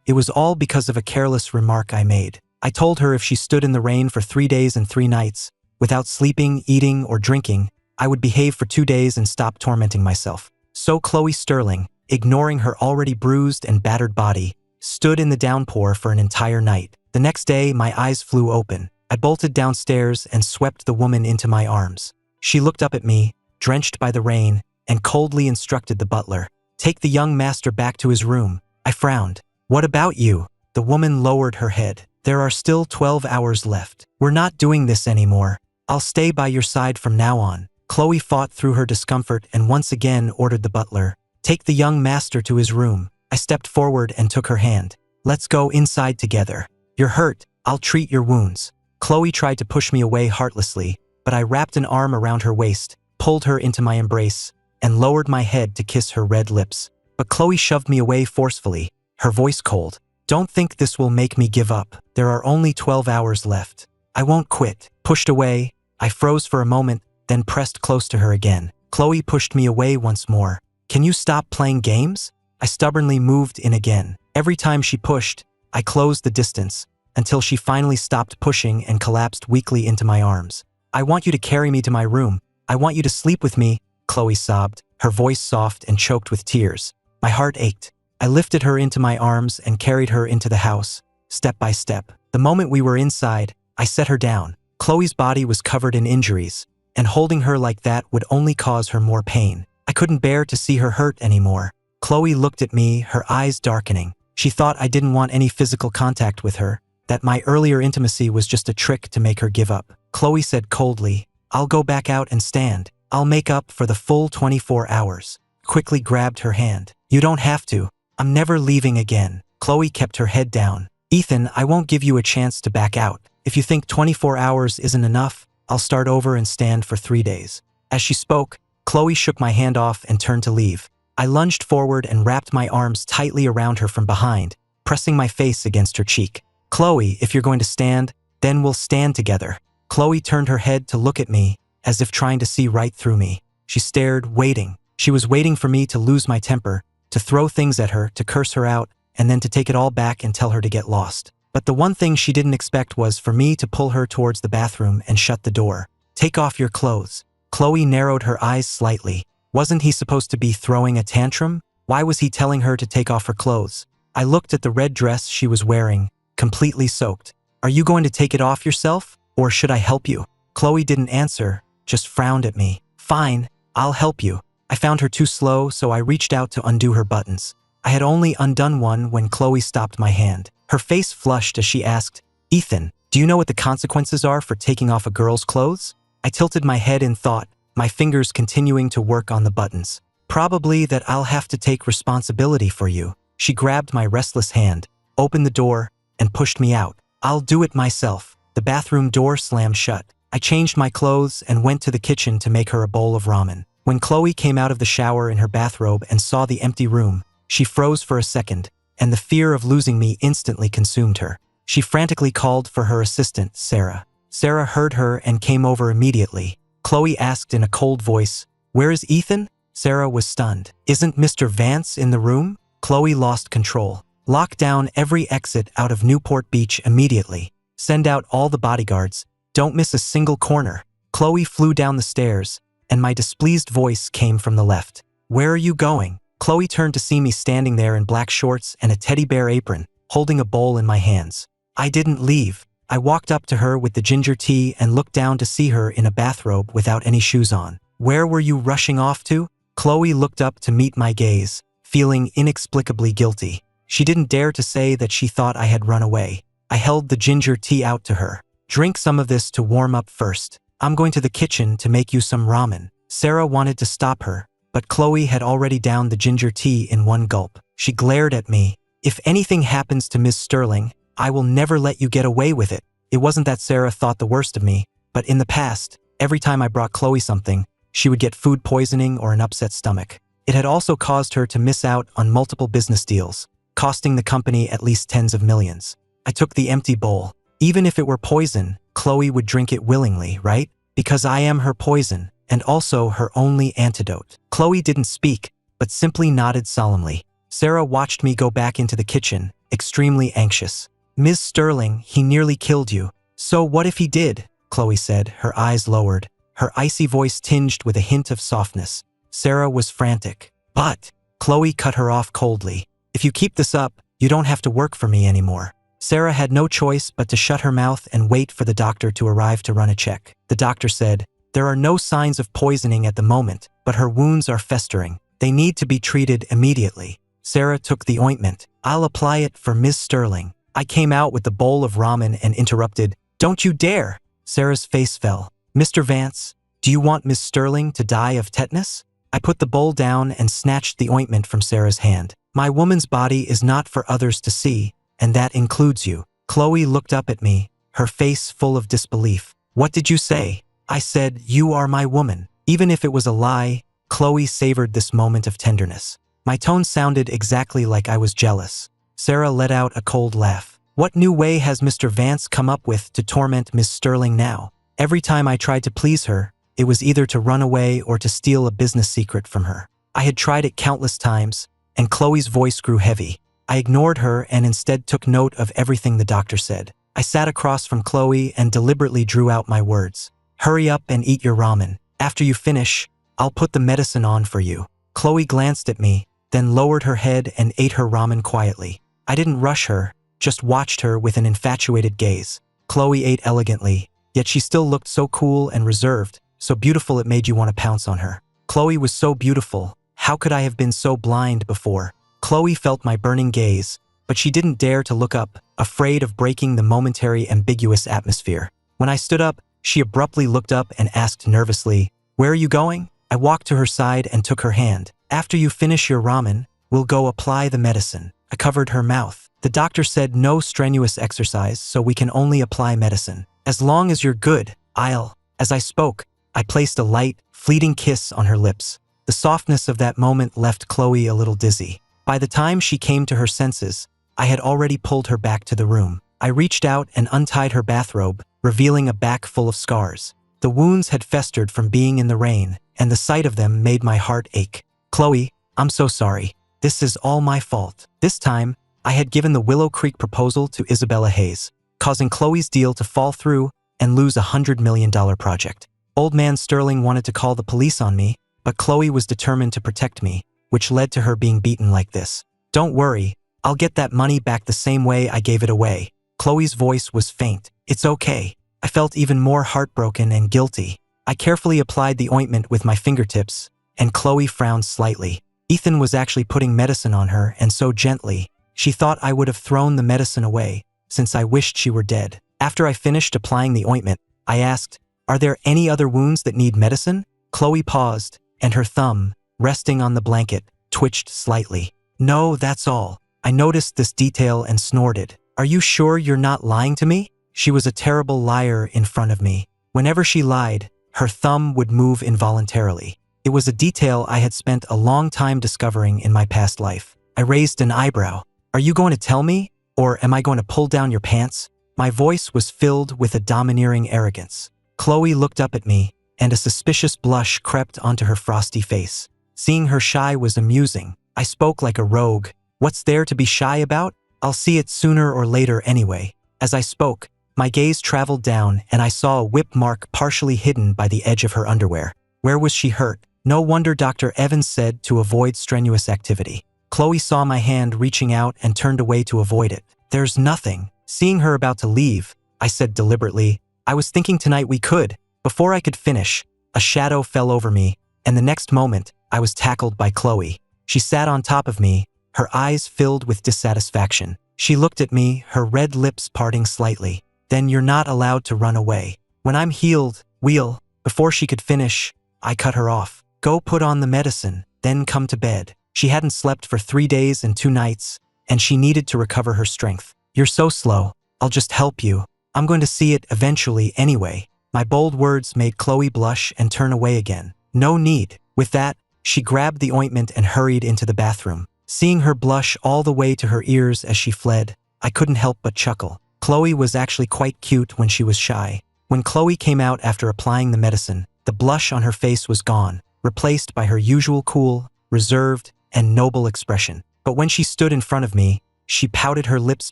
It was all because of a careless remark I made. I told her if she stood in the rain for 3 days and 3 nights, without sleeping, eating, or drinking, I would behave for 2 days and stop tormenting myself. So Chloe Sterling, ignoring her already bruised and battered body, stood in the downpour for an entire night. The next day, my eyes flew open. I bolted downstairs and swept the woman into my arms. She looked up at me, drenched by the rain, and coldly instructed the butler, "Take the young master back to his room." I frowned. "What about you?" The woman lowered her head. "There are still 12 hours left. We're not doing this anymore. I'll stay by your side from now on." Chloe fought through her discomfort and once again ordered the butler, "Take the young master to his room." I stepped forward and took her hand. "Let's go inside together. You're hurt. I'll treat your wounds." Chloe tried to push me away heartlessly, but I wrapped an arm around her waist, pulled her into my embrace, and lowered my head to kiss her red lips. But Chloe shoved me away forcefully, her voice cold. "Don't think this will make me give up. There are only 12 hours left. I won't quit." Pushed away, I froze for a moment, then pressed close to her again. Chloe pushed me away once more. "Can you stop playing games?" I stubbornly moved in again. Every time she pushed, I closed the distance, until she finally stopped pushing and collapsed weakly into my arms. "I want you to carry me to my room. I want you to sleep with me," Chloe sobbed, her voice soft and choked with tears. My heart ached. I lifted her into my arms and carried her into the house, step by step. The moment we were inside, I set her down. Chloe's body was covered in injuries, and holding her like that would only cause her more pain. I couldn't bear to see her hurt anymore. Chloe looked at me, her eyes darkening. She thought I didn't want any physical contact with her, that my earlier intimacy was just a trick to make her give up. Chloe said coldly, "I'll go back out and stand. I'll make up for the full 24 hours. Quickly grabbed her hand. "You don't have to. I'm never leaving again." Chloe kept her head down. "Ethan, I won't give you a chance to back out. If you think 24 hours isn't enough, I'll start over and stand for 3 days. As she spoke, Chloe shook my hand off and turned to leave. I lunged forward and wrapped my arms tightly around her from behind, pressing my face against her cheek. "Chloe, if you're going to stand, then we'll stand together." Chloe turned her head to look at me, as if trying to see right through me. She stared, waiting. She was waiting for me to lose my temper, to throw things at her, to curse her out, and then to take it all back and tell her to get lost. But the one thing she didn't expect was for me to pull her towards the bathroom and shut the door. "Take off your clothes." Chloe narrowed her eyes slightly. Wasn't he supposed to be throwing a tantrum? Why was he telling her to take off her clothes? I looked at the red dress she was wearing, completely soaked. "Are you going to take it off yourself, or should I help you?" Chloe didn't answer, just frowned at me. "Fine, I'll help you." I found her too slow, so I reached out to undo her buttons. I had only undone one when Chloe stopped my hand. Her face flushed as she asked, "Ethan, do you know what the consequences are for taking off a girl's clothes?" I tilted my head in thought, my fingers continuing to work on the buttons. "Probably that I'll have to take responsibility for you." She grabbed my restless hand, opened the door, and pushed me out. "I'll do it myself." The bathroom door slammed shut. I changed my clothes and went to the kitchen to make her a bowl of ramen. When Chloe came out of the shower in her bathrobe and saw the empty room, she froze for a second, and the fear of losing me instantly consumed her. She frantically called for her assistant, Sarah. Sarah heard her and came over immediately. Chloe asked in a cold voice, "Where is Ethan?" Sarah was stunned. "Isn't Mr. Vance in the room?" Chloe lost control. "Lock down every exit out of Newport Beach immediately. Send out all the bodyguards. Don't miss a single corner." Chloe flew down the stairs, and my displeased voice came from the left. "Where are you going?" Chloe turned to see me standing there in black shorts and a teddy bear apron, holding a bowl in my hands. I didn't leave. I walked up to her with the ginger tea and looked down to see her in a bathrobe without any shoes on. "Where were you rushing off to?" Chloe looked up to meet my gaze, feeling inexplicably guilty. She didn't dare to say that she thought I had run away. I held the ginger tea out to her. "Drink some of this to warm up first. I'm going to the kitchen to make you some ramen." Sarah wanted to stop her, but Chloe had already downed the ginger tea in one gulp. She glared at me. "If anything happens to Miss Sterling, I will never let you get away with it." It wasn't that Sarah thought the worst of me, but in the past, every time I brought Chloe something, she would get food poisoning or an upset stomach. It had also caused her to miss out on multiple business deals, costing the company at least tens of millions. I took the empty bowl. Even if it were poison, Chloe would drink it willingly, right? Because I am her poison, and also her only antidote. Chloe didn't speak, but simply nodded solemnly. Sarah watched me go back into the kitchen, extremely anxious. Ms. Sterling, he nearly killed you. So what if he did? Chloe said, her eyes lowered, her icy voice tinged with a hint of softness. Sarah was frantic. But Chloe cut her off coldly. If you keep this up, you don't have to work for me anymore. Sarah had no choice but to shut her mouth and wait for the doctor to arrive to run a check. The doctor said, there are no signs of poisoning at the moment, but her wounds are festering. They need to be treated immediately. Sarah took the ointment. I'll apply it for Ms. Sterling. I came out with the bowl of ramen and interrupted. Don't you dare! Sarah's face fell. Mr. Vance, do you want Ms. Sterling to die of tetanus? I put the bowl down and snatched the ointment from Sarah's hand. My woman's body is not for others to see, and that includes you. Chloe looked up at me, her face full of disbelief. What did you say? I said, you are my woman. Even if it was a lie, Chloe savored this moment of tenderness. My tone sounded exactly like I was jealous. Sarah let out a cold laugh. What new way has Mr. Vance come up with to torment Miss Sterling now? Every time I tried to please her, it was either to run away or to steal a business secret from her. I had tried it countless times, and Chloe's voice grew heavy. I ignored her and instead took note of everything the doctor said. I sat across from Chloe and deliberately drew out my words. Hurry up and eat your ramen. After you finish, I'll put the medicine on for you. Chloe glanced at me, then lowered her head and ate her ramen quietly. I didn't rush her, just watched her with an infatuated gaze. Chloe ate elegantly, yet she still looked so cool and reserved, so beautiful it made you want to pounce on her. Chloe was so beautiful. How could I have been so blind before? Chloe felt my burning gaze, but she didn't dare to look up, afraid of breaking the momentary ambiguous atmosphere. When I stood up, she abruptly looked up and asked nervously, where are you going? I walked to her side and took her hand. After you finish your ramen, we'll go apply the medicine. I covered her mouth. The doctor said no strenuous exercise, so we can only apply medicine. As long as you're good, I'll. As I spoke, I placed a light, fleeting kiss on her lips. The softness of that moment left Chloe a little dizzy. By the time she came to her senses, I had already pulled her back to the room. I reached out and untied her bathrobe, revealing a back full of scars. The wounds had festered from being in the rain, and the sight of them made my heart ache. Chloe, I'm so sorry. This is all my fault. This time, I had given the Willow Creek proposal to Isabella Hayes, causing Chloe's deal to fall through and lose a $100 million project. Old man Sterling wanted to call the police on me, but Chloe was determined to protect me, which led to her being beaten like this. Don't worry, I'll get that money back the same way I gave it away. Chloe's voice was faint. It's okay. I felt even more heartbroken and guilty. I carefully applied the ointment with my fingertips, and Chloe frowned slightly. Ethan was actually putting medicine on her, and so gently. She thought I would have thrown the medicine away, since I wished she were dead. After I finished applying the ointment, I asked, are there any other wounds that need medicine? Chloe paused, and her thumb, resting on the blanket, twitched slightly. No, that's all. I noticed this detail and snorted. Are you sure you're not lying to me? She was a terrible liar in front of me. Whenever she lied, her thumb would move involuntarily. It was a detail I had spent a long time discovering in my past life. I raised an eyebrow. Are you going to tell me? Or am I going to pull down your pants? My voice was filled with a domineering arrogance. Chloe looked up at me, and a suspicious blush crept onto her frosty face. Seeing her shy was amusing. I spoke like a rogue. What's there to be shy about? I'll see it sooner or later anyway. As I spoke, my gaze traveled down and I saw a whip mark partially hidden by the edge of her underwear. Where was she hurt? No wonder Dr. Evans said to avoid strenuous activity. Chloe saw my hand reaching out and turned away to avoid it. There's nothing. Seeing her about to leave, I said deliberately, I was thinking tonight we could. Before I could finish, a shadow fell over me, and the next moment, I was tackled by Chloe. She sat on top of me, her eyes filled with dissatisfaction. She looked at me, her red lips parting slightly. Then you're not allowed to run away. When I'm healed, we'll. Before she could finish, I cut her off. Go put on the medicine, then come to bed. She hadn't slept for 3 days and 2 nights, and she needed to recover her strength. You're so slow. I'll just help you. I'm going to see it eventually anyway. My bold words made Chloe blush and turn away again. No need. With that, she grabbed the ointment and hurried into the bathroom. Seeing her blush all the way to her ears as she fled, I couldn't help but chuckle. Chloe was actually quite cute when she was shy. When Chloe came out after applying the medicine, the blush on her face was gone, replaced by her usual cool, reserved, and noble expression. But when she stood in front of me, She pouted her lips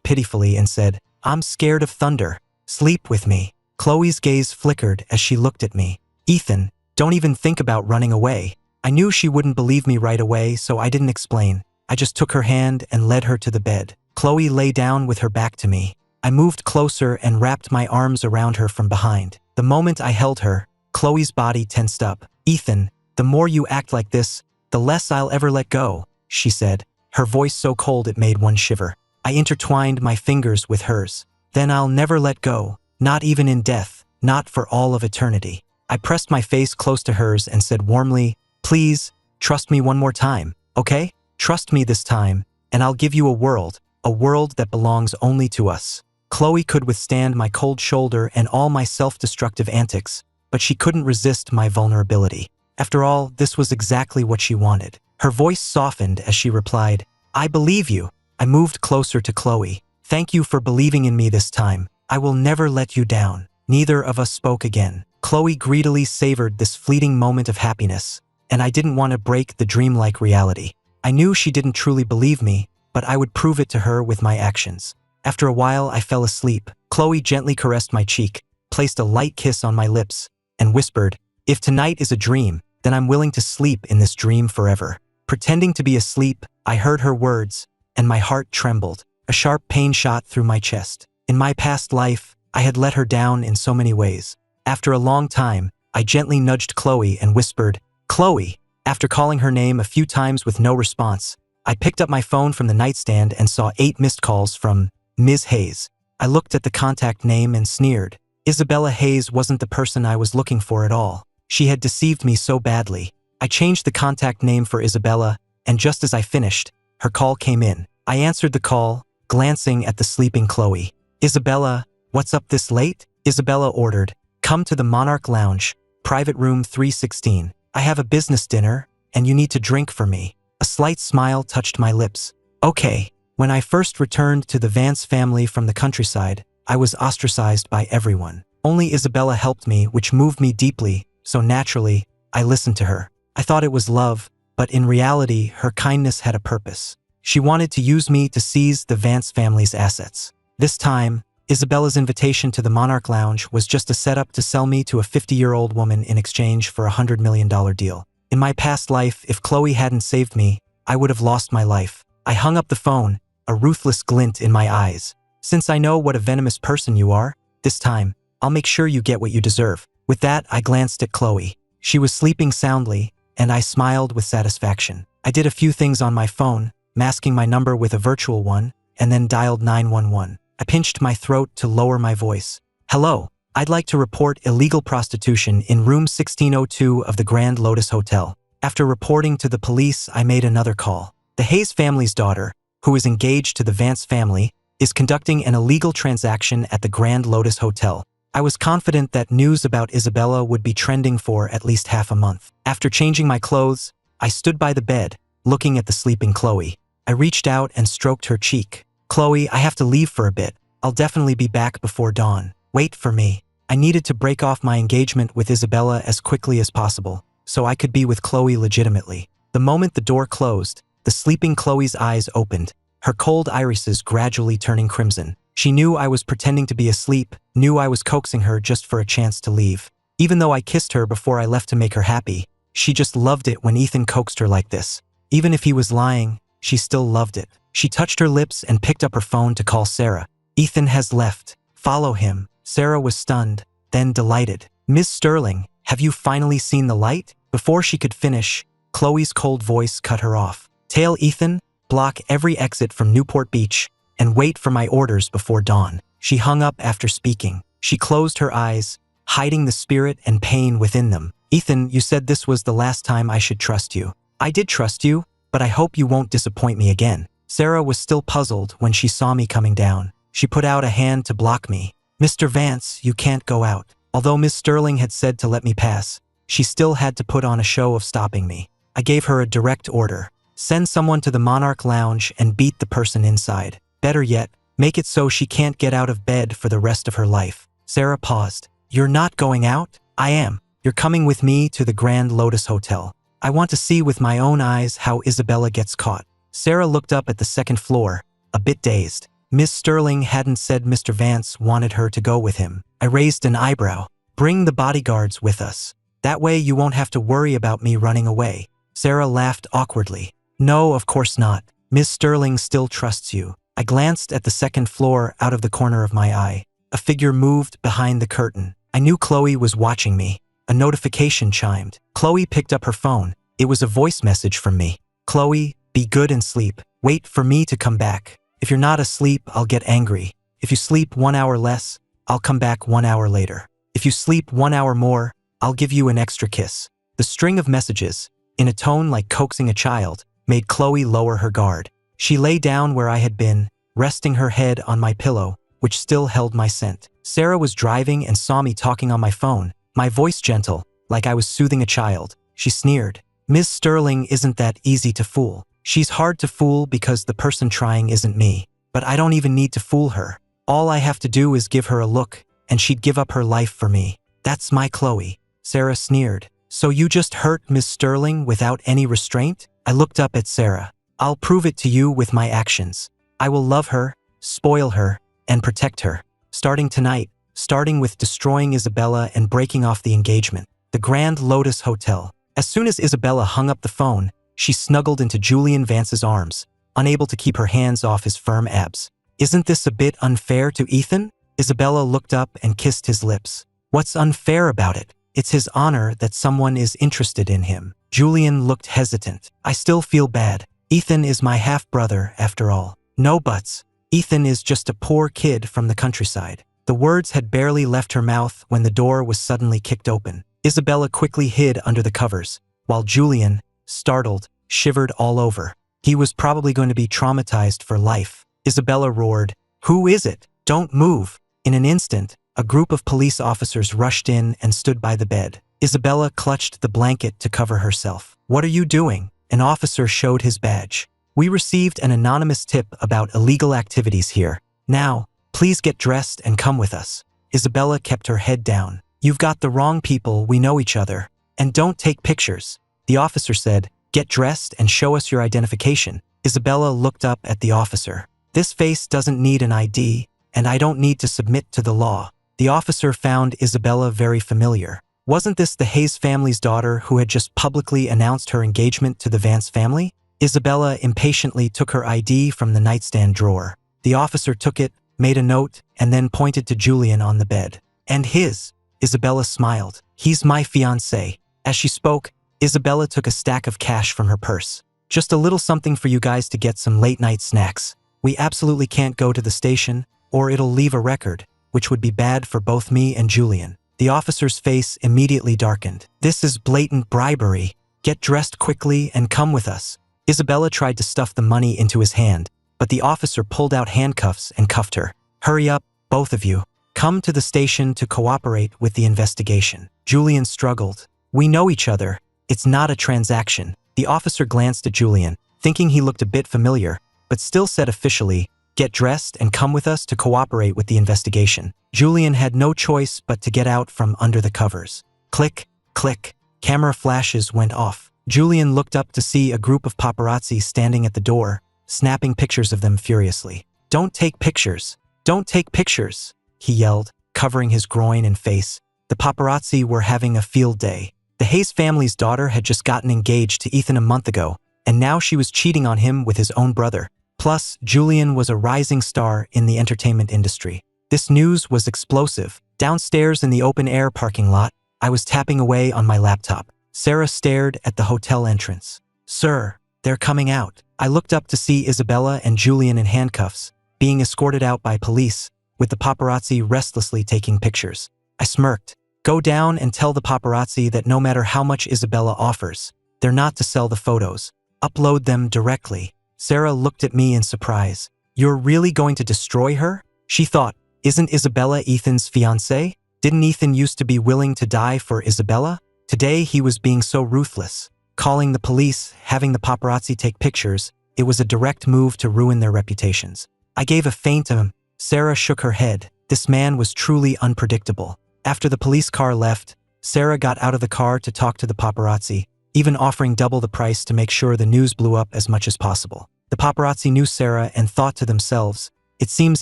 pitifully and said, "I'm scared of thunder. Sleep with me." Chloe's gaze flickered as she looked at me. "Ethan, don't even think about running away." I knew she wouldn't believe me right away, so I didn't explain. I just took her hand and led her to the bed. Chloe lay down with her back to me. I moved closer and wrapped my arms around her from behind. The moment I held her, Chloe's body tensed up. "Ethan, the more you act like this, the less I'll ever let go," she said, her voice so cold it made one shiver. I intertwined my fingers with hers. "Then I'll never let go, not even in death, not for all of eternity." I pressed my face close to hers and said warmly, "Please, trust me one more time, okay? Trust me this time, and I'll give you a world that belongs only to us." Chloe could withstand my cold shoulder and all my self-destructive antics, but she couldn't resist my vulnerability. After all, this was exactly what she wanted. Her voice softened as she replied, "I believe you." I moved closer to Chloe. "Thank you for believing in me this time. I will never let you down." Neither of us spoke again. Chloe greedily savored this fleeting moment of happiness, and I didn't want to break the dreamlike reality. I knew she didn't truly believe me, but I would prove it to her with my actions. After a while, I fell asleep. Chloe gently caressed my cheek, placed a light kiss on my lips, and whispered, "If tonight is a dream, then I'm willing to sleep in this dream forever." Pretending to be asleep, I heard her words, and my heart trembled. A sharp pain shot through my chest. In my past life, I had let her down in so many ways. After a long time, I gently nudged Chloe and whispered, "Chloe." After calling her name a few times with no response, I picked up my phone from the nightstand and saw 8 missed calls from Ms. Hayes. I looked at the contact name and sneered. Isabella Hayes wasn't the person I was looking for at all. She had deceived me so badly. I changed the contact name for Isabella, and just as I finished, her call came in. I answered the call, glancing at the sleeping Chloe. "Isabella, what's up this late?" Isabella ordered. "Come to the Monarch Lounge, private room 316. I have a business dinner, and you need to drink for me." A slight smile touched my lips. "Okay." When I first returned to the Vance family from the countryside, I was ostracized by everyone. Only Isabella helped me, which moved me deeply, so naturally, I listened to her. I thought it was love, but in reality, her kindness had a purpose. She wanted to use me to seize the Vance family's assets. This time, Isabella's invitation to the Monarch Lounge was just a setup to sell me to a 50-year-old woman in exchange for a $100 million deal. In my past life, if Chloe hadn't saved me, I would have lost my life. I hung up the phone, a ruthless glint in my eyes. "Since I know what a venomous person you are, this time, I'll make sure you get what you deserve." With that, I glanced at Chloe. She was sleeping soundly, and I smiled with satisfaction. I did a few things on my phone, masking my number with a virtual one, and then dialed 911. I pinched my throat to lower my voice. "Hello, I'd like to report illegal prostitution in room 1602 of the Grand Lotus Hotel." After reporting to the police, I made another call. The Hayes family's daughter, who is engaged to the Vance family, is conducting an illegal transaction at the Grand Lotus Hotel. I was confident that news about Isabella would be trending for at least half a month. After changing my clothes, I stood by the bed, looking at the sleeping Chloe. I reached out and stroked her cheek. "Chloe, I have to leave for a bit. I'll definitely be back before dawn. Wait for me." I needed to break off my engagement with Isabella as quickly as possible, so I could be with Chloe legitimately. The moment the door closed, the sleeping Chloe's eyes opened, her cold irises gradually turning crimson. She knew I was pretending to be asleep, knew I was coaxing her just for a chance to leave. Even though I kissed her before I left to make her happy, she just loved it when Ethan coaxed her like this. Even if he was lying, she still loved it. She touched her lips and picked up her phone to call Sarah. "Ethan has left. Follow him." Sarah was stunned, then delighted. "Miss Sterling, have you finally seen the light?" Before she could finish, Chloe's cold voice cut her off. "Tell Ethan, block every exit from Newport Beach, and wait for my orders before dawn." She hung up after speaking. She closed her eyes, hiding the spirit and pain within them. "Ethan, you said this was the last time I should trust you. I did trust you, but I hope you won't disappoint me again." Sarah was still puzzled when she saw me coming down. She put out a hand to block me. "Mr. Vance, you can't go out." Although Miss Sterling had said to let me pass, she still had to put on a show of stopping me. I gave her a direct order. "Send someone to the Monarch Lounge and beat the person inside. Better yet, make it so she can't get out of bed for the rest of her life." Sarah paused. "You're not going out?" "I am. You're coming with me to the Grand Lotus Hotel. I want to see with my own eyes how Isabella gets caught." Sarah looked up at the second floor, a bit dazed. Miss Sterling hadn't said Mr. Vance wanted her to go with him. I raised an eyebrow. Bring the bodyguards with us. That way you won't have to worry about me running away. Sarah laughed awkwardly. No, of course not. Miss Sterling still trusts you. I glanced at the second floor out of the corner of my eye. A figure moved behind the curtain. I knew Chloe was watching me. A notification chimed. Chloe picked up her phone. It was a voice message from me. Chloe, be good and sleep. Wait for me to come back. If you're not asleep, I'll get angry. If you sleep 1 hour less, I'll come back 1 hour later. If you sleep 1 hour more, I'll give you an extra kiss. The string of messages, in a tone like coaxing a child, made Chloe lower her guard. She lay down where I had been, resting her head on my pillow, which still held my scent. Sarah was driving and saw me talking on my phone, my voice gentle, like I was soothing a child. She sneered. Ms. Sterling isn't that easy to fool. She's hard to fool because the person trying isn't me. But I don't even need to fool her. All I have to do is give her a look, and she'd give up her life for me. That's my Chloe. Sarah sneered. So you just hurt Ms. Sterling without any restraint? I looked up at Sarah. I'll prove it to you with my actions. I will love her, spoil her, and protect her. Starting tonight, starting with destroying Isabella and breaking off the engagement. The Grand Lotus Hotel. As soon as Isabella hung up the phone, she snuggled into Julian Vance's arms, unable to keep her hands off his firm abs. Isn't this a bit unfair to Ethan? Isabella looked up and kissed his lips. What's unfair about it? It's his honor that someone is interested in him. Julian looked hesitant. I still feel bad. Ethan is my half-brother, after all. No buts. Ethan is just a poor kid from the countryside. The words had barely left her mouth when the door was suddenly kicked open. Isabella quickly hid under the covers, while Julian, startled, shivered all over. He was probably going to be traumatized for life. Isabella roared, "Who is it? Don't move." In an instant, a group of police officers rushed in and stood by the bed. Isabella clutched the blanket to cover herself. "What are you doing?" An officer showed his badge. "We received an anonymous tip about illegal activities here. Now, please get dressed and come with us." Isabella kept her head down. "You've got the wrong people, we know each other. And don't take pictures." The officer said, "Get dressed and show us your identification." Isabella looked up at the officer. "This face doesn't need an ID, and I don't need to submit to the law." The officer found Isabella very familiar. Wasn't this the Hayes family's daughter who had just publicly announced her engagement to the Vance family? Isabella impatiently took her ID from the nightstand drawer. The officer took it, made a note, and then pointed to Julian on the bed. "And his?" Isabella smiled. "He's my fiancé." As she spoke, Isabella took a stack of cash from her purse. "Just a little something for you guys to get some late-night snacks. We absolutely can't go to the station, or it'll leave a record, which would be bad for both me and Julian." The officer's face immediately darkened. "This is blatant bribery. Get dressed quickly and come with us." Isabella tried to stuff the money into his hand, but the officer pulled out handcuffs and cuffed her. "Hurry up, both of you. Come to the station to cooperate with the investigation." Julian struggled. "We know each other. It's not a transaction." The officer glanced at Julian, thinking he looked a bit familiar, but still said officially, "Get dressed and come with us to cooperate with the investigation." Julian had no choice but to get out from under the covers. Click, click. Camera flashes went off. Julian looked up to see a group of paparazzi standing at the door, snapping pictures of them furiously. "Don't take pictures. Don't take pictures," he yelled, covering his groin and face. The paparazzi were having a field day. The Hayes family's daughter had just gotten engaged to Ethan a month ago, and now she was cheating on him with his own brother. Plus, Julian was a rising star in the entertainment industry. This news was explosive. Downstairs in the open-air parking lot, I was tapping away on my laptop. Sarah stared at the hotel entrance. "Sir, they're coming out." I looked up to see Isabella and Julian in handcuffs, being escorted out by police, with the paparazzi restlessly taking pictures. I smirked. "Go down and tell the paparazzi that no matter how much Isabella offers, they're not to sell the photos. Upload them directly." Sarah looked at me in surprise. "You're really going to destroy her?" She thought, "Isn't Isabella Ethan's fiancée? Didn't Ethan used to be willing to die for Isabella? Today he was being so ruthless. Calling the police, having the paparazzi take pictures, it was a direct move to ruin their reputations." I gave a faint Sarah shook her head. This man was truly unpredictable. After the police car left, Sarah got out of the car to talk to the paparazzi, even offering double the price to make sure the news blew up as much as possible. The paparazzi knew Sarah and thought to themselves, "It seems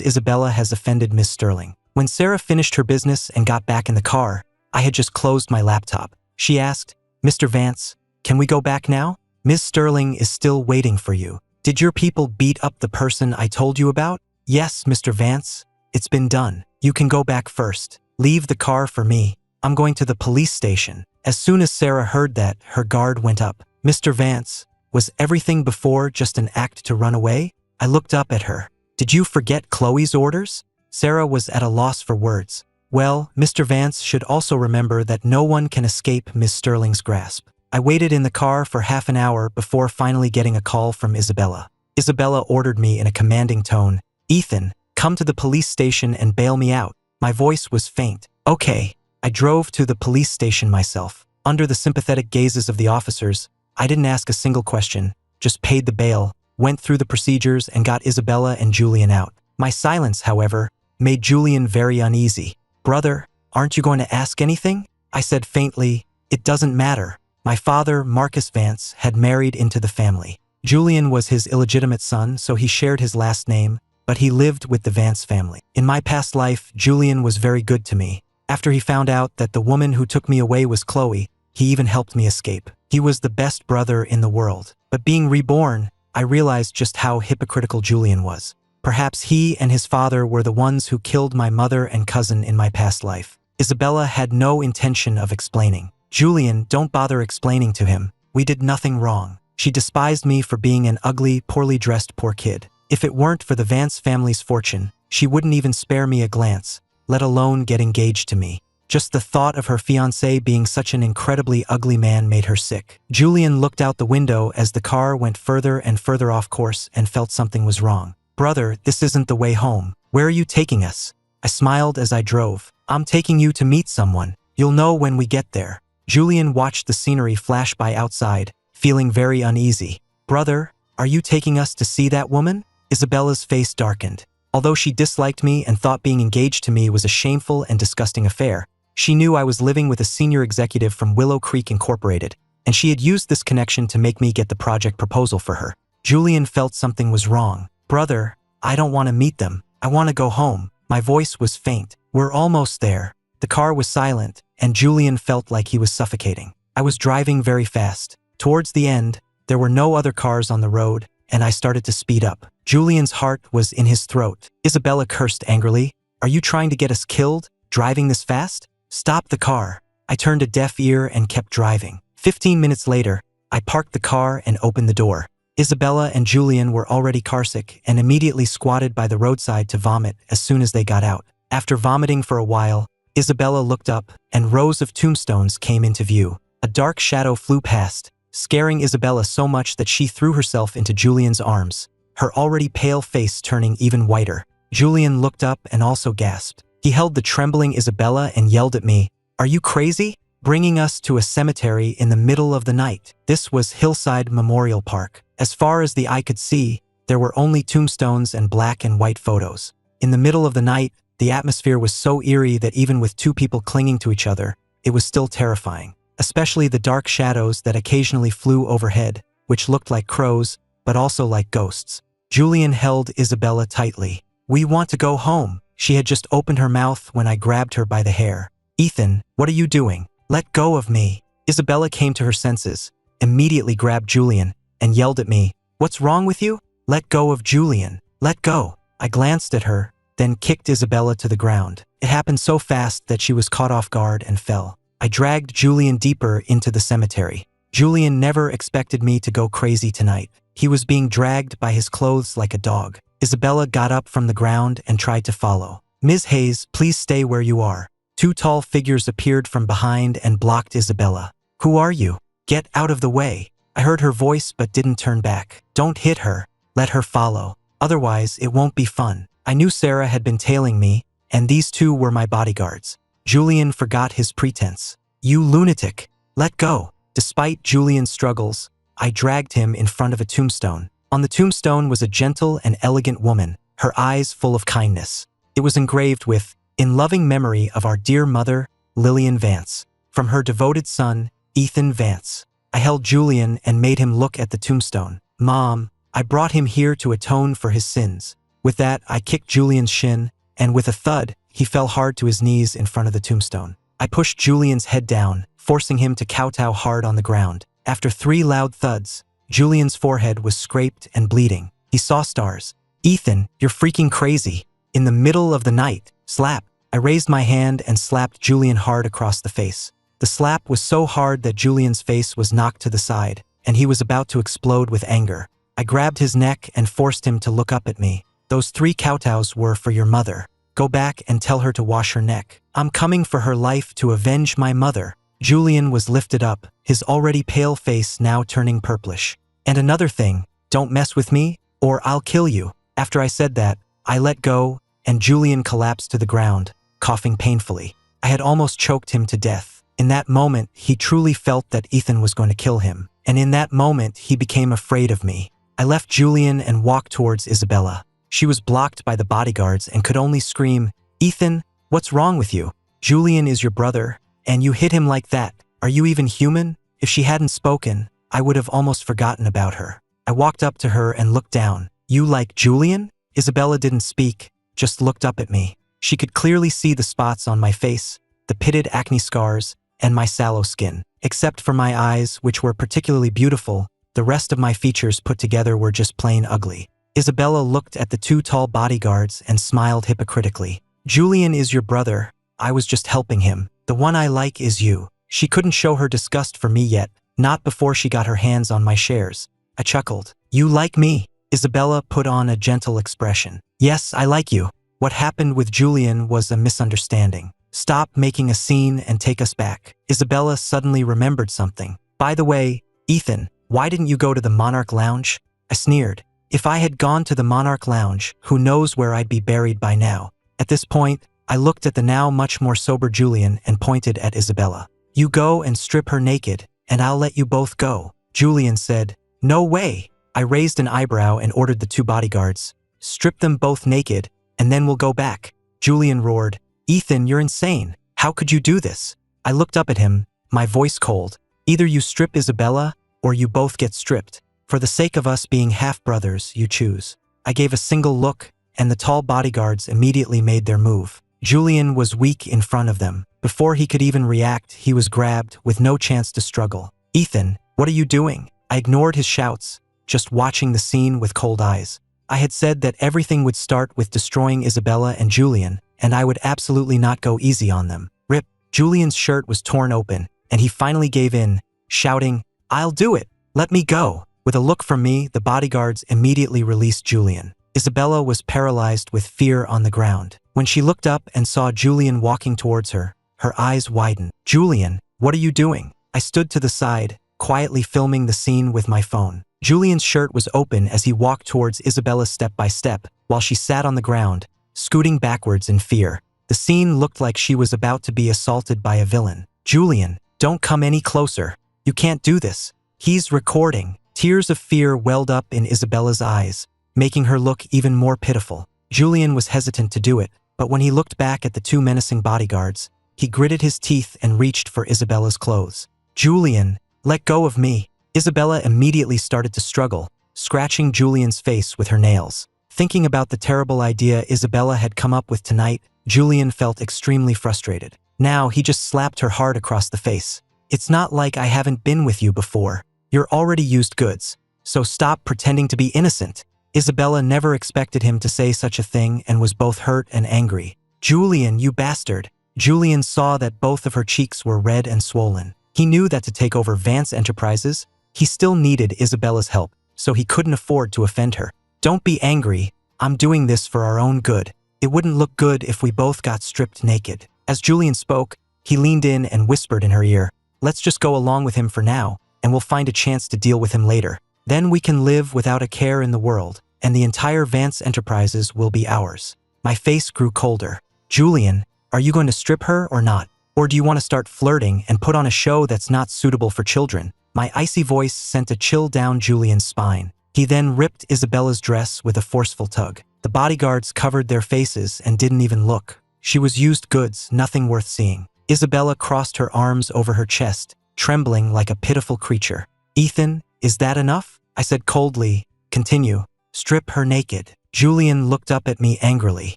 Isabella has offended Miss Sterling." When Sarah finished her business and got back in the car, I had just closed my laptop. She asked, "Mr. Vance, can we go back now? Miss Sterling is still waiting for you. Did your people beat up the person I told you about?" "Yes, Mr. Vance. It's been done. You can go back first. Leave the car for me. I'm going to the police station." As soon as Sarah heard that, her guard went up. "Mr. Vance, was everything before just an act to run away?" I looked up at her. "Did you forget Chloe's orders?" Sarah was at a loss for words. "Well, Mr. Vance should also remember that no one can escape Miss Sterling's grasp." I waited in the car for half an hour before finally getting a call from Isabella. Isabella ordered me in a commanding tone, "Ethan, come to the police station and bail me out." My voice was faint. "Okay." I drove to the police station myself. Under the sympathetic gazes of the officers, I didn't ask a single question, just paid the bail, went through the procedures and got Isabella and Julian out. My silence, however, made Julian very uneasy. "Brother, aren't you going to ask anything?" I said faintly, "It doesn't matter. My father, Marcus Vance, had married into the family. Julian was his illegitimate son, so he shared his last name, but he lived with the Vance family. In my past life, Julian was very good to me. After he found out that the woman who took me away was Chloe, he even helped me escape. He was the best brother in the world. But being reborn, I realized just how hypocritical Julian was. Perhaps he and his father were the ones who killed my mother and cousin in my past life." Isabella had no intention of explaining. "Julian, don't bother explaining to him. We did nothing wrong. She despised me for being an ugly, poorly dressed poor kid. If it weren't for the Vance family's fortune, she wouldn't even spare me a glance, let alone get engaged to me. Just the thought of her fiancé being such an incredibly ugly man made her sick." Julian looked out the window as the car went further and further off course and felt something was wrong. "Brother, this isn't the way home. Where are you taking us?" I smiled as I drove. "I'm taking you to meet someone. You'll know when we get there." Julian watched the scenery flash by outside, feeling very uneasy. "Brother, are you taking us to see that woman?" Isabella's face darkened. Although she disliked me and thought being engaged to me was a shameful and disgusting affair, she knew I was living with a senior executive from Willow Creek Incorporated, and she had used this connection to make me get the project proposal for her. Julian felt something was wrong. "Brother, I don't want to meet them. I want to go home." My voice was faint. "We're almost there." The car was silent, and Julian felt like he was suffocating. I was driving very fast. Towards the end, there were no other cars on the road, and I started to speed up. Julian's heart was in his throat. Isabella cursed angrily. "Are you trying to get us killed, driving this fast? Stop the car." I turned a deaf ear and kept driving. 15 minutes later, I parked the car and opened the door. Isabella and Julian were already carsick and immediately squatted by the roadside to vomit as soon as they got out. After vomiting for a while, Isabella looked up, and rows of tombstones came into view. A dark shadow flew past, scaring Isabella so much that she threw herself into Julian's arms, her already pale face turning even whiter. Julian looked up and also gasped. He held the trembling Isabella and yelled at me, "Are you crazy? Bringing us to a cemetery in the middle of the night?" This was Hillside Memorial Park. As far as the eye could see, there were only tombstones and black and white photos. In the middle of the night, the atmosphere was so eerie that even with two people clinging to each other, it was still terrifying, especially the dark shadows that occasionally flew overhead, which looked like crows, but also like ghosts. Julian held Isabella tightly. "We want to go home." She had just opened her mouth when I grabbed her by the hair. "Ethan, what are you doing? Let go of me." Isabella came to her senses, immediately grabbed Julian, and yelled at me, "What's wrong with you? Let go of Julian. Let go." I glanced at her, then kicked Isabella to the ground. It happened so fast that she was caught off guard and fell. I dragged Julian deeper into the cemetery. Julian never expected me to go crazy tonight. He was being dragged by his clothes like a dog. Isabella got up from the ground and tried to follow. "Ms. Hayes, please stay where you are." Two tall figures appeared from behind and blocked Isabella. "Who are you? Get out of the way." I heard her voice but didn't turn back. "Don't hit her. Let her follow. Otherwise, it won't be fun." I knew Sarah had been tailing me, and these two were my bodyguards. Julian forgot his pretense. "You lunatic. Let go." Despite Julian's struggles, I dragged him in front of a tombstone. On the tombstone was a gentle and elegant woman, her eyes full of kindness. It was engraved with, "In loving memory of our dear mother, Lillian Vance. From her devoted son, Ethan Vance." I held Julian and made him look at the tombstone. "Mom, I brought him here to atone for his sins. With that, I kicked Julian's shin, and with a thud, he fell hard to his knees in front of the tombstone. I pushed Julian's head down, forcing him to kowtow hard on the ground. After 3 loud thuds, Julian's forehead was scraped and bleeding. He saw stars. "Ethan, you're freaking crazy." In the middle of the night, slap. I raised my hand and slapped Julian hard across the face. The slap was so hard that Julian's face was knocked to the side, and he was about to explode with anger. I grabbed his neck and forced him to look up at me. "Those 3 kowtows were for your mother. Go back and tell her to wash her neck. I'm coming for her life to avenge my mother." Julian was lifted up, his already pale face now turning purplish. "And another thing, don't mess with me, or I'll kill you." After I said that, I let go, and Julian collapsed to the ground, coughing painfully. I had almost choked him to death. In that moment, he truly felt that Ethan was going to kill him, and in that moment, he became afraid of me. I left Julian and walked towards Isabella. She was blocked by the bodyguards and could only scream, "Ethan, what's wrong with you? Julian is your brother, and you hit him like that. Are you even human?" If she hadn't spoken, I would have almost forgotten about her. I walked up to her and looked down. "You like Julian?" Isabella didn't speak, just looked up at me. She could clearly see the spots on my face, the pitted acne scars, and my sallow skin. Except for my eyes, which were particularly beautiful, the rest of my features put together were just plain ugly. Isabella looked at the 2 tall bodyguards and smiled hypocritically. "Julian is your brother. I was just helping him. The one I like is you." She couldn't show her disgust for me yet, not before she got her hands on my shares. I chuckled. "You like me?" Isabella put on a gentle expression. "Yes, I like you. What happened with Julian was a misunderstanding. Stop making a scene and take us back." Isabella suddenly remembered something. "By the way, Ethan, why didn't you go to the Monarch Lounge?" I sneered. If I had gone to the Monarch Lounge, who knows where I'd be buried by now. At this point, I looked at the now much more sober Julian and pointed at Isabella. "You go and strip her naked, and I'll let you both go." Julian said, "No way." I raised an eyebrow and ordered the 2 bodyguards, "Strip them both naked, and then we'll go back." Julian roared, "Ethan, you're insane. How could you do this?" I looked up at him, my voice cold. "Either you strip Isabella, or you both get stripped. For the sake of us being half-brothers, you choose." I gave a single look, and the tall bodyguards immediately made their move. Julian was weak in front of them. Before he could even react, he was grabbed, with no chance to struggle. "Ethan, what are you doing?" I ignored his shouts, just watching the scene with cold eyes. I had said that everything would start with destroying Isabella and Julian, and I would absolutely not go easy on them. Rip. Julian's shirt was torn open, and he finally gave in, shouting, "I'll do it! Let me go!" With a look from me, the bodyguards immediately released Julian. Isabella was paralyzed with fear on the ground. When she looked up and saw Julian walking towards her, her eyes widened. "Julian, what are you doing?" I stood to the side, quietly filming the scene with my phone. Julian's shirt was open as he walked towards Isabella step by step, while she sat on the ground, scooting backwards in fear. The scene looked like she was about to be assaulted by a villain. "Julian, don't come any closer. You can't do this. He's recording." Tears of fear welled up in Isabella's eyes, making her look even more pitiful. Julian was hesitant to do it, but when he looked back at the 2 menacing bodyguards, he gritted his teeth and reached for Isabella's clothes. "Julian, let go of me." Isabella immediately started to struggle, scratching Julian's face with her nails. Thinking about the terrible idea Isabella had come up with tonight, Julian felt extremely frustrated. Now he just slapped her hard across the face. "It's not like I haven't been with you before. You're already used goods, so stop pretending to be innocent." Isabella never expected him to say such a thing and was both hurt and angry. "Julian, you bastard." Julian saw that both of her cheeks were red and swollen. He knew that to take over Vance Enterprises, he still needed Isabella's help, so he couldn't afford to offend her. "Don't be angry. I'm doing this for our own good. It wouldn't look good if we both got stripped naked." As Julian spoke, he leaned in and whispered in her ear, "Let's just go along with him for now, and we'll find a chance to deal with him later. Then we can live without a care in the world, and the entire Vance Enterprises will be ours." My face grew colder. "Julian, are you going to strip her or not? Or do you want to start flirting and put on a show that's not suitable for children?" My icy voice sent a chill down Julian's spine. He then ripped Isabella's dress with a forceful tug. The bodyguards covered their faces and didn't even look. She was used goods, nothing worth seeing. Isabella crossed her arms over her chest, trembling like a pitiful creature. "Ethan, is that enough?" I said coldly, Continue. Strip her naked. Julian looked up at me angrily.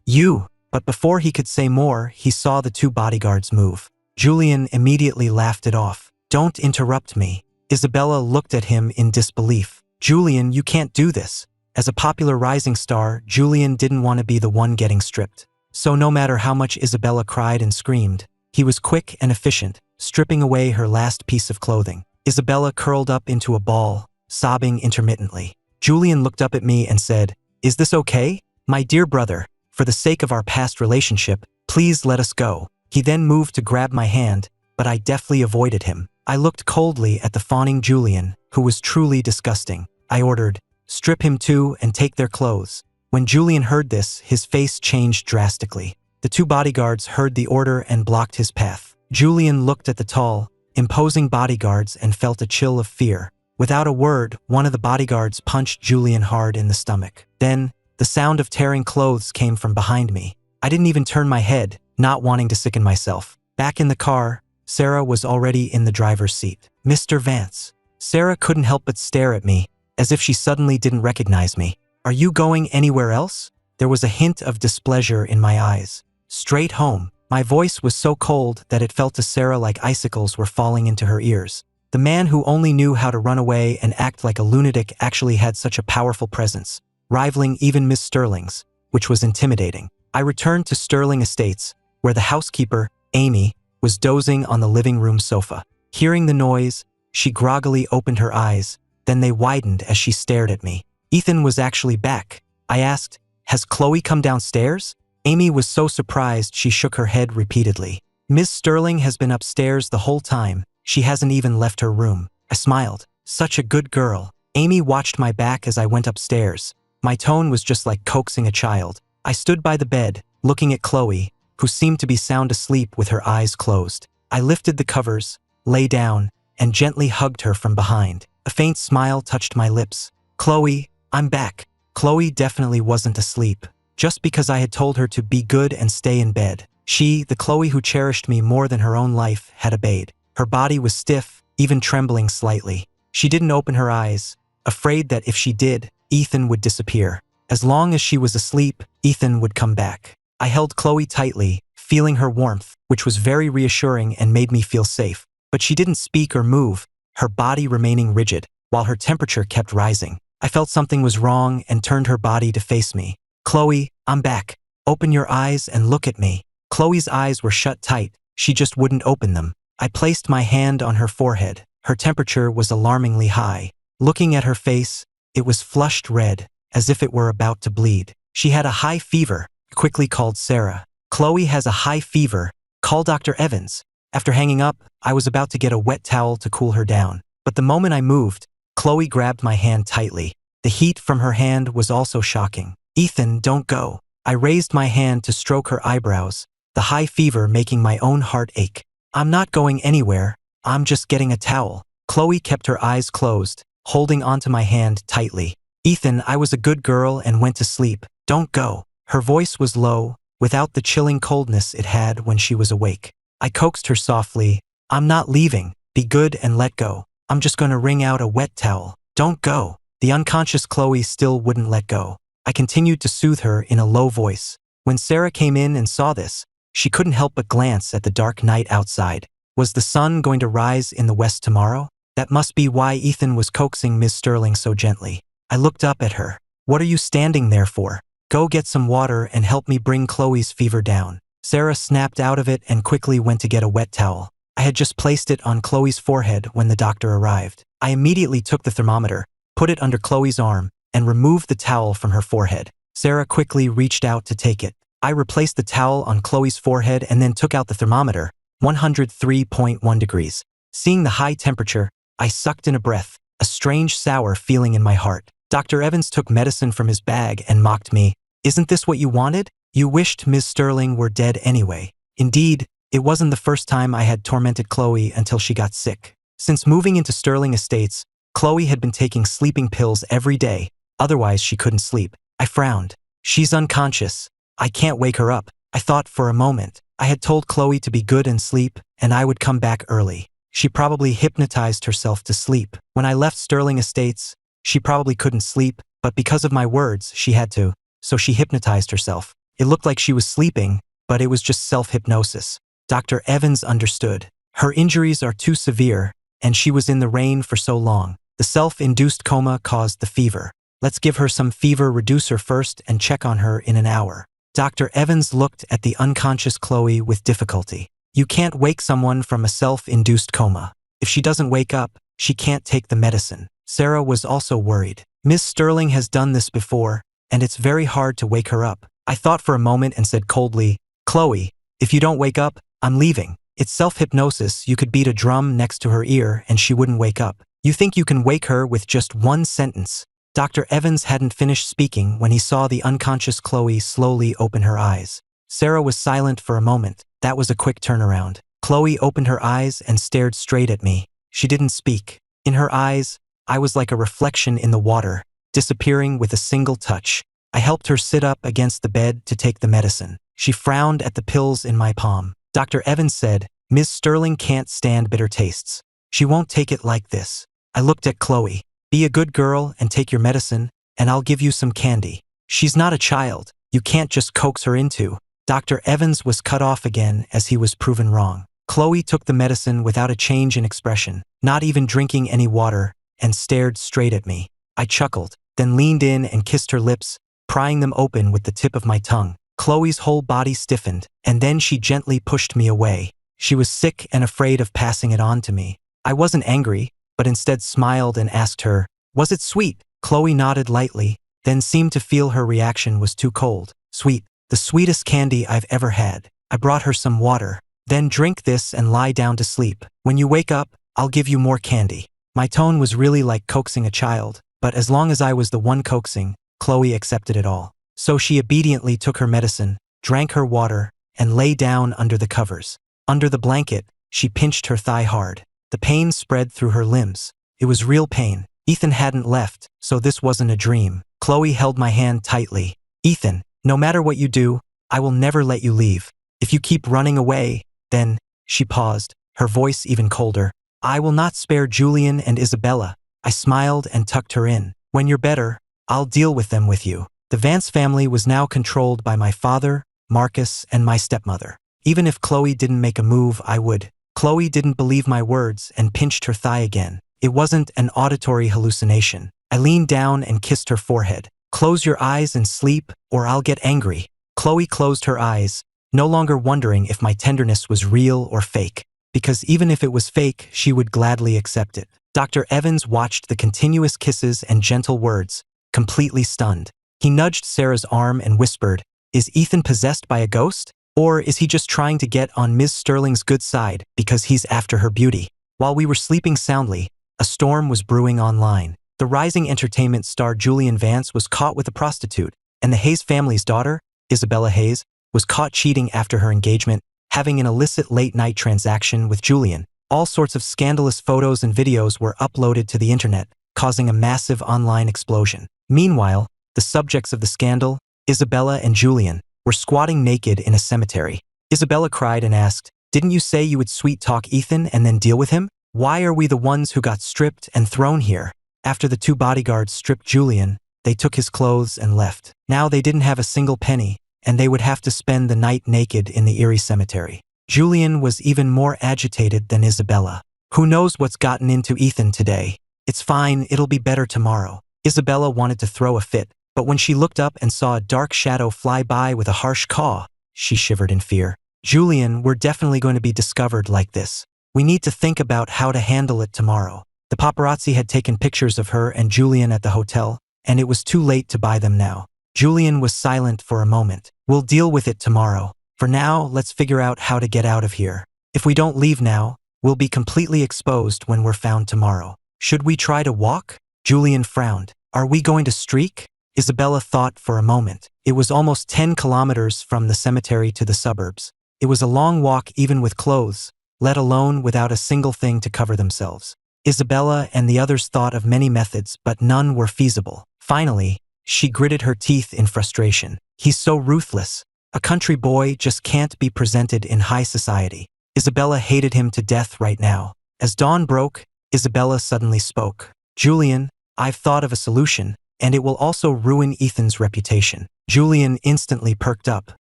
You! But before he could say more, he saw the two bodyguards move. Julian immediately laughed it off. Don't interrupt me. Isabella looked at him in disbelief. Julian, you can't do this. As a popular rising star, Julian didn't want to be the one getting stripped. So no matter how much Isabella cried and screamed, he was quick and efficient, stripping away her last piece of clothing. Isabella curled up into a ball, sobbing intermittently. Julian looked up at me and said, "Is this okay? My dear brother, for the sake of our past relationship, please let us go." He then moved to grab my hand, but I deftly avoided him. I looked coldly at the fawning Julian, who was truly disgusting. I ordered, "Strip him too and take their clothes." When Julian heard this, his face changed drastically. The two bodyguards heard the order and blocked his path. Julian looked at the tall, imposing bodyguards and felt a chill of fear. Without a word, one of the bodyguards punched Julian hard in the stomach. Then, the sound of tearing clothes came from behind me. I didn't even turn my head, not wanting to sicken myself. Back in the car, Sarah was already in the driver's seat. "Mr. Vance." Sarah couldn't help but stare at me, as if she suddenly didn't recognize me. "Are you going anywhere else?" There was a hint of displeasure in my eyes. "Straight home." My voice was so cold that it felt to Sarah like icicles were falling into her ears. The man who only knew how to run away and act like a lunatic actually had such a powerful presence, rivaling even Miss Sterling's, which was intimidating. I returned to Sterling Estates, where the housekeeper, Amy, was dozing on the living room sofa. Hearing the noise, she groggily opened her eyes, then they widened as she stared at me. Ethan was actually back. I asked, "Has Chloe come downstairs?" Amy was so surprised she shook her head repeatedly. "Miss Sterling has been upstairs the whole time. She hasn't even left her room." I smiled. "Such a good girl." Amy watched my back as I went upstairs. My tone was just like coaxing a child. I stood by the bed, looking at Chloe, who seemed to be sound asleep with her eyes closed. I lifted the covers, lay down, and gently hugged her from behind. A faint smile touched my lips. "Chloe, I'm back." Chloe definitely wasn't asleep. Just because I had told her to be good and stay in bed, she, the Chloe who cherished me more than her own life, had obeyed. Her body was stiff, even trembling slightly. She didn't open her eyes, afraid that if she did, Ethan would disappear. As long as she was asleep, Ethan would come back. I held Chloe tightly, feeling her warmth, which was very reassuring and made me feel safe. But she didn't speak or move, her body remaining rigid, while her temperature kept rising. I felt something was wrong and turned her body to face me. "Chloe, I'm back. Open your eyes and look at me." Chloe's eyes were shut tight, she just wouldn't open them. I placed my hand on her forehead. Her temperature was alarmingly high. Looking at her face, it was flushed red, as if it were about to bleed. She had a high fever. I quickly called Sarah. "Chloe has a high fever. Call Dr. Evans." After hanging up, I was about to get a wet towel to cool her down. But the moment I moved, Chloe grabbed my hand tightly. The heat from her hand was also shocking. "Ethan, don't go." I raised my hand to stroke her eyebrows, the high fever making my own heart ache. "I'm not going anywhere. I'm just getting a towel." Chloe kept her eyes closed, holding onto my hand tightly. "Ethan, I was a good girl and went to sleep. Don't go." Her voice was low, without the chilling coldness it had when she was awake. I coaxed her softly. "I'm not leaving. Be good and let go. I'm just going to wring out a wet towel. Don't go." The unconscious Chloe still wouldn't let go. I continued to soothe her in a low voice. When Sarah came in and saw this, she couldn't help but glance at the dark night outside. Was the sun going to rise in the west tomorrow? That must be why Ethan was coaxing Miss Sterling so gently. I looked up at her. "What are you standing there for? Go get some water and help me bring Chloe's fever down." Sarah snapped out of it and quickly went to get a wet towel. I had just placed it on Chloe's forehead when the doctor arrived. I immediately took the thermometer, put it under Chloe's arm, and removed the towel from her forehead. Sarah quickly reached out to take it. I replaced the towel on Chloe's forehead and then took out the thermometer, 103.1 degrees. Seeing the high temperature, I sucked in a breath, a strange sour feeling in my heart. Dr. Evans took medicine from his bag and mocked me. "Isn't this what you wanted? You wished Miss Sterling were dead anyway." Indeed, it wasn't the first time I had tormented Chloe until she got sick. Since moving into Sterling Estates, Chloe had been taking sleeping pills every day, otherwise she couldn't sleep. I frowned. "She's unconscious. I can't wake her up." I thought for a moment. I had told Chloe to be good and sleep, and I would come back early. She probably hypnotized herself to sleep. When I left Sterling Estates, She probably couldn't sleep, but because of my words, she had to, so she hypnotized herself. It looked like she was sleeping, but it was just self-hypnosis. Dr. Evans understood. Her injuries are too severe, and she was in the rain for so long. The self-induced coma caused the fever. Let's give her some fever reducer first and check on her in an hour. Dr. Evans looked at the unconscious Chloe with difficulty. You can't wake someone from a self-induced coma. If she doesn't wake up, she can't take the medicine. Sarah was also worried. Miss Sterling has done this before, and it's very hard to wake her up. I thought for a moment and said coldly, Chloe, if you don't wake up, I'm leaving. It's self-hypnosis. You could beat a drum next to her ear and she wouldn't wake up. You think you can wake her with just one sentence? Dr. Evans hadn't finished speaking when he saw the unconscious Chloe slowly open her eyes. Sarah was silent for a moment. That was a quick turnaround. Chloe opened her eyes and stared straight at me. She didn't speak. In her eyes, I was like a reflection in the water, disappearing with a single touch. I helped her sit up against the bed to take the medicine. She frowned at the pills in my palm. Dr. Evans said, Ms. Sterling can't stand bitter tastes. She won't take it like this. I looked at Chloe. Be a good girl and take your medicine, and I'll give you some candy. She's not a child. You can't just coax her into. Dr. Evans was cut off again as he was proven wrong. Chloe took the medicine without a change in expression, not even drinking any water, and stared straight at me. I chuckled, then leaned in and kissed her lips, prying them open with the tip of my tongue. Chloe's whole body stiffened, and then she gently pushed me away. She was sick and afraid of passing it on to me. I wasn't angry, but instead smiled and asked her, was it sweet? Chloe nodded lightly, then seemed to feel her reaction was too cold. Sweet, the sweetest candy I've ever had. I brought her some water. Then drink this and lie down to sleep. When you wake up, I'll give you more candy. My tone was really like coaxing a child, but as long as I was the one coaxing, Chloe accepted it all. So she obediently took her medicine, drank her water, and lay down under the covers. Under the blanket, she pinched her thigh hard. The pain spread through her limbs. It was real pain. Ethan hadn't left, so this wasn't a dream. Chloe held my hand tightly. Ethan, no matter what you do, I will never let you leave. If you keep running away, then, she paused, her voice even colder, I will not spare Julian and Isabella. I smiled and tucked her in. When you're better, I'll deal with them with you. The Vance family was now controlled by my father, Marcus, and my stepmother. Even if Chloe didn't make a move, I would. Chloe didn't believe my words and pinched her thigh again. It wasn't an auditory hallucination. I leaned down and kissed her forehead. Close your eyes and sleep, or I'll get angry. Chloe closed her eyes, no longer wondering if my tenderness was real or fake. Because even if it was fake, she would gladly accept it. Dr. Evans watched the continuous kisses and gentle words, completely stunned. He nudged Sarah's arm and whispered, Is Ethan possessed by a ghost? Or is he just trying to get on Ms. Sterling's good side because he's after her beauty? While we were sleeping soundly, a storm was brewing online. The rising entertainment star Julian Vance was caught with a prostitute, and the Hayes family's daughter, Isabella Hayes, was caught cheating after her engagement, having an illicit late-night transaction with Julian. All sorts of scandalous photos and videos were uploaded to the internet, causing a massive online explosion. Meanwhile, the subjects of the scandal, Isabella and Julian, were squatting naked in a cemetery. Isabella cried and asked, Didn't you say you would sweet-talk Ethan and then deal with him? Why are we the ones who got stripped and thrown here? After the two bodyguards stripped Julian, they took his clothes and left. Now they didn't have a single penny, and they would have to spend the night naked in the eerie cemetery. Julian was even more agitated than Isabella. Who knows what's gotten into Ethan today? It's fine, it'll be better tomorrow. Isabella wanted to throw a fit, but when she looked up and saw a dark shadow fly by with a harsh caw, she shivered in fear. Julian, we're definitely going to be discovered like this. We need to think about how to handle it tomorrow. The paparazzi had taken pictures of her and Julian at the hotel, and it was too late to buy them now. Julian was silent for a moment. We'll deal with it tomorrow. For now, let's figure out how to get out of here. If we don't leave now, we'll be completely exposed when we're found tomorrow. Should we try to walk? Julian frowned. Are we going to streak? Isabella thought for a moment. It was almost 10 kilometers from the cemetery to the suburbs. It was a long walk even with clothes, let alone without a single thing to cover themselves. Isabella and the others thought of many methods, but none were feasible. Finally, she gritted her teeth in frustration. He's so ruthless. A country boy just can't be presented in high society. Isabella hated him to death right now. As dawn broke, Isabella suddenly spoke. Julian, I've thought of a solution, and it will also ruin Ethan's reputation. Julian instantly perked up.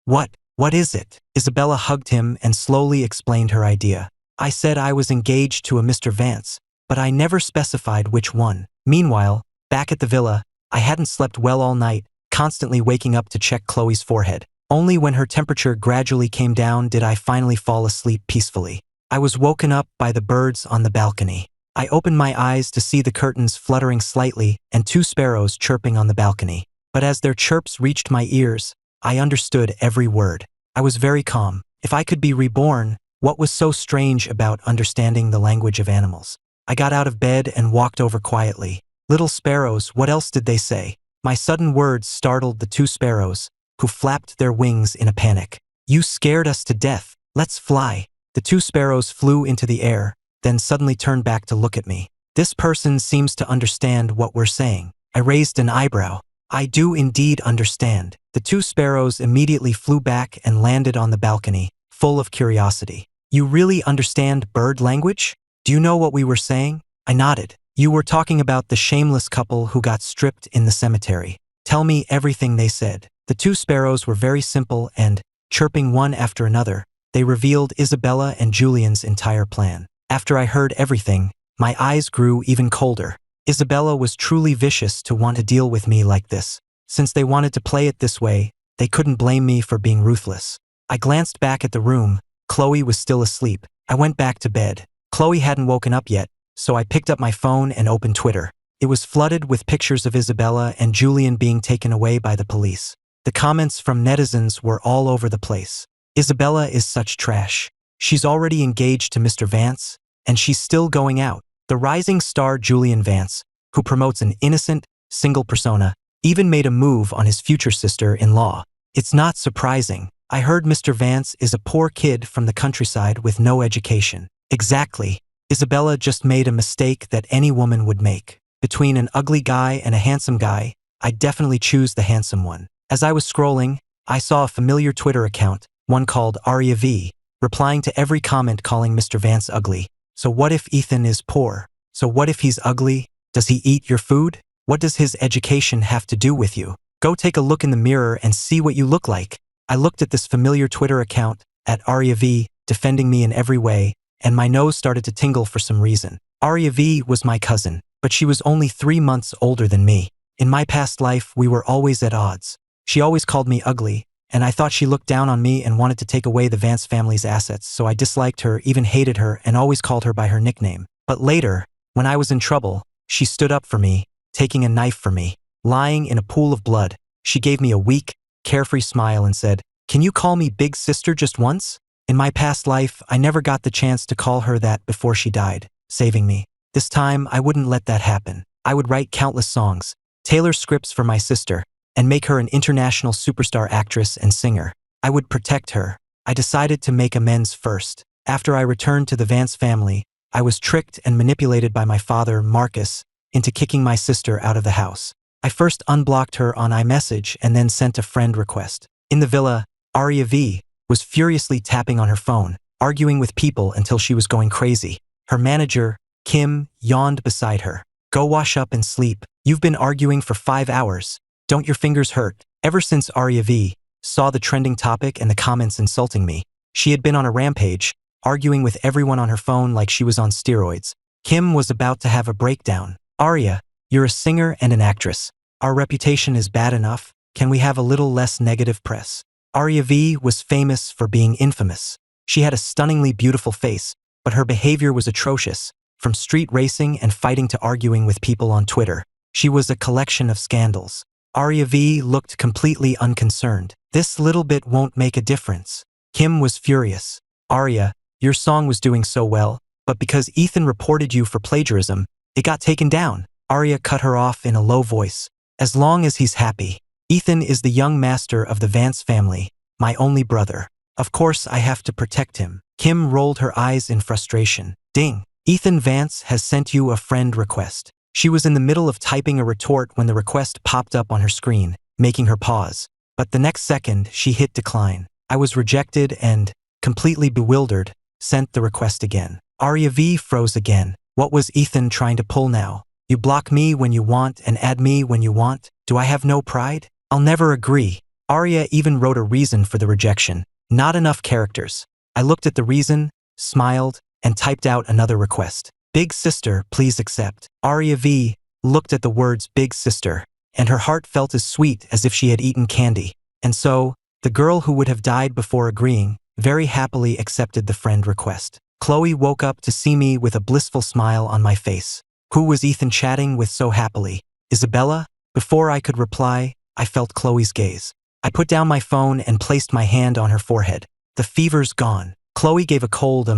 What is it? Isabella hugged him and slowly explained her idea. I said I was engaged to a Mr. Vance, but I never specified which one. Meanwhile, back at the villa, I hadn't slept well all night, constantly waking up to check Chloe's forehead. Only when her temperature gradually came down did I finally fall asleep peacefully. I was woken up by the birds on the balcony. I opened my eyes to see the curtains fluttering slightly and 2 sparrows chirping on the balcony. But as their chirps reached my ears, I understood every word. I was very calm. If I could be reborn, what was so strange about understanding the language of animals? I got out of bed and walked over quietly. Little sparrows, what else did they say? My sudden words startled the 2 sparrows, who flapped their wings in a panic. You scared us to death. Let's fly. The 2 sparrows flew into the air, then suddenly turned back to look at me. This person seems to understand what we're saying. I raised an eyebrow. I do indeed understand. The 2 sparrows immediately flew back and landed on the balcony, full of curiosity. You really understand bird language? Do you know what we were saying? I nodded. You were talking about the shameless couple who got stripped in the cemetery. Tell me everything they said. The 2 sparrows were very simple and, chirping one after another, they revealed Isabella and Julian's entire plan. After I heard everything, my eyes grew even colder. Isabella was truly vicious to want to deal with me like this. Since they wanted to play it this way, they couldn't blame me for being ruthless. I glanced back at the room. Chloe was still asleep. I went back to bed. Chloe hadn't woken up yet, so I picked up my phone and opened Twitter. It was flooded with pictures of Isabella and Julian being taken away by the police. The comments from netizens were all over the place. Isabella is such trash. She's already engaged to Mr. Vance, and she's still going out. The rising star Julian Vance, who promotes an innocent, single persona, even made a move on his future sister-in-law. It's not surprising. I heard Mr. Vance is a poor kid from the countryside with no education. Exactly. Isabella just made a mistake that any woman would make. Between an ugly guy and a handsome guy, I'd definitely choose the handsome one. As I was scrolling, I saw a familiar Twitter account, one called Aria V, replying to every comment calling Mr. Vance ugly. So what if Ethan is poor? So what if he's ugly? Does he eat your food? What does his education have to do with you? Go take a look in the mirror and see what you look like. I looked at this familiar Twitter account, at Aria V, defending me in every way, and my nose started to tingle for some reason. Aria V was my cousin, but she was only 3 months older than me. In my past life, we were always at odds. She always called me ugly, and I thought she looked down on me and wanted to take away the Vance family's assets, so I disliked her, even hated her, and always called her by her nickname. But later, when I was in trouble, she stood up for me, taking a knife for me. Lying in a pool of blood, she gave me a weak, carefree smile and said, "Can you call me big sister just once?" In my past life, I never got the chance to call her that before she died, saving me. This time, I wouldn't let that happen. I would write countless songs, tailor scripts for my sister, and make her an international superstar actress and singer. I would protect her. I decided to make amends first. After I returned to the Vance family, I was tricked and manipulated by my father, Marcus, into kicking my sister out of the house. I first unblocked her on iMessage and then sent a friend request. In the villa, Aria V was furiously tapping on her phone, arguing with people until she was going crazy. Her manager, Kim, yawned beside her. "Go wash up and sleep. You've been arguing for 5 hours. Don't your fingers hurt?" Ever since Aria V saw the trending topic and the comments insulting me, she had been on a rampage, arguing with everyone on her phone like she was on steroids. Kim was about to have a breakdown. "Aria, you're a singer and an actress. Our reputation is bad enough. Can we have a little less negative press?" Aria V was famous for being infamous. She had a stunningly beautiful face, but her behavior was atrocious. From street racing and fighting to arguing with people on Twitter, she was a collection of scandals. Aria V looked completely unconcerned. "This little bit won't make a difference." Kim was furious. "Aria, your song was doing so well, but because Ethan reported you for plagiarism, it got taken down." Aria cut her off in a low voice. "As long as he's happy. Ethan is the young master of the Vance family, my only brother. Of course I have to protect him." Kim rolled her eyes in frustration. "Ding. Ethan Vance has sent you a friend request." She was in the middle of typing a retort when the request popped up on her screen, making her pause. But the next second, she hit decline. I was rejected and, completely bewildered, sent the request again. Aria V froze again. What was Ethan trying to pull now? You block me when you want and add me when you want. Do I have no pride? I'll never agree. Arya even wrote a reason for the rejection. Not enough characters. I looked at the reason, smiled, and typed out another request. Big sister, please accept. Arya V looked at the words big sister, and her heart felt as sweet as if she had eaten candy. And so, the girl who would have died before agreeing, very happily accepted the friend request. Chloe woke up to see me with a blissful smile on my face. Who was Ethan chatting with so happily? Isabella? Before I could reply, I felt Chloe's gaze. I put down my phone and placed my hand on her forehead. The fever's gone. Chloe gave a cold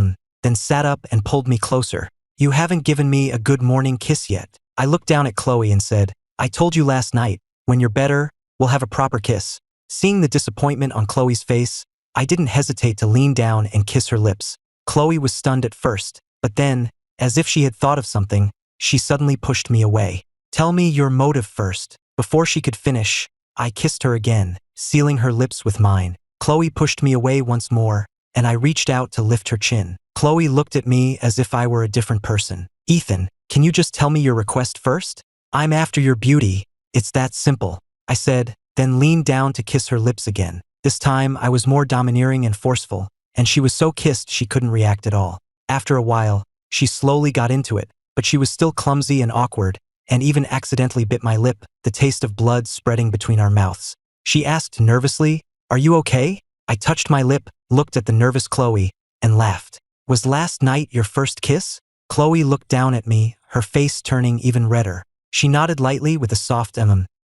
then sat up and pulled me closer. You haven't given me a good morning kiss yet. I looked down at Chloe and said, I told you last night, when you're better, we'll have a proper kiss. Seeing the disappointment on Chloe's face, I didn't hesitate to lean down and kiss her lips. Chloe was stunned at first, but then, as if she had thought of something, she suddenly pushed me away. Tell me your motive first. Before she could finish, I kissed her again, sealing her lips with mine. Chloe pushed me away once more, and I reached out to lift her chin. Chloe looked at me as if I were a different person. Ethan, can you just tell me your request first? I'm after your beauty. It's that simple, I said, then leaned down to kiss her lips again. This time, I was more domineering and forceful, and she was so kissed she couldn't react at all. After a while, she slowly got into it, but she was still clumsy and awkward, and even accidentally bit my lip, the taste of blood spreading between our mouths. She asked nervously, Are you okay? I touched my lip, looked at the nervous Chloe, and laughed. Was last night your first kiss? Chloe looked down at me, her face turning even redder. She nodded lightly with a soft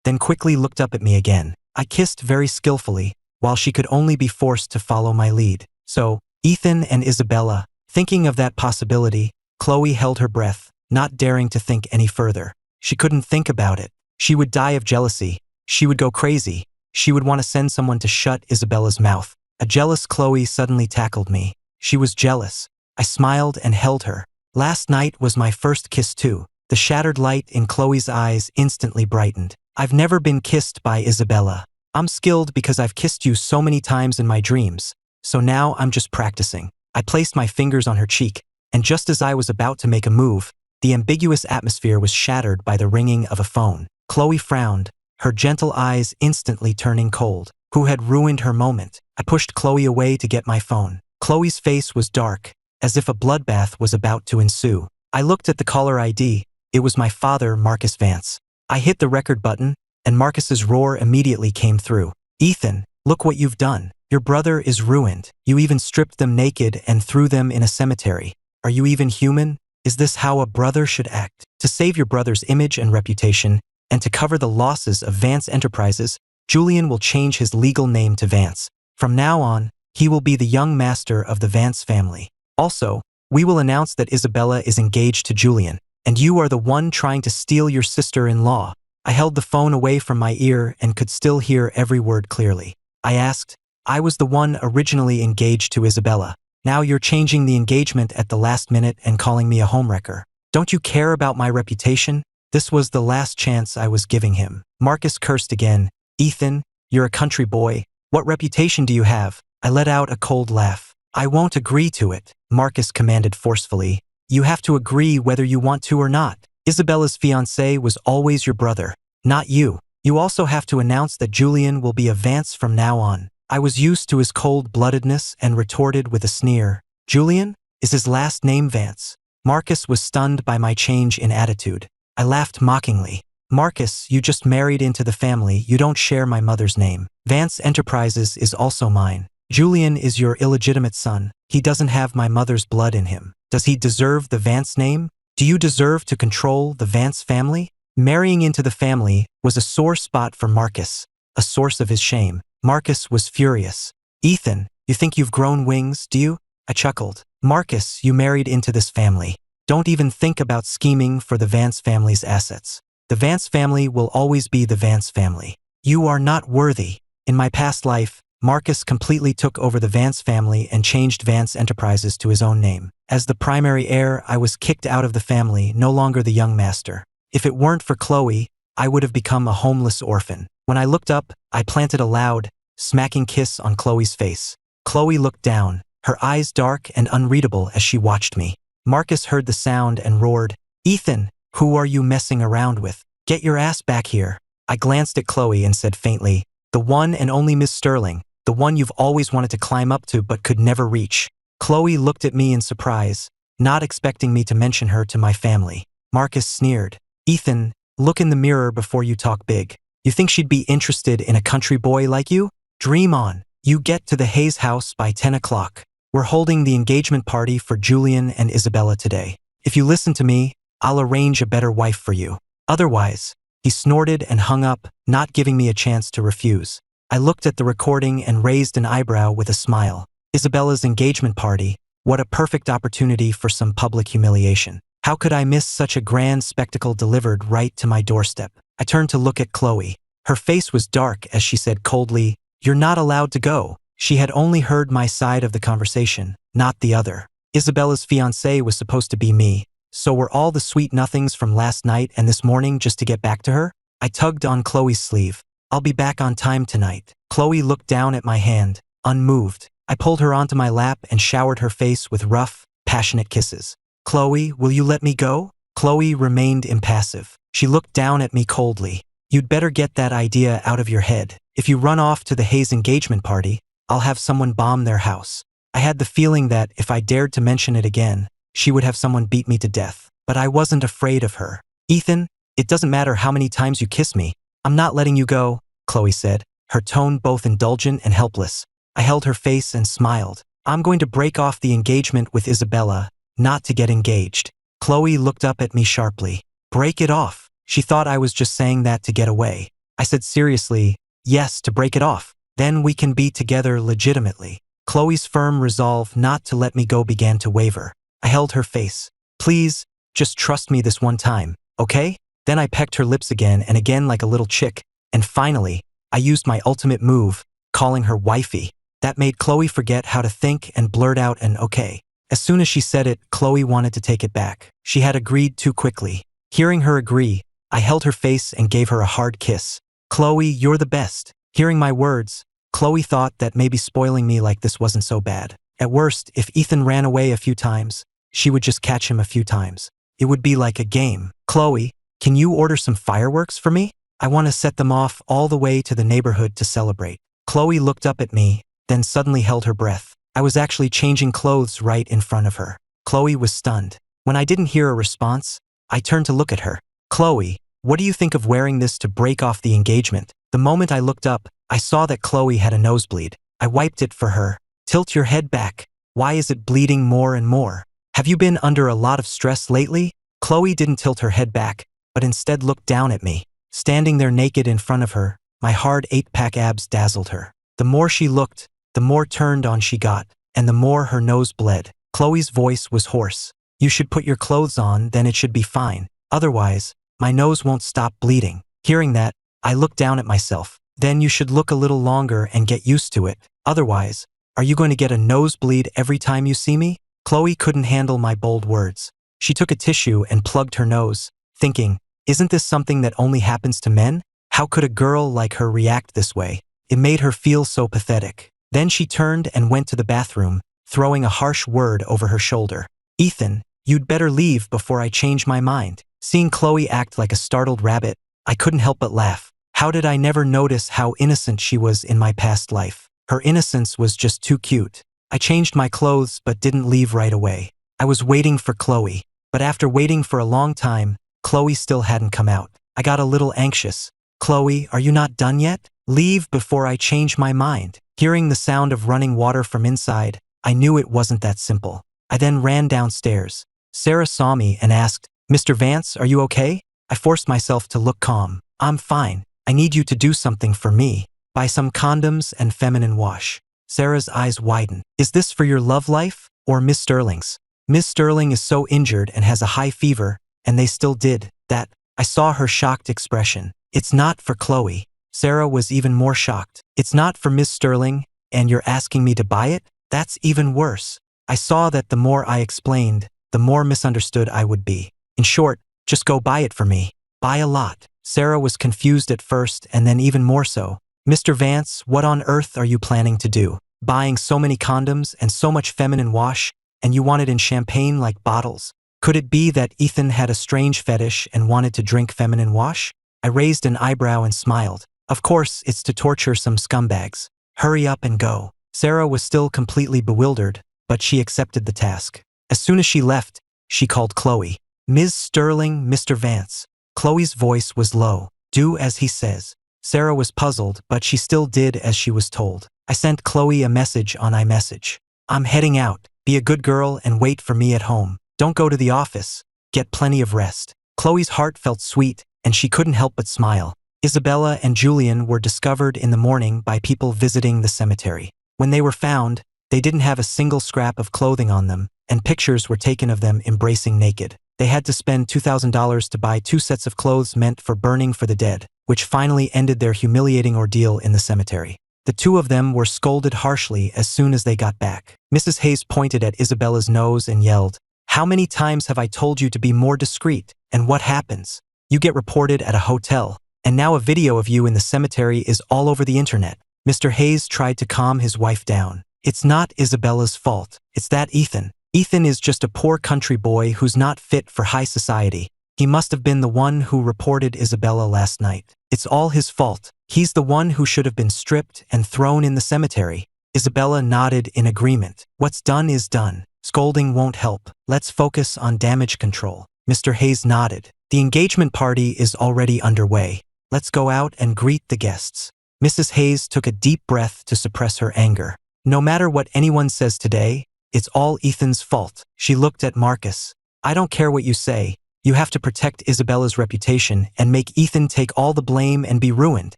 then quickly looked up at me again. I kissed very skillfully, while she could only be forced to follow my lead. So, Ethan and Isabella. Thinking of that possibility, Chloe held her breath, not daring to think any further. She couldn't think about it. She would die of jealousy. She would go crazy. She would want to send someone to shut Isabella's mouth. A jealous Chloe suddenly tackled me. She was jealous. I smiled and held her. Last night was my first kiss too. The shattered light in Chloe's eyes instantly brightened. I've never been kissed by Isabella. I'm skilled because I've kissed you so many times in my dreams. So now I'm just practicing. I placed my fingers on her cheek, and just as I was about to make a move, the ambiguous atmosphere was shattered by the ringing of a phone. Chloe frowned, her gentle eyes instantly turning cold. Who had ruined her moment? I pushed Chloe away to get my phone. Chloe's face was dark, as if a bloodbath was about to ensue. I looked at the caller ID. It was my father, Marcus Vance. I hit the record button, and Marcus's roar immediately came through. Ethan, look what you've done. Your brother is ruined. You even stripped them naked and threw them in a cemetery. Are you even human? Is this how a brother should act? To save your brother's image and reputation, and to cover the losses of Vance Enterprises, Julian will change his legal name to Vance. From now on, he will be the young master of the Vance family. Also, we will announce that Isabella is engaged to Julian, and you are the one trying to steal your sister-in-law. I held the phone away from my ear and could still hear every word clearly. I asked, I was the one originally engaged to Isabella. Now you're changing the engagement at the last minute and calling me a homewrecker. Don't you care about my reputation? This was the last chance I was giving him. Marcus cursed again. Ethan, you're a country boy. What reputation do you have? I let out a cold laugh. I won't agree to it, Marcus commanded forcefully. You have to agree whether you want to or not. Isabella's fiancé was always your brother, not you. You also have to announce that Julian will be a Vance from now on. I was used to his cold-bloodedness and retorted with a sneer. Julian? Is his last name Vance? Marcus was stunned by my change in attitude. I laughed mockingly. Marcus, you just married into the family. You don't share my mother's name. Vance Enterprises is also mine. Julian is your illegitimate son. He doesn't have my mother's blood in him. Does he deserve the Vance name? Do you deserve to control the Vance family? Marrying into the family was a sore spot for Marcus, a source of his shame. Marcus was furious. Ethan, you think you've grown wings, do you? I chuckled. Marcus, you married into this family. Don't even think about scheming for the Vance family's assets. The Vance family will always be the Vance family. You are not worthy. In my past life, Marcus completely took over the Vance family and changed Vance Enterprises to his own name. As the primary heir, I was kicked out of the family, no longer the young master. If it weren't for Chloe, I would have become a homeless orphan. When I looked up, I planted a loud, smacking kiss on Chloe's face. Chloe looked down, her eyes dark and unreadable as she watched me. Marcus heard the sound and roared, Ethan, Who are you messing around with? Get your ass back here. I glanced at Chloe and said faintly, the one and only Miss Sterling, the one you've always wanted to climb up to but could never reach. Chloe looked at me in surprise, not expecting me to mention her to my family. Marcus sneered. Ethan, look in the mirror before you talk big. You think she'd be interested in a country boy like you? Dream on. You get to the Hayes house by 10 o'clock. We're holding the engagement party for Julian and Isabella today. If you listen to me, I'll arrange a better wife for you. Otherwise, he snorted and hung up, not giving me a chance to refuse. I looked at the recording and raised an eyebrow with a smile. Isabella's engagement party, what a perfect opportunity for some public humiliation. How could I miss such a grand spectacle delivered right to my doorstep? I turned to look at Chloe. Her face was dark as she said coldly, "You're not allowed to go." She had only heard my side of the conversation, not the other. Isabella's fiancé was supposed to be me, so were all the sweet nothings from last night and this morning just to get back to her? I tugged on Chloe's sleeve. "I'll be back on time tonight." Chloe looked down at my hand, unmoved. I pulled her onto my lap and showered her face with rough, passionate kisses. "Chloe, will you let me go?" Chloe remained impassive. She looked down at me coldly. "You'd better get that idea out of your head. If you run off to the Hayes engagement party, I'll have someone bomb their house." I had the feeling that if I dared to mention it again, she would have someone beat me to death. But I wasn't afraid of her. "Ethan, it doesn't matter how many times you kiss me. I'm not letting you go," Chloe said, her tone both indulgent and helpless. I held her face and smiled. "I'm going to break off the engagement with Isabella, not to get engaged." Chloe looked up at me sharply. "Break it off." She thought I was just saying that to get away. I said seriously, "Yes, to break it off. Then we can be together legitimately." Chloe's firm resolve not to let me go began to waver. I held her face. "Please, just trust me this one time, okay?" Then I pecked her lips again and again like a little chick, and finally, I used my ultimate move, calling her wifey. That made Chloe forget how to think and blurt out an okay. As soon as she said it, Chloe wanted to take it back. She had agreed too quickly. Hearing her agree, I held her face and gave her a hard kiss. "Chloe, you're the best." Hearing my words, Chloe thought that maybe spoiling me like this wasn't so bad. At worst, if Ethan ran away a few times, she would just catch him a few times. It would be like a game. "Chloe, can you order some fireworks for me? I want to set them off all the way to the neighborhood to celebrate." Chloe looked up at me, then suddenly held her breath. I was actually changing clothes right in front of her. Chloe was stunned. When I didn't hear a response, I turned to look at her. "Chloe, what do you think of wearing this to break off the engagement?" The moment I looked up, I saw that Chloe had a nosebleed. I wiped it for her. "Tilt your head back. Why is it bleeding more and more? Have you been under a lot of stress lately?" Chloe didn't tilt her head back, but instead looked down at me. Standing there naked in front of her, my hard 8-pack abs dazzled her. The more she looked, the more turned on she got, and the more her nose bled. Chloe's voice was hoarse. "You should put your clothes on, then it should be fine. Otherwise, my nose won't stop bleeding." Hearing that, I looked down at myself. "Then you should look a little longer and get used to it. Otherwise, are you going to get a nosebleed every time you see me?" Chloe couldn't handle my bold words. She took a tissue and plugged her nose, thinking, "Isn't this something that only happens to men? How could a girl like her react this way?" It made her feel so pathetic. Then she turned and went to the bathroom, throwing a harsh word over her shoulder. "Ethan, you'd better leave before I change my mind." Seeing Chloe act like a startled rabbit, I couldn't help but laugh. How did I never notice how innocent she was in my past life? Her innocence was just too cute. I changed my clothes but didn't leave right away. I was waiting for Chloe. But after waiting for a long time, Chloe still hadn't come out. I got a little anxious. "Chloe, are you not done yet? Leave before I change my mind." Hearing the sound of running water from inside, I knew it wasn't that simple. I then ran downstairs. Sarah saw me and asked, "Mr. Vance, are you okay?" I forced myself to look calm. "I'm fine. I need you to do something for me. Buy some condoms and feminine wash." Sarah's eyes widened. "Is this for your love life or Miss Sterling's?" "Miss Sterling is so injured and has a high fever, and they still did that." I saw her shocked expression. "It's not for Chloe." Sarah was even more shocked. "It's not for Miss Sterling, and you're asking me to buy it? That's even worse." I saw that the more I explained, the more misunderstood I would be. "In short, just go buy it for me. Buy a lot." Sarah was confused at first and then even more so. "Mr. Vance, what on earth are you planning to do? Buying so many condoms and so much feminine wash, and you want it in champagne like bottles?" Could it be that Ethan had a strange fetish and wanted to drink feminine wash? I raised an eyebrow and smiled. Of course, it's to torture some scumbags. Hurry up and go. Sarah was still completely bewildered, but she accepted the task. As soon as she left, she called Chloe. Ms. Sterling, Mr. Vance. Chloe's voice was low. Do as he says. Sarah was puzzled, but she still did as she was told. I sent Chloe a message on iMessage. I'm heading out. Be a good girl and wait for me at home. Don't go to the office. Get plenty of rest. Chloe's heart felt sweet, and she couldn't help but smile. Isabella and Julian were discovered in the morning by people visiting the cemetery. When they were found, they didn't have a single scrap of clothing on them, and pictures were taken of them embracing naked. They had to spend $2,000 to buy 2 sets of clothes meant for burning for the dead, which finally ended their humiliating ordeal in the cemetery. The 2 of them were scolded harshly as soon as they got back. Mrs. Hayes pointed at Isabella's nose and yelled, "How many times have I told you to be more discreet? And what happens? You get reported at a hotel, and now a video of you in the cemetery is all over the internet." Mr. Hayes tried to calm his wife down. It's not Isabella's fault. It's that Ethan. Ethan is just a poor country boy who's not fit for high society. He must have been the one who reported Isabella last night. It's all his fault. He's the one who should have been stripped and thrown in the cemetery. Isabella nodded in agreement. What's done is done. Scolding won't help. Let's focus on damage control. Mr. Hayes nodded. The engagement party is already underway. Let's go out and greet the guests. Mrs. Hayes took a deep breath to suppress her anger. No matter what anyone says today, it's all Ethan's fault. She looked at Marcus. I don't care what you say. You have to protect Isabella's reputation and make Ethan take all the blame and be ruined.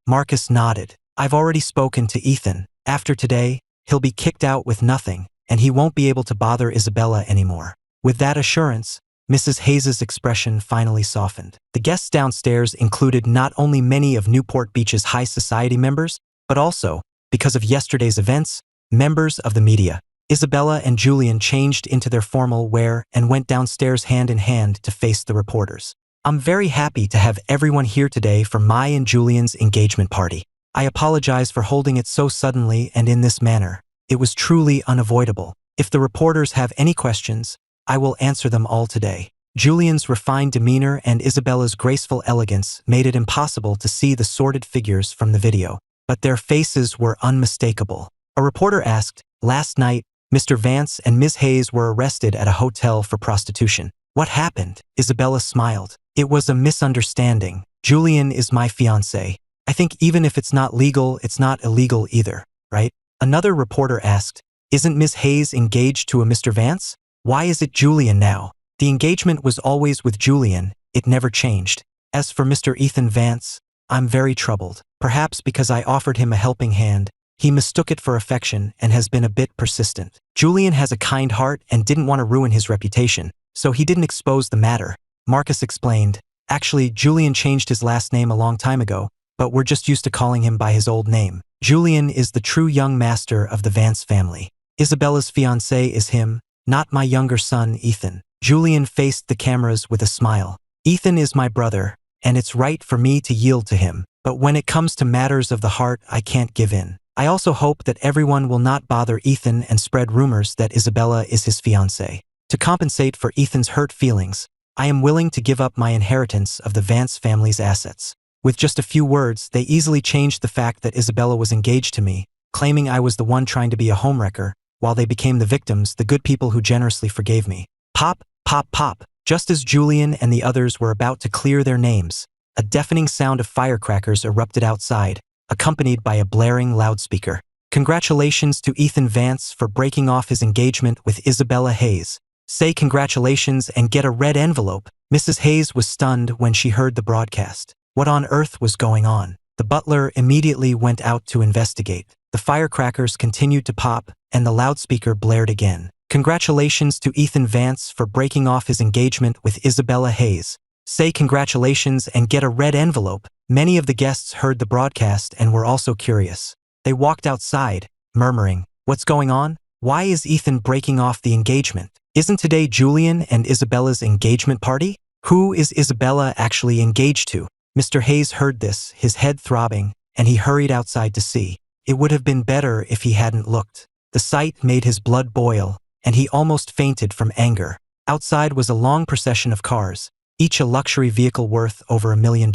Marcus nodded. I've already spoken to Ethan. After today, he'll be kicked out with nothing, and he won't be able to bother Isabella anymore. With that assurance, Mrs. Hayes's expression finally softened. The guests downstairs included not only many of Newport Beach's high society members, but also, because of yesterday's events, members of the media. Isabella and Julian changed into their formal wear and went downstairs hand in hand to face the reporters. I'm very happy to have everyone here today for my and Julian's engagement party. I apologize for holding it so suddenly and in this manner. It was truly unavoidable. If the reporters have any questions, I will answer them all today. Julian's refined demeanor and Isabella's graceful elegance made it impossible to see the sordid figures from the video, but their faces were unmistakable. A reporter asked, "Last night, Mr. Vance and Ms. Hayes were arrested at a hotel for prostitution. What happened?" Isabella smiled. "It was a misunderstanding. Julian is my fiancé. I think even if it's not legal, it's not illegal either, right?" Another reporter asked, "Isn't Ms. Hayes engaged to a Mr. Vance? Why is it Julian now?" The engagement was always with Julian. It never changed. As for Mr. Ethan Vance, I'm very troubled. Perhaps because I offered him a helping hand, he mistook it for affection and has been a bit persistent. Julian has a kind heart and didn't want to ruin his reputation, so he didn't expose the matter. Marcus explained, "Actually, Julian changed his last name a long time ago, but we're just used to calling him by his old name. Julian is the true young master of the Vance family. Isabella's fiancé is him, not my younger son, Ethan." Julian faced the cameras with a smile. "Ethan is my brother, and it's right for me to yield to him. But when it comes to matters of the heart, I can't give in. I also hope that everyone will not bother Ethan and spread rumors that Isabella is his fiancée. To compensate for Ethan's hurt feelings, I am willing to give up my inheritance of the Vance family's assets." With just a few words, they easily changed the fact that Isabella was engaged to me, claiming I was the one trying to be a homewrecker, while they became the victims, the good people who generously forgave me. Pop, pop, pop. Just as Julian and the others were about to clear their names, a deafening sound of firecrackers erupted outside, accompanied by a blaring loudspeaker. "Congratulations to Ethan Vance for breaking off his engagement with Isabella Hayes. Say congratulations and get a red envelope." Mrs. Hayes was stunned when she heard the broadcast. What on earth was going on? The butler immediately went out to investigate. The firecrackers continued to pop, and the loudspeaker blared again. "Congratulations to Ethan Vance for breaking off his engagement with Isabella Hayes. Say congratulations and get a red envelope." Many of the guests heard the broadcast and were also curious. They walked outside, murmuring, "What's going on? Why is Ethan breaking off the engagement? Isn't today Julian and Isabella's engagement party? Who is Isabella actually engaged to?" Mr. Hayes heard this, his head throbbing, and he hurried outside to see. It would have been better if he hadn't looked. The sight made his blood boil, and he almost fainted from anger. Outside was a long procession of cars, each a luxury vehicle worth over $1 million.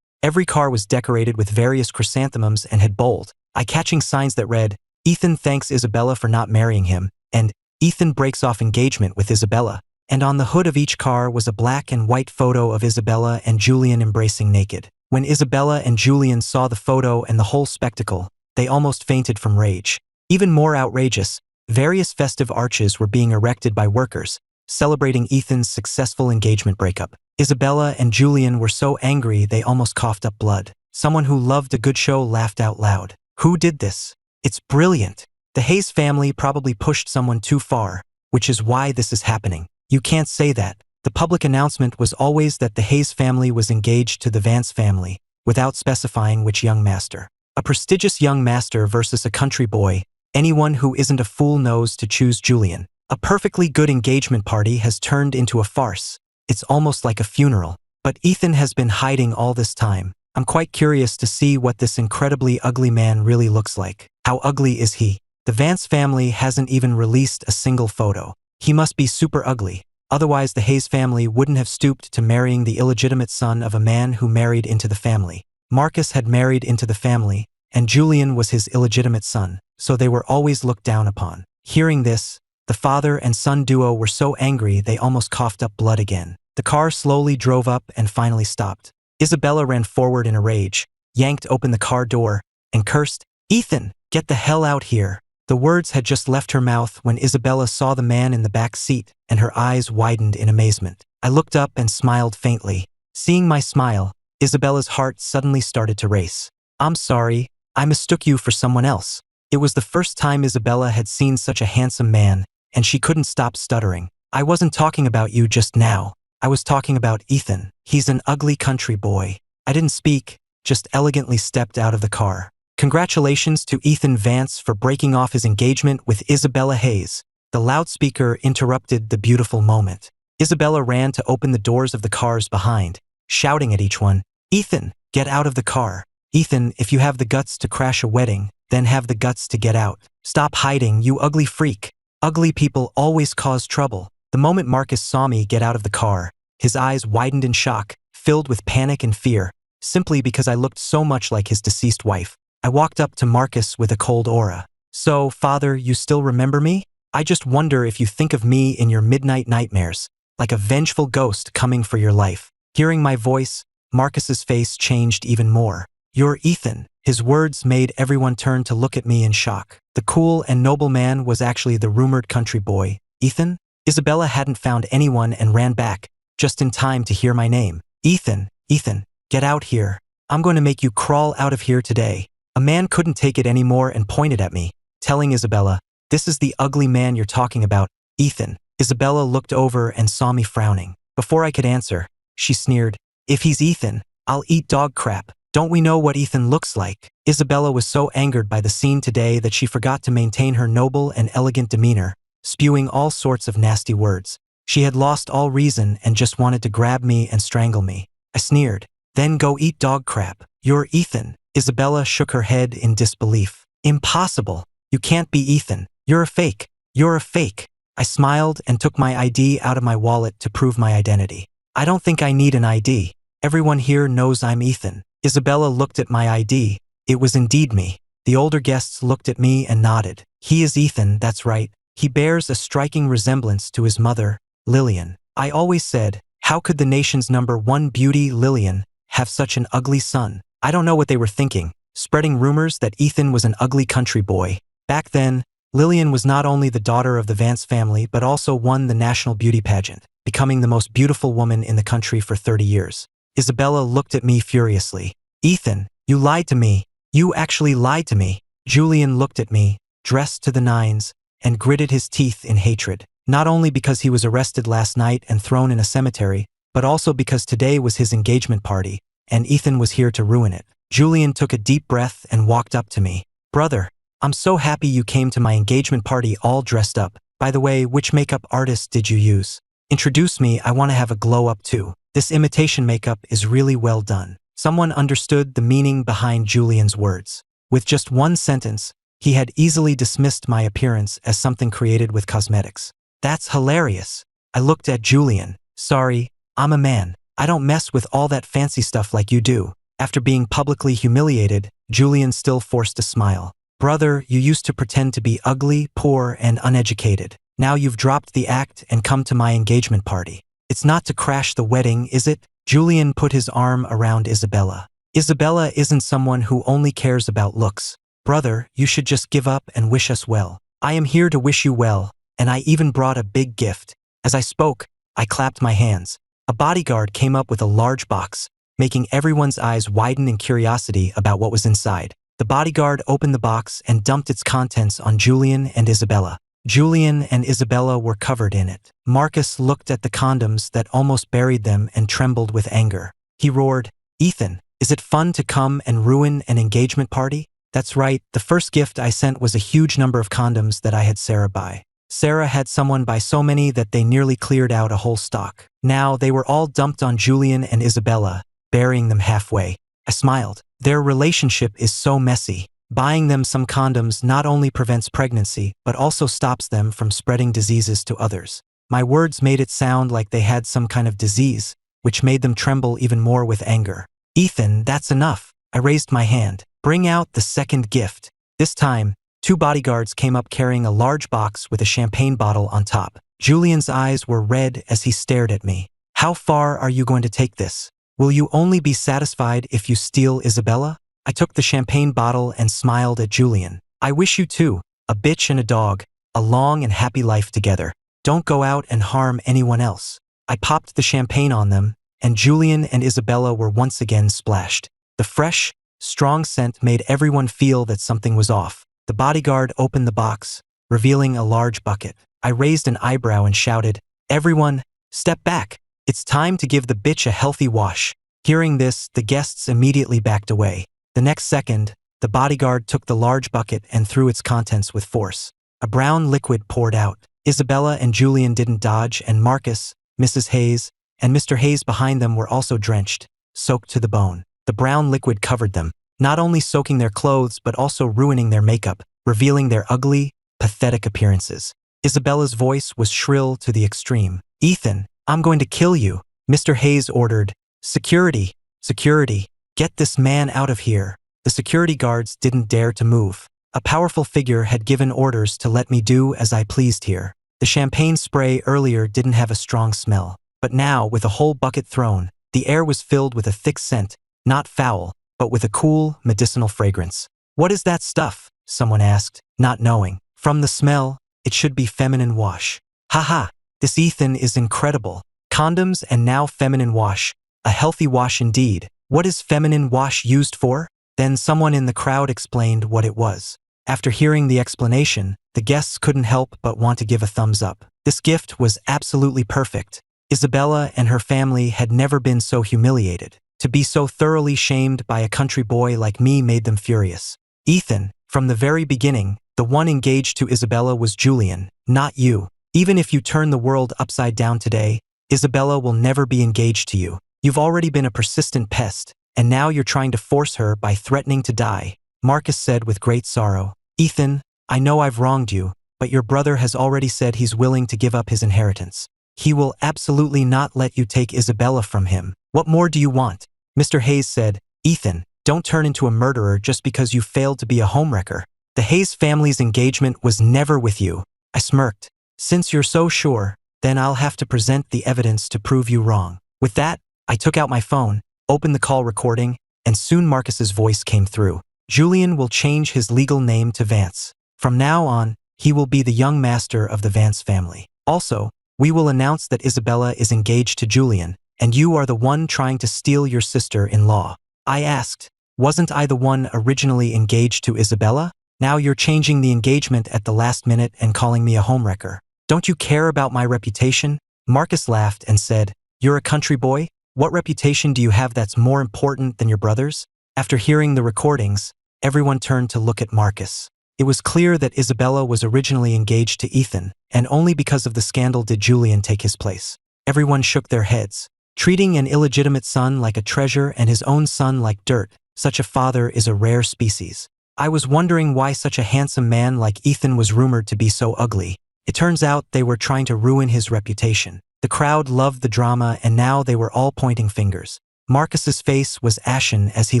Every car was decorated with various chrysanthemums and had bold, eye-catching signs that read, "Ethan thanks Isabella for not marrying him," and "Ethan breaks off engagement with Isabella." And on the hood of each car was a black and white photo of Isabella and Julian embracing naked. When Isabella and Julian saw the photo and the whole spectacle, they almost fainted from rage. Even more outrageous, various festive arches were being erected by workers, celebrating Ethan's successful engagement breakup. Isabella and Julian were so angry they almost coughed up blood. Someone who loved a good show laughed out loud. Who did this? It's brilliant. The Hayes family probably pushed someone too far, which is why this is happening. You can't say that. The public announcement was always that the Hayes family was engaged to the Vance family, without specifying which young master. A prestigious young master versus a country boy. Anyone who isn't a fool knows to choose Julian. A perfectly good engagement party has turned into a farce. It's almost like a funeral. But Ethan has been hiding all this time. I'm quite curious to see what this incredibly ugly man really looks like. How ugly is he? The Vance family hasn't even released a single photo. He must be super ugly. Otherwise, the Hayes family wouldn't have stooped to marrying the illegitimate son of a man who married into the family. Marcus had married into the family, and Julian was his illegitimate son, so they were always looked down upon. Hearing this, the father and son duo were so angry they almost coughed up blood again. The car slowly drove up and finally stopped. Isabella ran forward in a rage, yanked open the car door, and cursed, "Ethan, get the hell out here." The words had just left her mouth when Isabella saw the man in the back seat, and her eyes widened in amazement. I looked up and smiled faintly. Seeing my smile, Isabella's heart suddenly started to race. "I'm sorry, I mistook you for someone else." It was the first time Isabella had seen such a handsome man, and she couldn't stop stuttering. "I wasn't talking about you just now. I was talking about Ethan. He's an ugly country boy." I didn't speak, just elegantly stepped out of the car. Congratulations to Ethan Vance for breaking off his engagement with Isabella Hayes. The loudspeaker interrupted the beautiful moment. Isabella ran to open the doors of the cars behind, shouting at each one, "Ethan, get out of the car. Ethan, if you have the guts to crash a wedding, then have the guts to get out. Stop hiding, you ugly freak. Ugly people always cause trouble." The moment Marcus saw me get out of the car, his eyes widened in shock, filled with panic and fear, simply because I looked so much like his deceased wife. I walked up to Marcus with a cold aura. "So, father, you still remember me? I just wonder if you think of me in your midnight nightmares, like a vengeful ghost coming for your life." Hearing my voice, Marcus's face changed even more. "You're Ethan." His words made everyone turn to look at me in shock. The cool and noble man was actually the rumored country boy, Ethan. Isabella hadn't found anyone and ran back, just in time to hear my name. "Ethan, Ethan, get out here. I'm going to make you crawl out of here today." A man couldn't take it anymore and pointed at me, telling Isabella, "This is the ugly man you're talking about, Ethan." Isabella looked over and saw me frowning. Before I could answer, she sneered, "If he's Ethan, I'll eat dog crap. Don't we know what Ethan looks like?" Isabella was so angered by the scene today that she forgot to maintain her noble and elegant demeanor, spewing all sorts of nasty words. She had lost all reason and just wanted to grab me and strangle me. I sneered, "Then go eat dog crap. You're Ethan." Isabella shook her head in disbelief. "Impossible. You can't be Ethan. You're a fake. You're a fake." I smiled and took my ID out of my wallet to prove my identity. "I don't think I need an ID. Everyone here knows I'm Ethan." Isabella looked at my ID. It was indeed me. The older guests looked at me and nodded. "He is Ethan, that's right. He bears a striking resemblance to his mother, Lillian. I always said, how could the nation's #1 beauty, Lillian, have such an ugly son?" I don't know what they were thinking, spreading rumors that Ethan was an ugly country boy. Back then, Lillian was not only the daughter of the Vance family but also won the national beauty pageant, becoming the most beautiful woman in the country for 30 years. Isabella looked at me furiously. "Ethan, you lied to me. You actually lied to me." Julian looked at me, dressed to the nines, and gritted his teeth in hatred. Not only because he was arrested last night and thrown in a cemetery, but also because today was his engagement party, and Ethan was here to ruin it. Julian took a deep breath and walked up to me. "Brother, I'm so happy you came to my engagement party all dressed up. By the way, which makeup artist did you use? Introduce me, I want to have a glow up too. This imitation makeup is really well done." Someone understood the meaning behind Julian's words. With just one sentence, he had easily dismissed my appearance as something created with cosmetics. "That's hilarious. I looked at Julian. Sorry, I'm a man. I don't mess with all that fancy stuff like you do. After being publicly humiliated, Julian still forced a smile. Brother, you used to pretend to be ugly, poor, and uneducated. Now you've dropped the act and come to my engagement party. It's not to crash the wedding, is it? Julian put his arm around Isabella. Isabella isn't someone who only cares about looks. Brother, you should just give up and wish us well. I am here to wish you well, and I even brought a big gift. As I spoke, I clapped my hands. A bodyguard came up with a large box, making everyone's eyes widen in curiosity about what was inside. The bodyguard opened the box and dumped its contents on Julian and Isabella. Julian and Isabella were covered in it. Marcus looked at the condoms that almost buried them and trembled with anger. He roared, "Ethan, is it fun to come and ruin an engagement party?" That's right, the first gift I sent was a huge number of condoms that I had Sarah buy. Sarah had someone buy so many that they nearly cleared out a whole stock. Now they were all dumped on Julian and Isabella, burying them halfway. I smiled. Their relationship is so messy. Buying them some condoms not only prevents pregnancy, but also stops them from spreading diseases to others. My words made it sound like they had some kind of disease, which made them tremble even more with anger. Ethan, that's enough. I raised my hand. Bring out the second gift. This time, 2 bodyguards came up carrying a large box with a champagne bottle on top. Julian's eyes were red as he stared at me. How far are you going to take this? Will you only be satisfied if you steal Isabella? I took the champagne bottle and smiled at Julian. I wish you two, a bitch and a dog, a long and happy life together. Don't go out and harm anyone else. I popped the champagne on them, and Julian and Isabella were once again splashed. The fresh, strong scent made everyone feel that something was off. The bodyguard opened the box, revealing a large bucket. I raised an eyebrow and shouted, "Everyone, step back. It's time to give the bitch a healthy wash." Hearing this, the guests immediately backed away. The next second, the bodyguard took the large bucket and threw its contents with force. A brown liquid poured out. Isabella and Julian didn't dodge, and Marcus, Mrs. Hayes, and Mr. Hayes behind them were also drenched, soaked to the bone. The brown liquid covered them, not only soaking their clothes but also ruining their makeup, revealing their ugly, pathetic appearances. Isabella's voice was shrill to the extreme. "Ethan, I'm going to kill you." Mr. Hayes ordered, "Security, security, get this man out of here." The security guards didn't dare to move. A powerful figure had given orders to let me do as I pleased here. The champagne spray earlier didn't have a strong smell, but now, with a whole bucket thrown, the air was filled with a thick scent, not foul, but with a cool, medicinal fragrance. "What is that stuff?" someone asked, not knowing. "From the smell, it should be feminine wash." "Haha, this Ethan is incredible. Condoms and now feminine wash. A healthy wash indeed. What is feminine wash used for?" Then someone in the crowd explained what it was. After hearing the explanation, the guests couldn't help but want to give a thumbs up. This gift was absolutely perfect. Isabella and her family had never been so humiliated. To be so thoroughly shamed by a country boy like me made them furious. "Ethan, from the very beginning, the one engaged to Isabella was Julian, not you. Even if you turn the world upside down today, Isabella will never be engaged to you. You've already been a persistent pest, and now you're trying to force her by threatening to die," Marcus said with great sorrow. "Ethan, I know I've wronged you, but your brother has already said he's willing to give up his inheritance. He will absolutely not let you take Isabella from him. What more do you want?" Mr. Hayes said, "Ethan, don't turn into a murderer just because you failed to be a homewrecker. The Hayes family's engagement was never with you." I smirked. "Since you're so sure, then I'll have to present the evidence to prove you wrong." With that, I took out my phone, opened the call recording, and soon Marcus's voice came through. "Julian will change his legal name to Vance. From now on, he will be the young master of the Vance family. Also, we will announce that Isabella is engaged to Julian, and you are the one trying to steal your sister-in-law." I asked, "Wasn't I the one originally engaged to Isabella? Now you're changing the engagement at the last minute and calling me a homewrecker. Don't you care about my reputation?" Marcus laughed and said, "You're a country boy? What reputation do you have that's more important than your brother's?" After hearing the recordings, everyone turned to look at Marcus. It was clear that Isabella was originally engaged to Ethan, and only because of the scandal did Julian take his place. Everyone shook their heads. Treating an illegitimate son like a treasure and his own son like dirt, such a father is a rare species. I was wondering why such a handsome man like Ethan was rumored to be so ugly. It turns out they were trying to ruin his reputation. The crowd loved the drama and now they were all pointing fingers. Marcus's face was ashen as he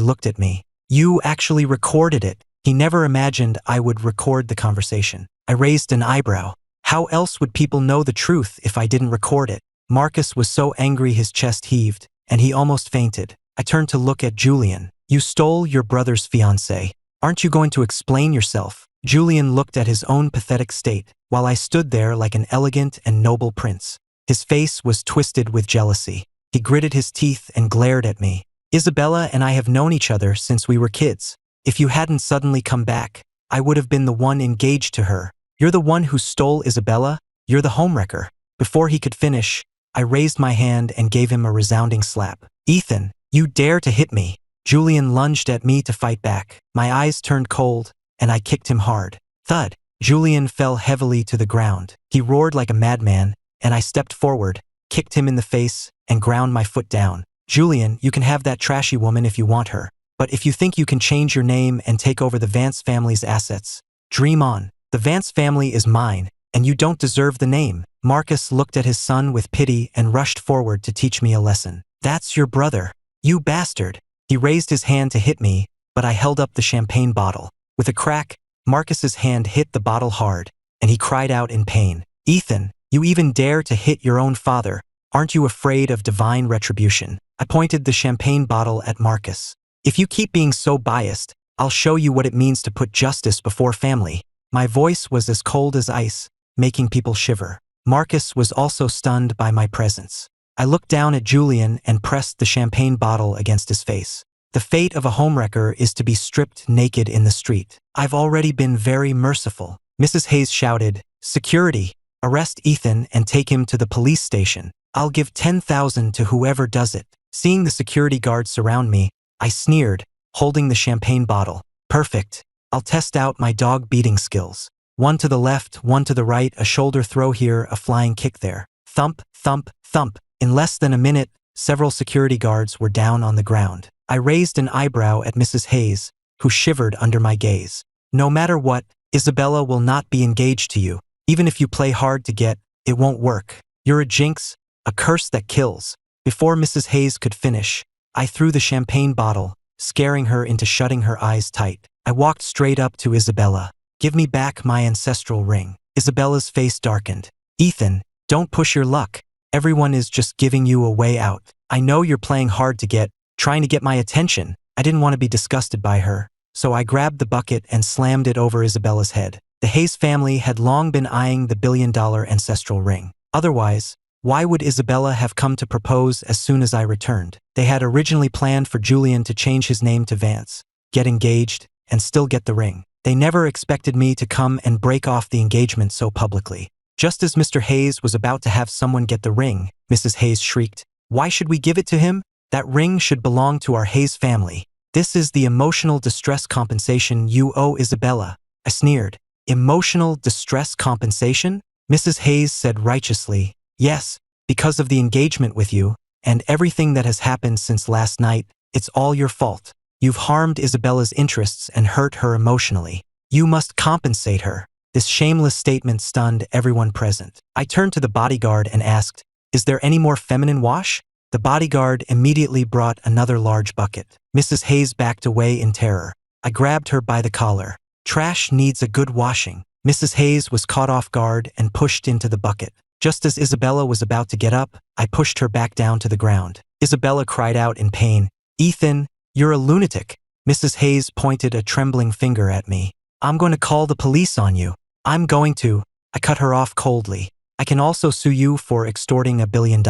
looked at me. You actually recorded it. He never imagined I would record the conversation. I raised an eyebrow. How else would people know the truth if I didn't record it? Marcus was so angry his chest heaved, and he almost fainted. I turned to look at Julian. You stole your brother's fiancée. Aren't you going to explain yourself? Julian looked at his own pathetic state, while I stood there like an elegant and noble prince. His face was twisted with jealousy. He gritted his teeth and glared at me. Isabella and I have known each other since we were kids. If you hadn't suddenly come back, I would have been the one engaged to her. You're the one who stole Isabella? You're the homewrecker. Before he could finish, I raised my hand and gave him a resounding slap. Ethan, you dare to hit me. Julian lunged at me to fight back. My eyes turned cold, and I kicked him hard. Thud. Julian fell heavily to the ground. He roared like a madman, and I stepped forward, kicked him in the face, and ground my foot down. Julian, you can have that trashy woman if you want her. But if you think you can change your name and take over the Vance family's assets, dream on. The Vance family is mine, and you don't deserve the name. Marcus looked at his son with pity and rushed forward to teach me a lesson. That's your brother. You bastard. He raised his hand to hit me, but I held up the champagne bottle. With a crack, Marcus's hand hit the bottle hard, and he cried out in pain. Ethan, you even dare to hit your own father. Aren't you afraid of divine retribution? I pointed the champagne bottle at Marcus. If you keep being so biased, I'll show you what it means to put justice before family. My voice was as cold as ice, making people shiver. Marcus was also stunned by my presence. I looked down at Julian and pressed the champagne bottle against his face. The fate of a homewrecker is to be stripped naked in the street. I've already been very merciful. Mrs. Hayes shouted, Security! Arrest Ethan and take him to the police station. I'll give $10,000 to whoever does it. Seeing the security guards surround me, I sneered, holding the champagne bottle. Perfect. I'll test out my dog-beating skills. One to the left, one to the right, a shoulder throw here, a flying kick there. Thump, thump, thump. In less than a minute, several security guards were down on the ground. I raised an eyebrow at Mrs. Hayes, who shivered under my gaze. No matter what, Isabella will not be engaged to you. Even if you play hard to get, it won't work. You're a jinx, a curse that kills. Before Mrs. Hayes could finish, I threw the champagne bottle, scaring her into shutting her eyes tight. I walked straight up to Isabella. Give me back my ancestral ring. Isabella's face darkened. Ethan, don't push your luck. Everyone is just giving you a way out. I know you're playing hard to get, trying to get my attention. I didn't want to be disgusted by her, so I grabbed the bucket and slammed it over Isabella's head. The Hayes family had long been eyeing the billion-dollar ancestral ring. Otherwise, why would Isabella have come to propose as soon as I returned? They had originally planned for Julian to change his name to Vance, get engaged, and still get the ring. They never expected me to come and break off the engagement so publicly. Just as Mr. Hayes was about to have someone get the ring, Mrs. Hayes shrieked, Why should we give it to him? That ring should belong to our Hayes family. This is the emotional distress compensation you owe Isabella. I sneered. Emotional distress compensation? Mrs. Hayes said righteously, Yes, because of the engagement with you, and everything that has happened since last night, it's all your fault. You've harmed Isabella's interests and hurt her emotionally. You must compensate her. This shameless statement stunned everyone present. I turned to the bodyguard and asked, Is there any more feminine wash? The bodyguard immediately brought another large bucket. Mrs. Hayes backed away in terror. I grabbed her by the collar. Trash needs a good washing. Mrs. Hayes was caught off guard and pushed into the bucket. Just as Isabella was about to get up, I pushed her back down to the ground. Isabella cried out in pain, Ethan, you're a lunatic. Mrs. Hayes pointed a trembling finger at me. I'm going to call the police on you. I'm going to. I cut her off coldly. I can also sue you for extorting $1 billion.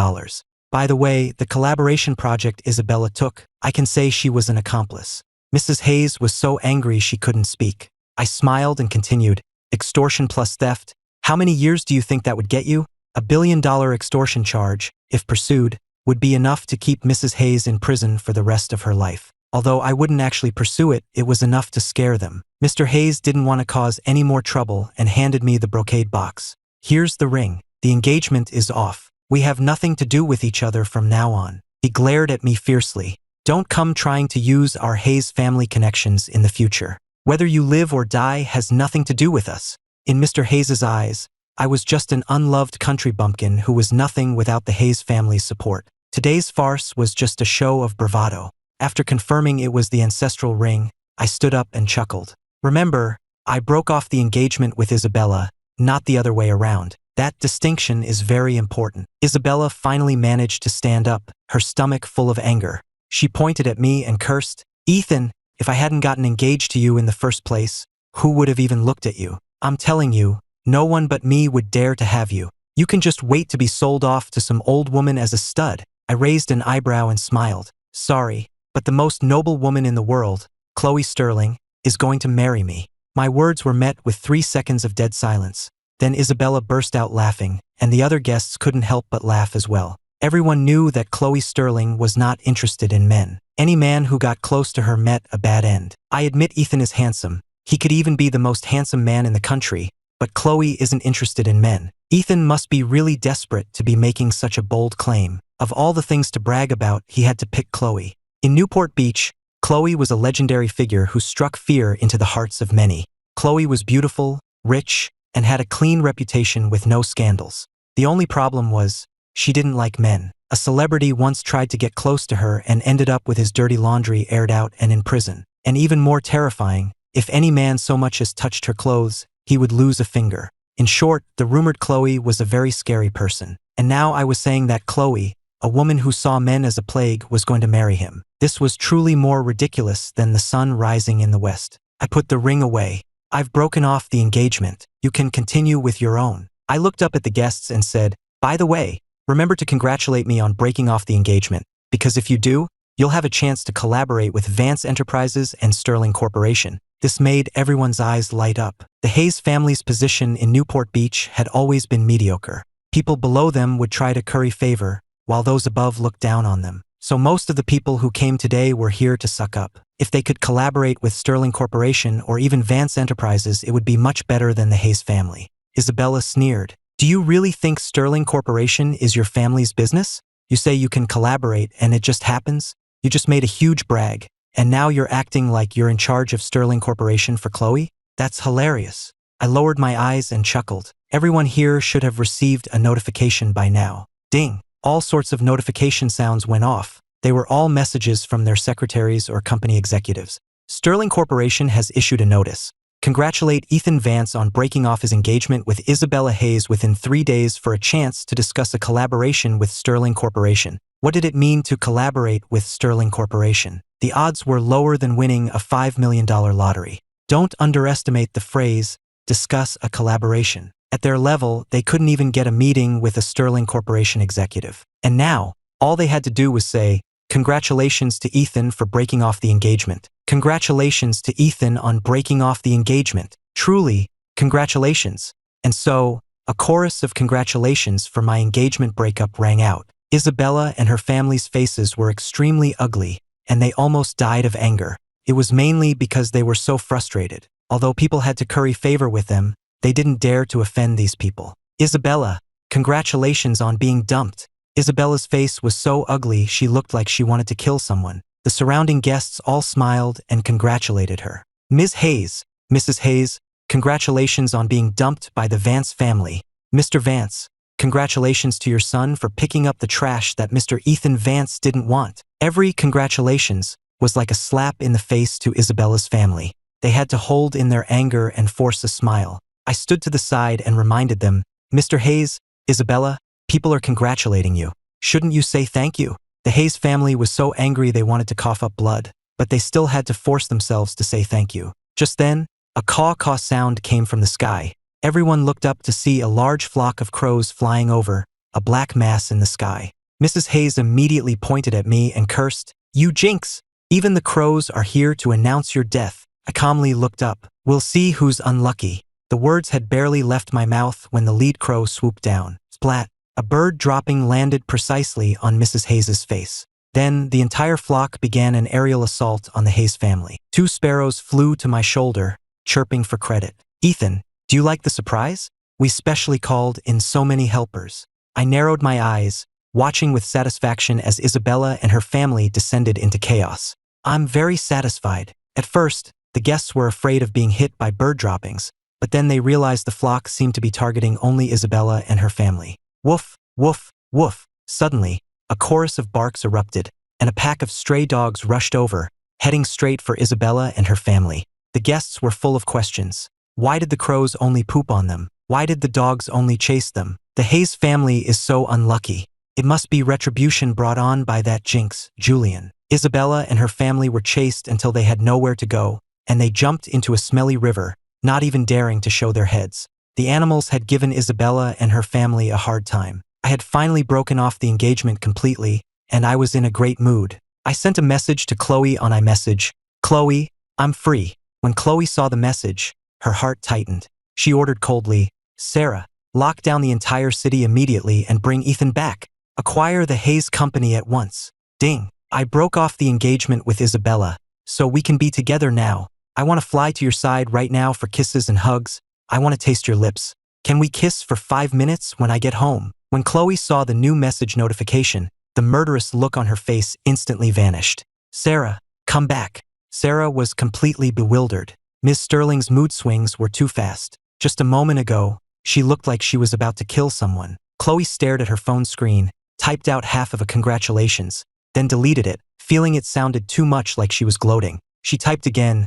By the way, the collaboration project Isabella took, I can say she was an accomplice. Mrs. Hayes was so angry she couldn't speak. I smiled and continued, Extortion plus theft? How many years do you think that would get you? $1 billion extortion charge, if pursued, would be enough to keep Mrs. Hayes in prison for the rest of her life. Although I wouldn't actually pursue it, it was enough to scare them. Mr. Hayes didn't want to cause any more trouble and handed me the brocade box. Here's the ring. The engagement is off. We have nothing to do with each other from now on. He glared at me fiercely. Don't come trying to use our Hayes family connections in the future. Whether you live or die has nothing to do with us. In Mr. Hayes's eyes, I was just an unloved country bumpkin who was nothing without the Hayes family's support. Today's farce was just a show of bravado. After confirming it was the ancestral ring, I stood up and chuckled. Remember, I broke off the engagement with Isabella, not the other way around. That distinction is very important. Isabella finally managed to stand up, her stomach full of anger. She pointed at me and cursed, "Ethan, if I hadn't gotten engaged to you in the first place, who would have even looked at you? I'm telling you, no one but me would dare to have you. You can just wait to be sold off to some old woman as a stud." I raised an eyebrow and smiled. "Sorry, but the most noble woman in the world, Chloe Sterling, is going to marry me." My words were met with 3 seconds of dead silence. Then Isabella burst out laughing, and the other guests couldn't help but laugh as well. Everyone knew that Chloe Sterling was not interested in men. Any man who got close to her met a bad end. I admit Ethan is handsome. He could even be the most handsome man in the country, but Chloe isn't interested in men. Ethan must be really desperate to be making such a bold claim. Of all the things to brag about, he had to pick Chloe. In Newport Beach, Chloe was a legendary figure who struck fear into the hearts of many. Chloe was beautiful, rich, and had a clean reputation with no scandals. The only problem was, she didn't like men. A celebrity once tried to get close to her and ended up with his dirty laundry aired out and in prison. And even more terrifying, if any man so much as touched her clothes, he would lose a finger. In short, the rumored Chloe was a very scary person. And now I was saying that Chloe, a woman who saw men as a plague, was going to marry him. This was truly more ridiculous than the sun rising in the west. I put the ring away. "I've broken off the engagement. You can continue with your own." I looked up at the guests and said, "By the way, remember to congratulate me on breaking off the engagement, because if you do, you'll have a chance to collaborate with Vance Enterprises and Sterling Corporation." This made everyone's eyes light up. The Hayes family's position in Newport Beach had always been mediocre. People below them would try to curry favor, while those above looked down on them. So most of the people who came today were here to suck up. If they could collaborate with Sterling Corporation or even Vance Enterprises, it would be much better than the Hayes family. Isabella sneered. "Do you really think Sterling Corporation is your family's business? You say you can collaborate and it just happens? You just made a huge brag, and now you're acting like you're in charge of Sterling Corporation for Chloe? That's hilarious." I lowered my eyes and chuckled. Everyone here should have received a notification by now. Ding! All sorts of notification sounds went off. They were all messages from their secretaries or company executives. Sterling Corporation has issued a notice. Congratulate Ethan Vance on breaking off his engagement with Isabella Hayes within 3 days for a chance to discuss a collaboration with Sterling Corporation. What did it mean to collaborate with Sterling Corporation? The odds were lower than winning a $5 million lottery. Don't underestimate the phrase, discuss a collaboration. At their level, they couldn't even get a meeting with a Sterling Corporation executive. And now, all they had to do was say, "Congratulations to Ethan for breaking off the engagement. Congratulations to Ethan on breaking off the engagement. Truly, congratulations." And so, a chorus of congratulations for my engagement breakup rang out. Isabella and her family's faces were extremely ugly, and they almost died of anger. It was mainly because they were so frustrated. Although people had to curry favor with them, they didn't dare to offend these people. "Isabella, congratulations on being dumped." Isabella's face was so ugly she looked like she wanted to kill someone. The surrounding guests all smiled and congratulated her. "Ms. Hayes, Mrs. Hayes, congratulations on being dumped by the Vance family. Mr. Vance, congratulations to your son for picking up the trash that Mr. Ethan Vance didn't want." Every congratulations was like a slap in the face to Isabella's family. They had to hold in their anger and force a smile. I stood to the side and reminded them, "Mr. Hayes, Isabella, people are congratulating you. Shouldn't you say thank you?" The Hayes family was so angry they wanted to cough up blood, but they still had to force themselves to say thank you. Just then, a caw-caw sound came from the sky. Everyone looked up to see a large flock of crows flying over, a black mass in the sky. Mrs. Hayes immediately pointed at me and cursed, "You jinx! Even the crows are here to announce your death." I calmly looked up. "We'll see who's unlucky." The words had barely left my mouth when the lead crow swooped down. Splat! A bird dropping landed precisely on Mrs. Hayes's face. Then the entire flock began an aerial assault on the Hayes family. 2 sparrows flew to my shoulder, chirping for credit. "Ethan, do you like the surprise? We specially called in so many helpers." I narrowed my eyes, watching with satisfaction as Isabella and her family descended into chaos. "I'm very satisfied." At first, the guests were afraid of being hit by bird droppings, but then they realized the flock seemed to be targeting only Isabella and her family. Woof, woof, woof. Suddenly, a chorus of barks erupted, and a pack of stray dogs rushed over, heading straight for Isabella and her family. The guests were full of questions. Why did the crows only poop on them? Why did the dogs only chase them? The Hayes family is so unlucky. It must be retribution brought on by that jinx, Julian. Isabella and her family were chased until they had nowhere to go, and they jumped into a smelly river, not even daring to show their heads. The animals had given Isabella and her family a hard time. I had finally broken off the engagement completely, and I was in a great mood. I sent a message to Chloe on iMessage. Chloe, I'm free. When Chloe saw the message, her heart tightened. She ordered coldly, Sarah, lock down the entire city immediately and bring Ethan back. Acquire the Hayes company at once. Ding. I broke off the engagement with Isabella, so we can be together now. I want to fly to your side right now for kisses and hugs. I want to taste your lips. Can we kiss for 5 minutes when I get home? When Chloe saw the new message notification, the murderous look on her face instantly vanished. Sarah, come back. Sarah was completely bewildered. Ms. Sterling's mood swings were too fast. Just a moment ago, she looked like she was about to kill someone. Chloe stared at her phone screen, typed out half of a congratulations, then deleted it, feeling it sounded too much like she was gloating. She typed again,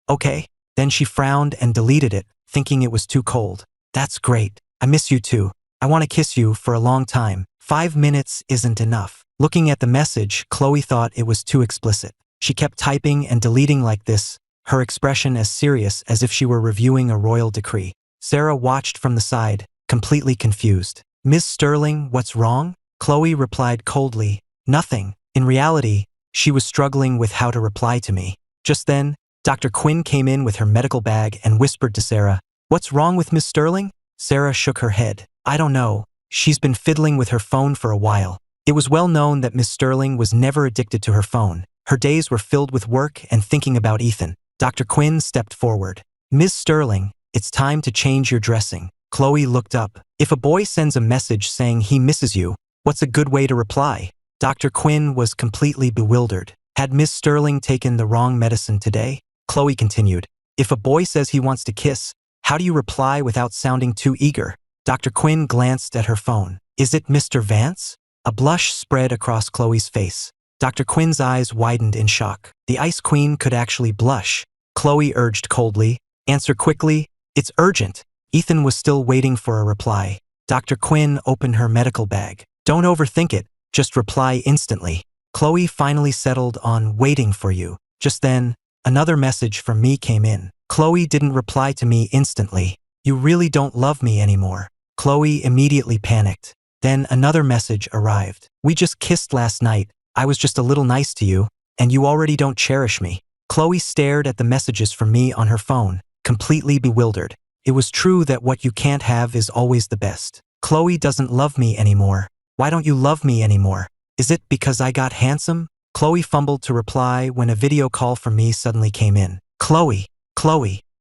okay. Then she frowned and deleted it, thinking it was too cold. That's great. I miss you too. I want to kiss you for a long time. 5 minutes isn't enough. Looking at the message, Chloe thought it was too explicit. She kept typing and deleting like this, her expression as serious as if she were reviewing a royal decree. Sarah watched from the side, completely confused. Ms. Sterling, what's wrong? Chloe replied coldly, nothing. In reality, she was struggling with how to reply to me. Just then, Dr. Quinn came in with her medical bag and whispered to Sarah, what's wrong with Ms. Sterling? Sarah shook her head. I don't know. She's been fiddling with her phone for a while. It was well known that Ms. Sterling was never addicted to her phone. Her days were filled with work and thinking about Ethan. Dr. Quinn stepped forward. Ms. Sterling, it's time to change your dressing. Chloe looked up. If a boy sends a message saying he misses you, what's a good way to reply? Dr. Quinn was completely bewildered. Had Ms. Sterling taken the wrong medicine today? Chloe continued. If a boy says he wants to kiss, how do you reply without sounding too eager? Dr. Quinn glanced at her phone. Is it Mr. Vance? A blush spread across Chloe's face. Dr. Quinn's eyes widened in shock. The Ice Queen could actually blush. Chloe urged coldly, answer quickly. It's urgent. Ethan was still waiting for a reply. Dr. Quinn opened her medical bag. Don't overthink it. Just reply instantly. Chloe finally settled on waiting for you. Just then, another message from me came in. Chloe didn't reply to me instantly. You really don't love me anymore. Chloe immediately panicked. Then another message arrived. We just kissed last night. I was just a little nice to you, and you already don't cherish me. Chloe stared at the messages from me on her phone, completely bewildered. It was true that what you can't have is always the best. Chloe doesn't love me anymore. Why don't you love me anymore? Is it because I got handsome? Chloe fumbled to reply when a video call from me suddenly came in. Chloe,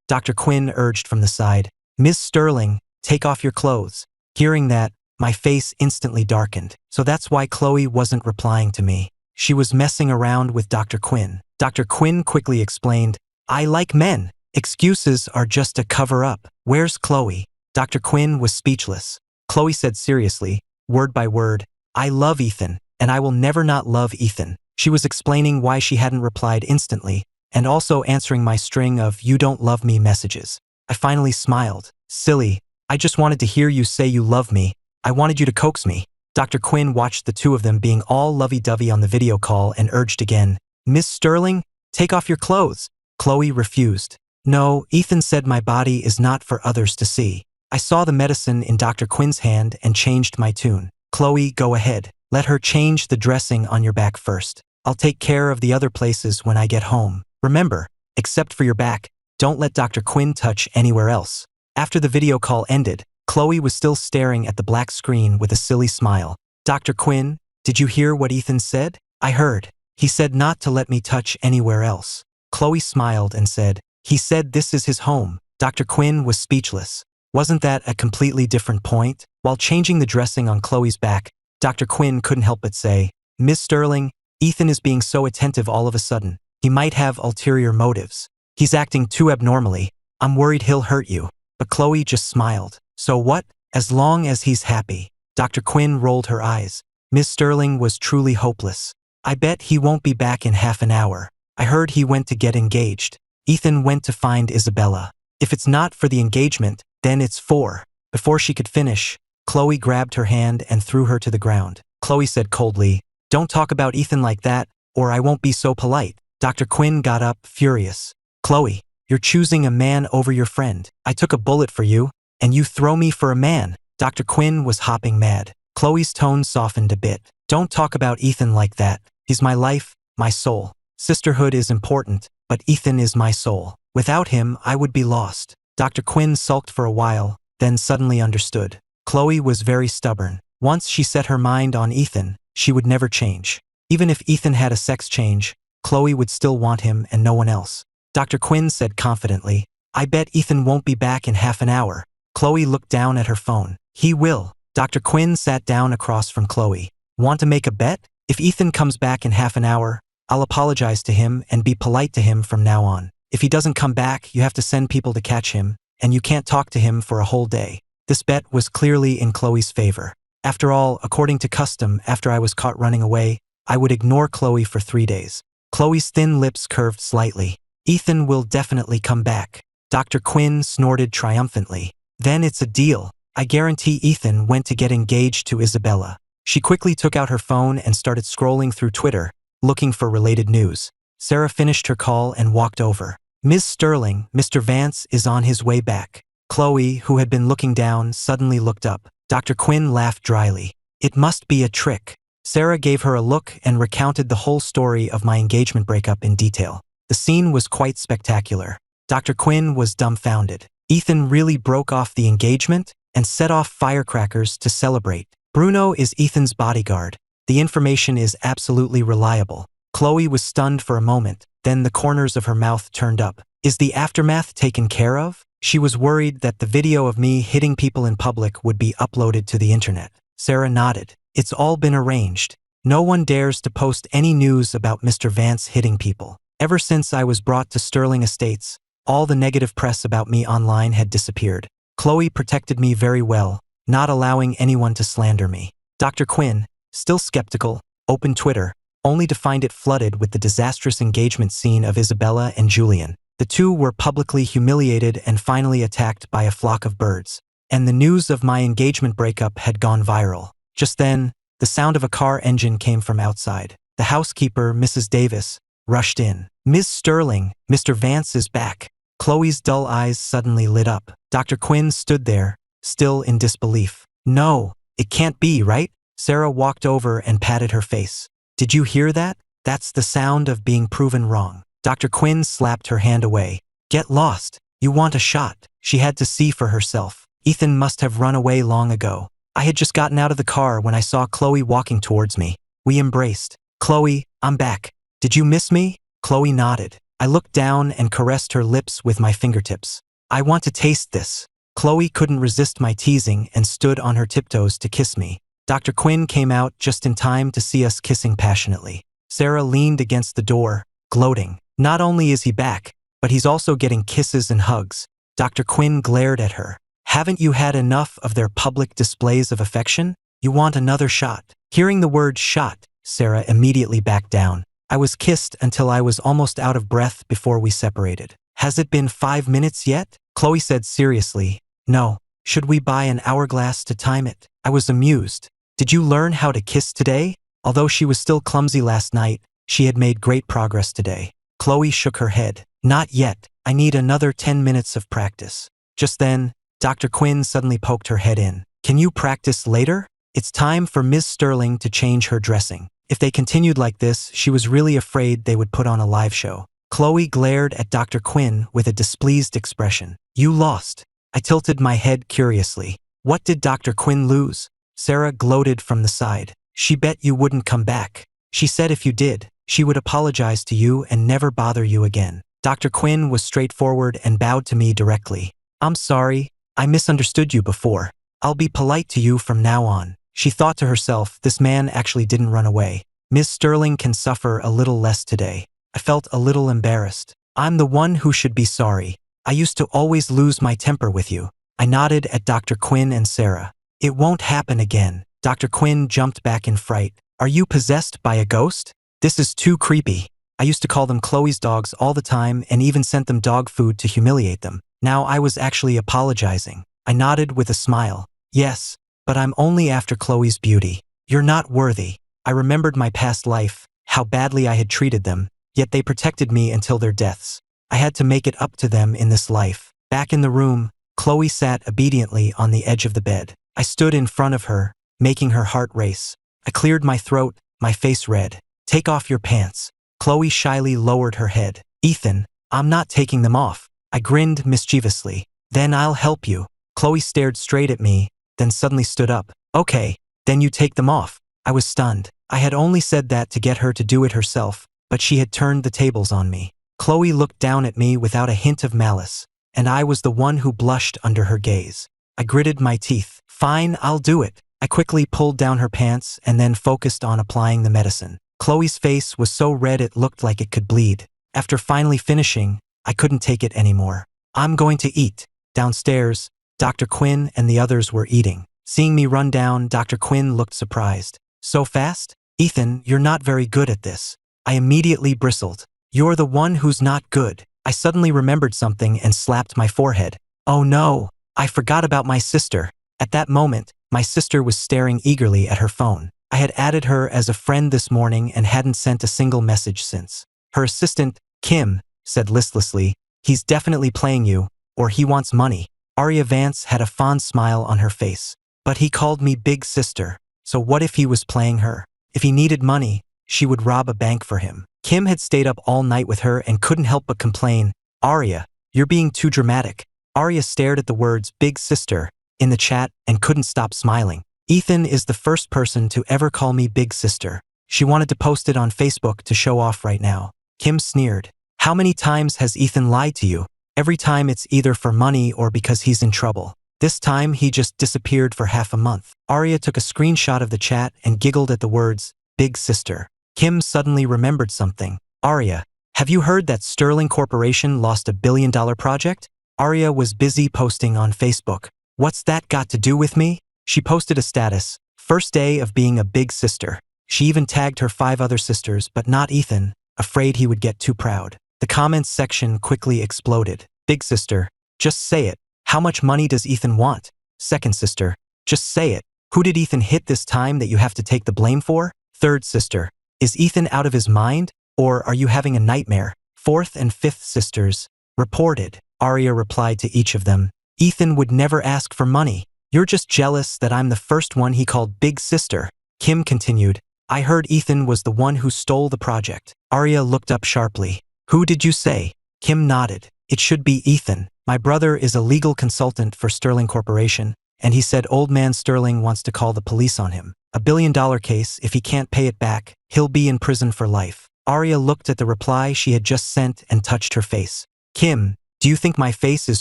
Dr. Quinn urged from the side. Ms. Sterling, take off your clothes. Hearing that, my face instantly darkened. So that's why Chloe wasn't replying to me. She was messing around with Dr. Quinn. Dr. Quinn quickly explained, I like men. Excuses are just a cover-up. Where's Chloe? Dr. Quinn was speechless. Chloe said seriously, word by word, I love Ethan, and I will never not love Ethan. She was explaining why she hadn't replied instantly, and also answering my string of you don't love me messages. I finally smiled. Silly, I just wanted to hear you say you love me. I wanted you to coax me. Dr. Quinn watched the two of them being all lovey-dovey on the video call and urged again, Miss Sterling, take off your clothes. Chloe refused. No, Ethan said my body is not for others to see. I saw the medicine in Dr. Quinn's hand and changed my tune. Chloe, go ahead. Let her change the dressing on your back first. I'll take care of the other places when I get home. Remember, except for your back, don't let Dr. Quinn touch anywhere else. After the video call ended, Chloe was still staring at the black screen with a silly smile. Dr. Quinn, did you hear what Ethan said? I heard. He said not to let me touch anywhere else. Chloe smiled and said, he said this is his home. Dr. Quinn was speechless. Wasn't that a completely different point? While changing the dressing on Chloe's back, Dr. Quinn couldn't help but say, Miss Sterling, Ethan is being so attentive all of a sudden. He might have ulterior motives. He's acting too abnormally. I'm worried he'll hurt you. But Chloe just smiled. So what? As long as he's happy. Dr. Quinn rolled her eyes. Ms. Sterling was truly hopeless. I bet he won't be back in half an hour. I heard he went to get engaged. Ethan went to find Isabella. If it's not for the engagement, then it's for. Before she could finish, Chloe grabbed her hand and threw her to the ground. Chloe said coldly, "Don't talk about Ethan like that, or I won't be so polite." Dr. Quinn got up, furious. "Chloe, you're choosing a man over your friend. I took a bullet for you, and you throw me for a man." Dr. Quinn was hopping mad. Chloe's tone softened a bit. "Don't talk about Ethan like that. He's my life, my soul. Sisterhood is important, but Ethan is my soul. Without him, I would be lost." Dr. Quinn sulked for a while, then suddenly understood. Chloe was very stubborn. Once she set her mind on Ethan, she would never change. Even if Ethan had a sex change, Chloe would still want him and no one else. Dr. Quinn said confidently, "I bet Ethan won't be back in half an hour." Chloe looked down at her phone. "He will." Dr. Quinn sat down across from Chloe. "Want to make a bet? If Ethan comes back in half an hour, I'll apologize to him and be polite to him from now on. If he doesn't come back, you have to send people to catch him, and you can't talk to him for a whole day." This bet was clearly in Chloe's favor. After all, according to custom, after I was caught running away, I would ignore Chloe for 3 days. Chloe's thin lips curved slightly. "Ethan will definitely come back." Dr. Quinn snorted triumphantly. "Then it's a deal. I guarantee Ethan went to get engaged to Isabella." She quickly took out her phone and started scrolling through Twitter, looking for related news. Sarah finished her call and walked over. "Ms. Sterling, Mr. Vance is on his way back." Chloe, who had been looking down, suddenly looked up. Dr. Quinn laughed dryly. "It must be a trick." Sarah gave her a look and recounted the whole story of my engagement breakup in detail. The scene was quite spectacular. Dr. Quinn was dumbfounded. Ethan really broke off the engagement and set off firecrackers to celebrate. Bruno is Ethan's bodyguard. The information is absolutely reliable. Chloe was stunned for a moment, then the corners of her mouth turned up. "Is the aftermath taken care of?" She was worried that the video of me hitting people in public would be uploaded to the internet. Sarah nodded. "It's all been arranged. No one dares to post any news about Mr. Vance hitting people. Ever since I was brought to Sterling Estates, all the negative press about me online had disappeared. Chloe protected me very well, not allowing anyone to slander me." Dr. Quinn, still skeptical, opened Twitter, only to find it flooded with the disastrous engagement scene of Isabella and Julian. The two were publicly humiliated and finally attacked by a flock of birds. And the news of my engagement breakup had gone viral. Just then, the sound of a car engine came from outside. The housekeeper, Mrs. Davis, rushed in. "Ms. Sterling, Mr. Vance is back." Chloe's dull eyes suddenly lit up. Dr. Quinn stood there, still in disbelief. "No, it can't be, right?" Sarah walked over and patted her face. "Did you hear that? That's the sound of being proven wrong." Dr. Quinn slapped her hand away. "Get lost. You want a shot." She had to see for herself. Ethan must have run away long ago. I had just gotten out of the car when I saw Chloe walking towards me. We embraced. "Chloe, I'm back. Did you miss me?" Chloe nodded. I looked down and caressed her lips with my fingertips. "I want to taste this." Chloe couldn't resist my teasing and stood on her tiptoes to kiss me. Dr. Quinn came out just in time to see us kissing passionately. Sarah leaned against the door, gloating. "Not only is he back, but he's also getting kisses and hugs." Dr. Quinn glared at her. "Haven't you had enough of their public displays of affection? You want another shot?" Hearing the word shot, Sarah immediately backed down. I was kissed until I was almost out of breath before we separated. "Has it been 5 minutes yet?" Chloe said seriously. "No. Should we buy an hourglass to time it?" I was amused. "Did you learn how to kiss today?" Although she was still clumsy last night, she had made great progress today. Chloe shook her head. "Not yet. I need another 10 minutes of practice." Just then, Dr. Quinn suddenly poked her head in. "Can you practice later? It's time for Ms. Sterling to change her dressing." If they continued like this, she was really afraid they would put on a live show. Chloe glared at Dr. Quinn with a displeased expression. "You lost." I tilted my head curiously. "What did Dr. Quinn lose?" Sarah gloated from the side. "She bet you wouldn't come back. She said if you did, she would apologize to you and never bother you again." Dr. Quinn was straightforward and bowed to me directly. "I'm sorry. I misunderstood you before. I'll be polite to you from now on." She thought to herself, this man actually didn't run away. Ms. Sterling can suffer a little less today. I felt a little embarrassed. I'm the one who should be sorry. I used to always lose my temper with you. I nodded at Dr. Quinn and Sarah. It won't happen again. Dr. Quinn jumped back in fright. Are you possessed by a ghost? This is too creepy. I used to call them Chloe's dogs all the time and even sent them dog food to humiliate them. Now I was actually apologizing. I nodded with a smile. Yes, but I'm only after Chloe's beauty. You're not worthy. I remembered my past life, how badly I had treated them, yet they protected me until their deaths. I had to make it up to them in this life. Back in the room, Chloe sat obediently on the edge of the bed. I stood in front of her, making her heart race. I cleared my throat, my face red. Take off your pants. Chloe shyly lowered her head. Ethan, I'm not taking them off. I grinned mischievously. Then I'll help you. Chloe stared straight at me, then suddenly stood up. Okay, then you take them off. I was stunned. I had only said that to get her to do it herself, but she had turned the tables on me. Chloe looked down at me without a hint of malice, and I was the one who blushed under her gaze. I gritted my teeth. Fine, I'll do it. I quickly pulled down her pants and then focused on applying the medicine. Chloe's face was so red it looked like it could bleed. After finally finishing, I couldn't take it anymore. I'm going to eat. Downstairs, Dr. Quinn and the others were eating. Seeing me run down, Dr. Quinn looked surprised. So fast? Ethan, you're not very good at this. I immediately bristled. You're the one who's not good. I suddenly remembered something and slapped my forehead. Oh no, I forgot about my sister. At that moment, my sister was staring eagerly at her phone. I had added her as a friend this morning and hadn't sent a single message since. Her assistant, Kim, said listlessly, he's definitely playing you, or he wants money. Arya Vance had a fond smile on her face. But he called me big sister. So what if he was playing her? If he needed money, she would rob a bank for him. Kim had stayed up all night with her and couldn't help but complain. Arya, you're being too dramatic. Arya stared at the words big sister in the chat and couldn't stop smiling. Ethan is the first person to ever call me big sister. She wanted to post it on Facebook to show off right now. Kim sneered. How many times has Ethan lied to you? Every time it's either for money or because he's in trouble. This time he just disappeared for half a month. Arya took a screenshot of the chat and giggled at the words, big sister. Kim suddenly remembered something. Arya, have you heard that Sterling Corporation lost $1 billion project? Arya was busy posting on Facebook. What's that got to do with me? She posted a status, first day of being a big sister. She even tagged her 5 other sisters, but not Ethan, afraid he would get too proud. The comments section quickly exploded. Big sister, just say it. How much money does Ethan want? Second sister, just say it. Who did Ethan hit this time that you have to take the blame for? Third sister, is Ethan out of his mind? Or are you having a nightmare? Fourth and fifth sisters, reported. Arya replied to each of them. Ethan would never ask for money. You're just jealous that I'm the first one he called big sister. Kim continued. I heard Ethan was the one who stole the project. Arya looked up sharply. Who did you say? Kim nodded. It should be Ethan. My brother is a legal consultant for Sterling Corporation, and he said old man Sterling wants to call the police on him. $1 billion case, if he can't pay it back, he'll be in prison for life. Arya looked at the reply she had just sent and touched her face. Kim, do you think my face is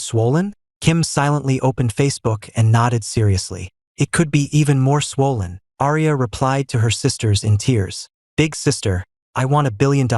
swollen? Kim silently opened Facebook and nodded seriously. It could be even more swollen. Arya replied to her sisters in tears. Big sister, I want $1 billion.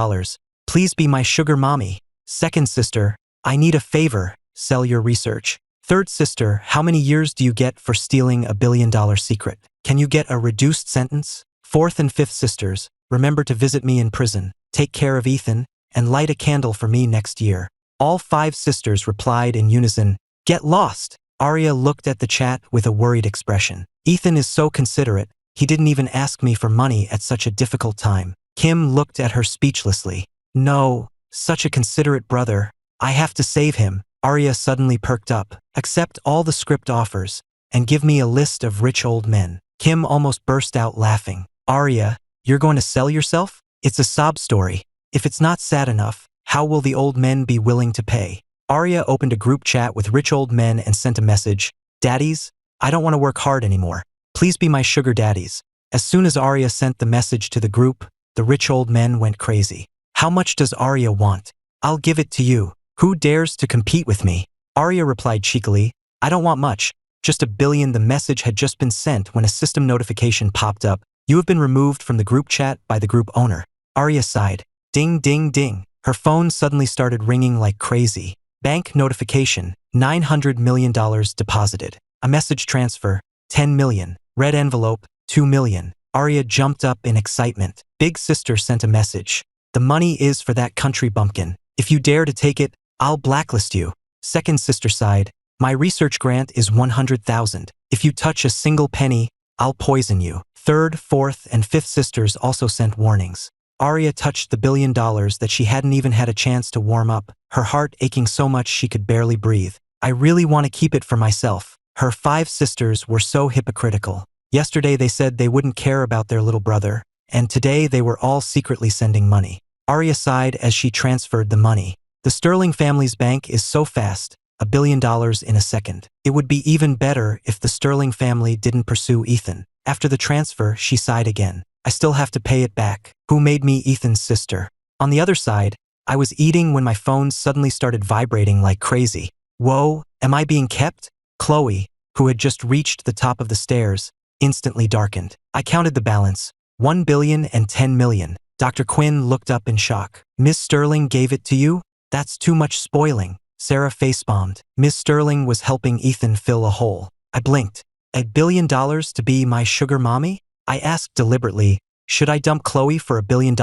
Please be my sugar mommy. Second sister, I need a favor. Sell your research. Third sister, how many years do you get for stealing $1 billion secret? Can you get a reduced sentence? Fourth and fifth sisters, remember to visit me in prison, take care of Ethan, and light a candle for me next year. All 5 sisters replied in unison, get lost. Arya looked at the chat with a worried expression. Ethan is so considerate, he didn't even ask me for money at such a difficult time. Kim looked at her speechlessly. No, such a considerate brother. I have to save him. Arya suddenly perked up. Accept all the script offers, and give me a list of rich old men. Kim almost burst out laughing. Arya, you're going to sell yourself? It's a sob story. If it's not sad enough, how will the old men be willing to pay? Arya opened a group chat with rich old men and sent a message. Daddies, I don't want to work hard anymore. Please be my sugar daddies. As soon as Arya sent the message to the group, the rich old men went crazy. How much does Arya want? I'll give it to you. Who dares to compete with me? Arya replied cheekily, I don't want much, just $1 billion. The message had just been sent when a system notification popped up. You have been removed from the group chat by the group owner. Arya sighed. Ding, ding, ding. Her phone suddenly started ringing like crazy. Bank notification, $900 million deposited. A message transfer, 10 million. Red envelope, 2 million. Arya jumped up in excitement. Big sister sent a message. The money is for that country bumpkin. If you dare to take it, I'll blacklist you. Second sister sighed. My research grant is 100,000. If you touch a single penny, I'll poison you. Third, fourth, and fifth sisters also sent warnings. Arya touched the $1 billion that she hadn't even had a chance to warm up, her heart aching so much she could barely breathe. I really want to keep it for myself. Her 5 sisters were so hypocritical. Yesterday they said they wouldn't care about their little brother, and today they were all secretly sending money. Arya sighed as she transferred the money. The Sterling family's bank is so fast, $1 billion in a second. It would be even better if the Sterling family didn't pursue Ethan. After the transfer, she sighed again. I still have to pay it back. Who made me Ethan's sister? On the other side, I was eating when my phone suddenly started vibrating like crazy. Whoa, am I being kept? Chloe, who had just reached the top of the stairs, instantly darkened. I counted the balance, 1 billion and 10 million. Dr. Quinn looked up in shock. Miss Sterling gave it to you? That's too much spoiling. Sarah facepalmed. Miss Sterling was helping Ethan fill a hole. I blinked. $1 billion to be my sugar mommy? I asked deliberately, should I dump Chloe for $1 billion?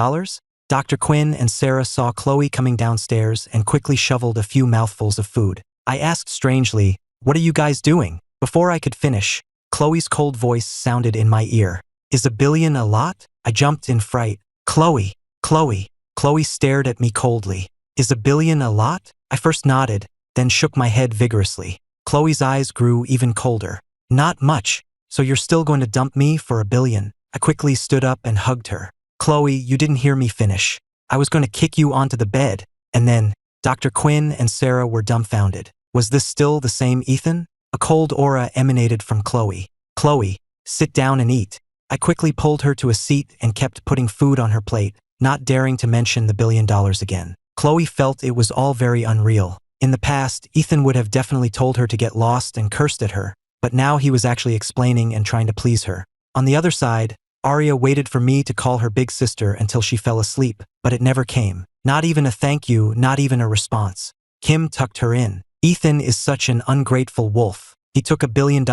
Dr. Quinn and Sarah saw Chloe coming downstairs and quickly shoveled a few mouthfuls of food. I asked strangely, what are you guys doing? Before I could finish, Chloe's cold voice sounded in my ear. Is $1 billion a lot? I jumped in fright. Chloe. Chloe stared at me coldly. Is $1 billion a lot? I first nodded, then shook my head vigorously. Chloe's eyes grew even colder. Not much. So you're still going to dump me for $1 billion? I quickly stood up and hugged her. Chloe, you didn't hear me finish. I was going to kick you onto the bed. And then, Dr. Quinn and Sarah were dumbfounded. Was this still the same Ethan? A cold aura emanated from Chloe. Chloe, sit down and eat. I quickly pulled her to a seat and kept putting food on her plate, not daring to mention the $1 billion again. Chloe felt it was all very unreal. In the past, Ethan would have definitely told her to get lost and cursed at her, but now he was actually explaining and trying to please her. On the other side, Arya waited for me to call her big sister until she fell asleep, but it never came. Not even a thank you, not even a response. Kim tucked her in. Ethan is such an ungrateful wolf. He took $1 billion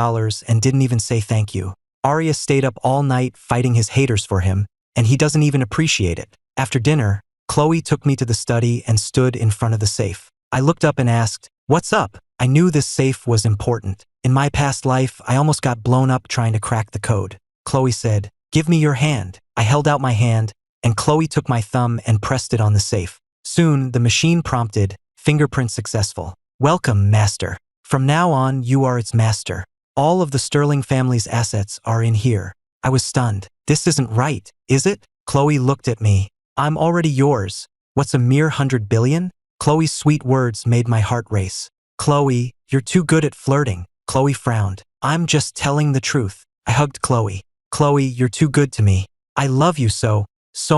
and didn't even say thank you. Arya stayed up all night fighting his haters for him, and he doesn't even appreciate it. After dinner, Chloe took me to the study and stood in front of the safe. I looked up and asked, what's up? I knew this safe was important. In my past life, I almost got blown up trying to crack the code. Chloe said, give me your hand. I held out my hand, and Chloe took my thumb and pressed it on the safe. Soon, the machine prompted, fingerprint successful. Welcome, master. From now on, you are its master. All of the Sterling family's assets are in here. I was stunned. This isn't right, is it? Chloe looked at me. I'm already yours. What's a mere 100 billion? Chloe's sweet words made my heart race. Chloe, you're too good at flirting. Chloe frowned. I'm just telling the truth. I hugged Chloe. Chloe, you're too good to me. I love you so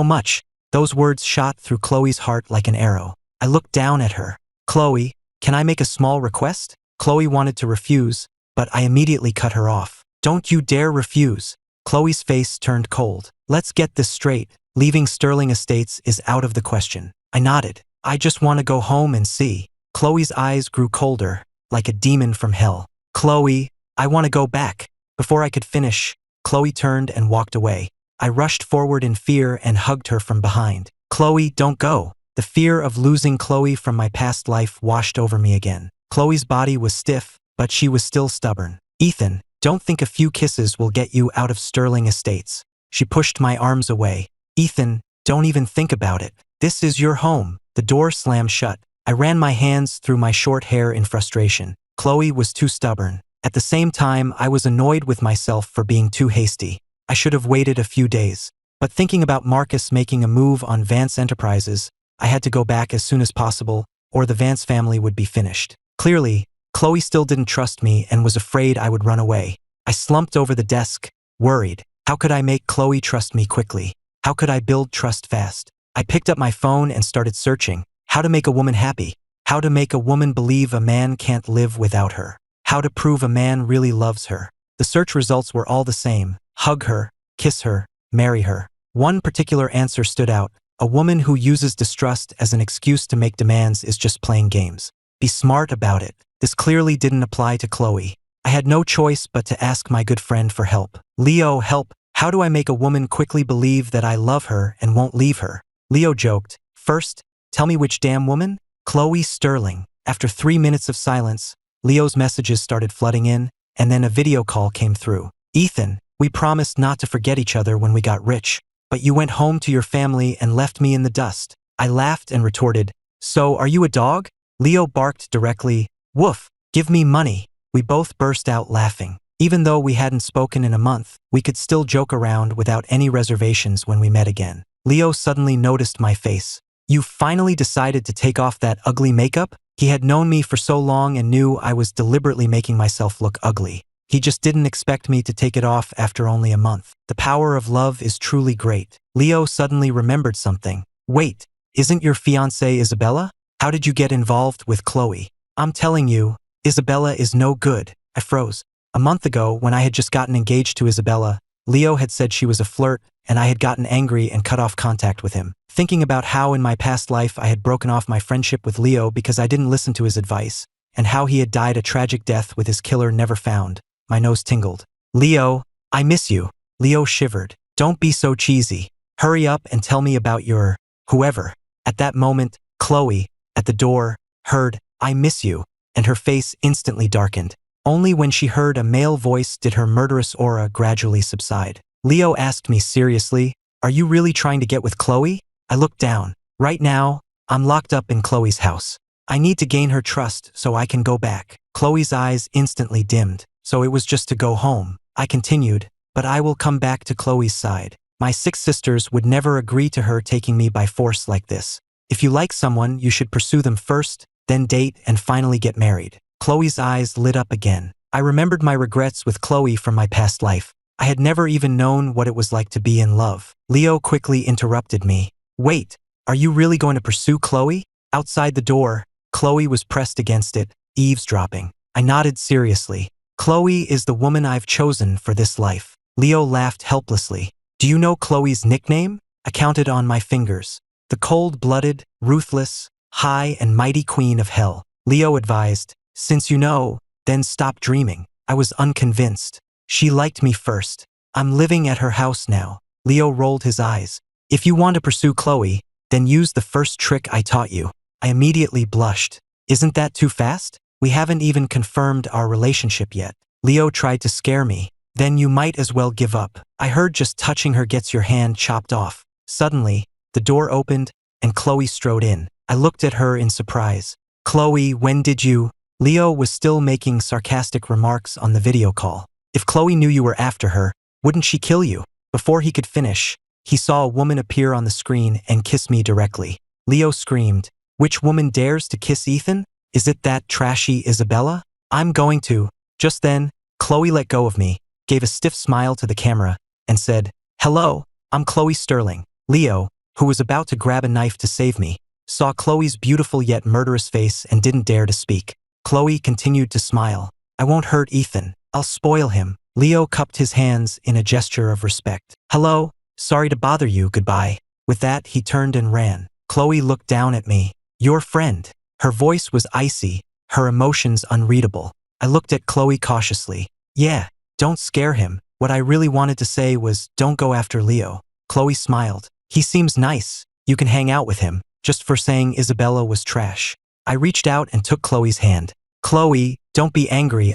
much. Those words shot through Chloe's heart like an arrow. I looked down at her. Chloe, can I make a small request? Chloe wanted to refuse, but I immediately cut her off. Don't you dare refuse. Chloe's face turned cold. Let's get this straight. Leaving Sterling Estates is out of the question. I nodded. I just want to go home and see. Chloe's eyes grew colder, like a demon from hell. Chloe, I want to go back. Before I could finish, Chloe turned and walked away. I rushed forward in fear and hugged her from behind. Chloe, don't go. The fear of losing Chloe from my past life washed over me again. Chloe's body was stiff, but she was still stubborn. Ethan, don't think a few kisses will get you out of Sterling Estates. She pushed my arms away. Ethan, don't even think about it. This is your home. The door slammed shut. I ran my hands through my short hair in frustration. Chloe was too stubborn. At the same time, I was annoyed with myself for being too hasty. I should have waited a few days. But thinking about Marcus making a move on Vance Enterprises, I had to go back as soon as possible, or the Vance family would be finished. Clearly, Chloe still didn't trust me and was afraid I would run away. I slumped over the desk, worried. How could I make Chloe trust me quickly? How could I build trust fast? I picked up my phone and started searching. How to make a woman happy. How to make a woman believe a man can't live without her. How to prove a man really loves her. The search results were all the same. Hug her, kiss her, marry her. One particular answer stood out. A woman who uses distrust as an excuse to make demands is just playing games. Be smart about it. This clearly didn't apply to Chloe. I had no choice but to ask my good friend for help. Leo, help. How do I make a woman quickly believe that I love her and won't leave her? Leo joked. First, tell me which damn woman? Chloe Sterling. After 3 minutes of silence, Leo's messages started flooding in, and then a video call came through. Ethan, we promised not to forget each other when we got rich, but you went home to your family and left me in the dust. I laughed and retorted, so are you a dog? Leo barked directly, woof, give me money. We both burst out laughing. Even though we hadn't spoken in a month, we could still joke around without any reservations when we met again. Leo suddenly noticed my face. You finally decided to take off that ugly makeup? He had known me for so long and knew I was deliberately making myself look ugly. He just didn't expect me to take it off after only a month. The power of love is truly great. Leo suddenly remembered something. Wait, isn't your fiancée Isabella? How did you get involved with Chloe? I'm telling you, Isabella is no good. I froze. A month ago, when I had just gotten engaged to Isabella, Leo had said she was a flirt, and I had gotten angry and cut off contact with him. Thinking about how in my past life I had broken off my friendship with Leo because I didn't listen to his advice, and how he had died a tragic death with his killer never found, my nose tingled. Leo, I miss you. Leo shivered. Don't be so cheesy. Hurry up and tell me about your whoever. At that moment, Chloe, at the door, heard, I miss you, and her face instantly darkened. Only when she heard a male voice did her murderous aura gradually subside. Leo asked me seriously, are you really trying to get with Chloe? I looked down. Right now, I'm locked up in Chloe's house. I need to gain her trust so I can go back. Chloe's eyes instantly dimmed, so it was just to go home. I continued, but I will come back to Chloe's side. My 6 sisters would never agree to her taking me by force like this. If you like someone, you should pursue them first, then date and finally get married. Chloe's eyes lit up again. I remembered my regrets with Chloe from my past life. I had never even known what it was like to be in love. Leo quickly interrupted me. Wait, are you really going to pursue Chloe? Outside the door, Chloe was pressed against it, eavesdropping. I nodded seriously. Chloe is the woman I've chosen for this life. Leo laughed helplessly. Do you know Chloe's nickname? I counted on my fingers. The cold-blooded, ruthless, high and mighty queen of hell. Leo advised, since you know, then stop dreaming. I was unconvinced. She liked me first. I'm living at her house now. Leo rolled his eyes. If you want to pursue Chloe, then use the first trick I taught you. I immediately blushed. Isn't that too fast? We haven't even confirmed our relationship yet. Leo tried to scare me. Then you might as well give up. I heard just touching her gets your hand chopped off. Suddenly, the door opened and Chloe strode in. I looked at her in surprise. Chloe, when did you? Leo was still making sarcastic remarks on the video call. If Chloe knew you were after her, wouldn't she kill you? Before he could finish, he saw a woman appear on the screen and kiss me directly. Leo screamed, which woman dares to kiss Ethan? Is it that trashy Isabella? I'm going to. Just then, Chloe let go of me, gave a stiff smile to the camera, and said, hello, I'm Chloe Sterling. Leo, who was about to grab a knife to save me, saw Chloe's beautiful yet murderous face and didn't dare to speak. Chloe continued to smile. I won't hurt Ethan. I'll spoil him. Leo cupped his hands in a gesture of respect. Hello, sorry to bother you, goodbye. With that, he turned and ran. Chloe looked down at me. Your friend. Her voice was icy, her emotions unreadable. I looked at Chloe cautiously. Yeah, don't scare him. What I really wanted to say was, don't go after Leo. Chloe smiled. He seems nice. You can hang out with him, just for saying Isabella was trash. I reached out and took Chloe's hand. Chloe, don't be angry,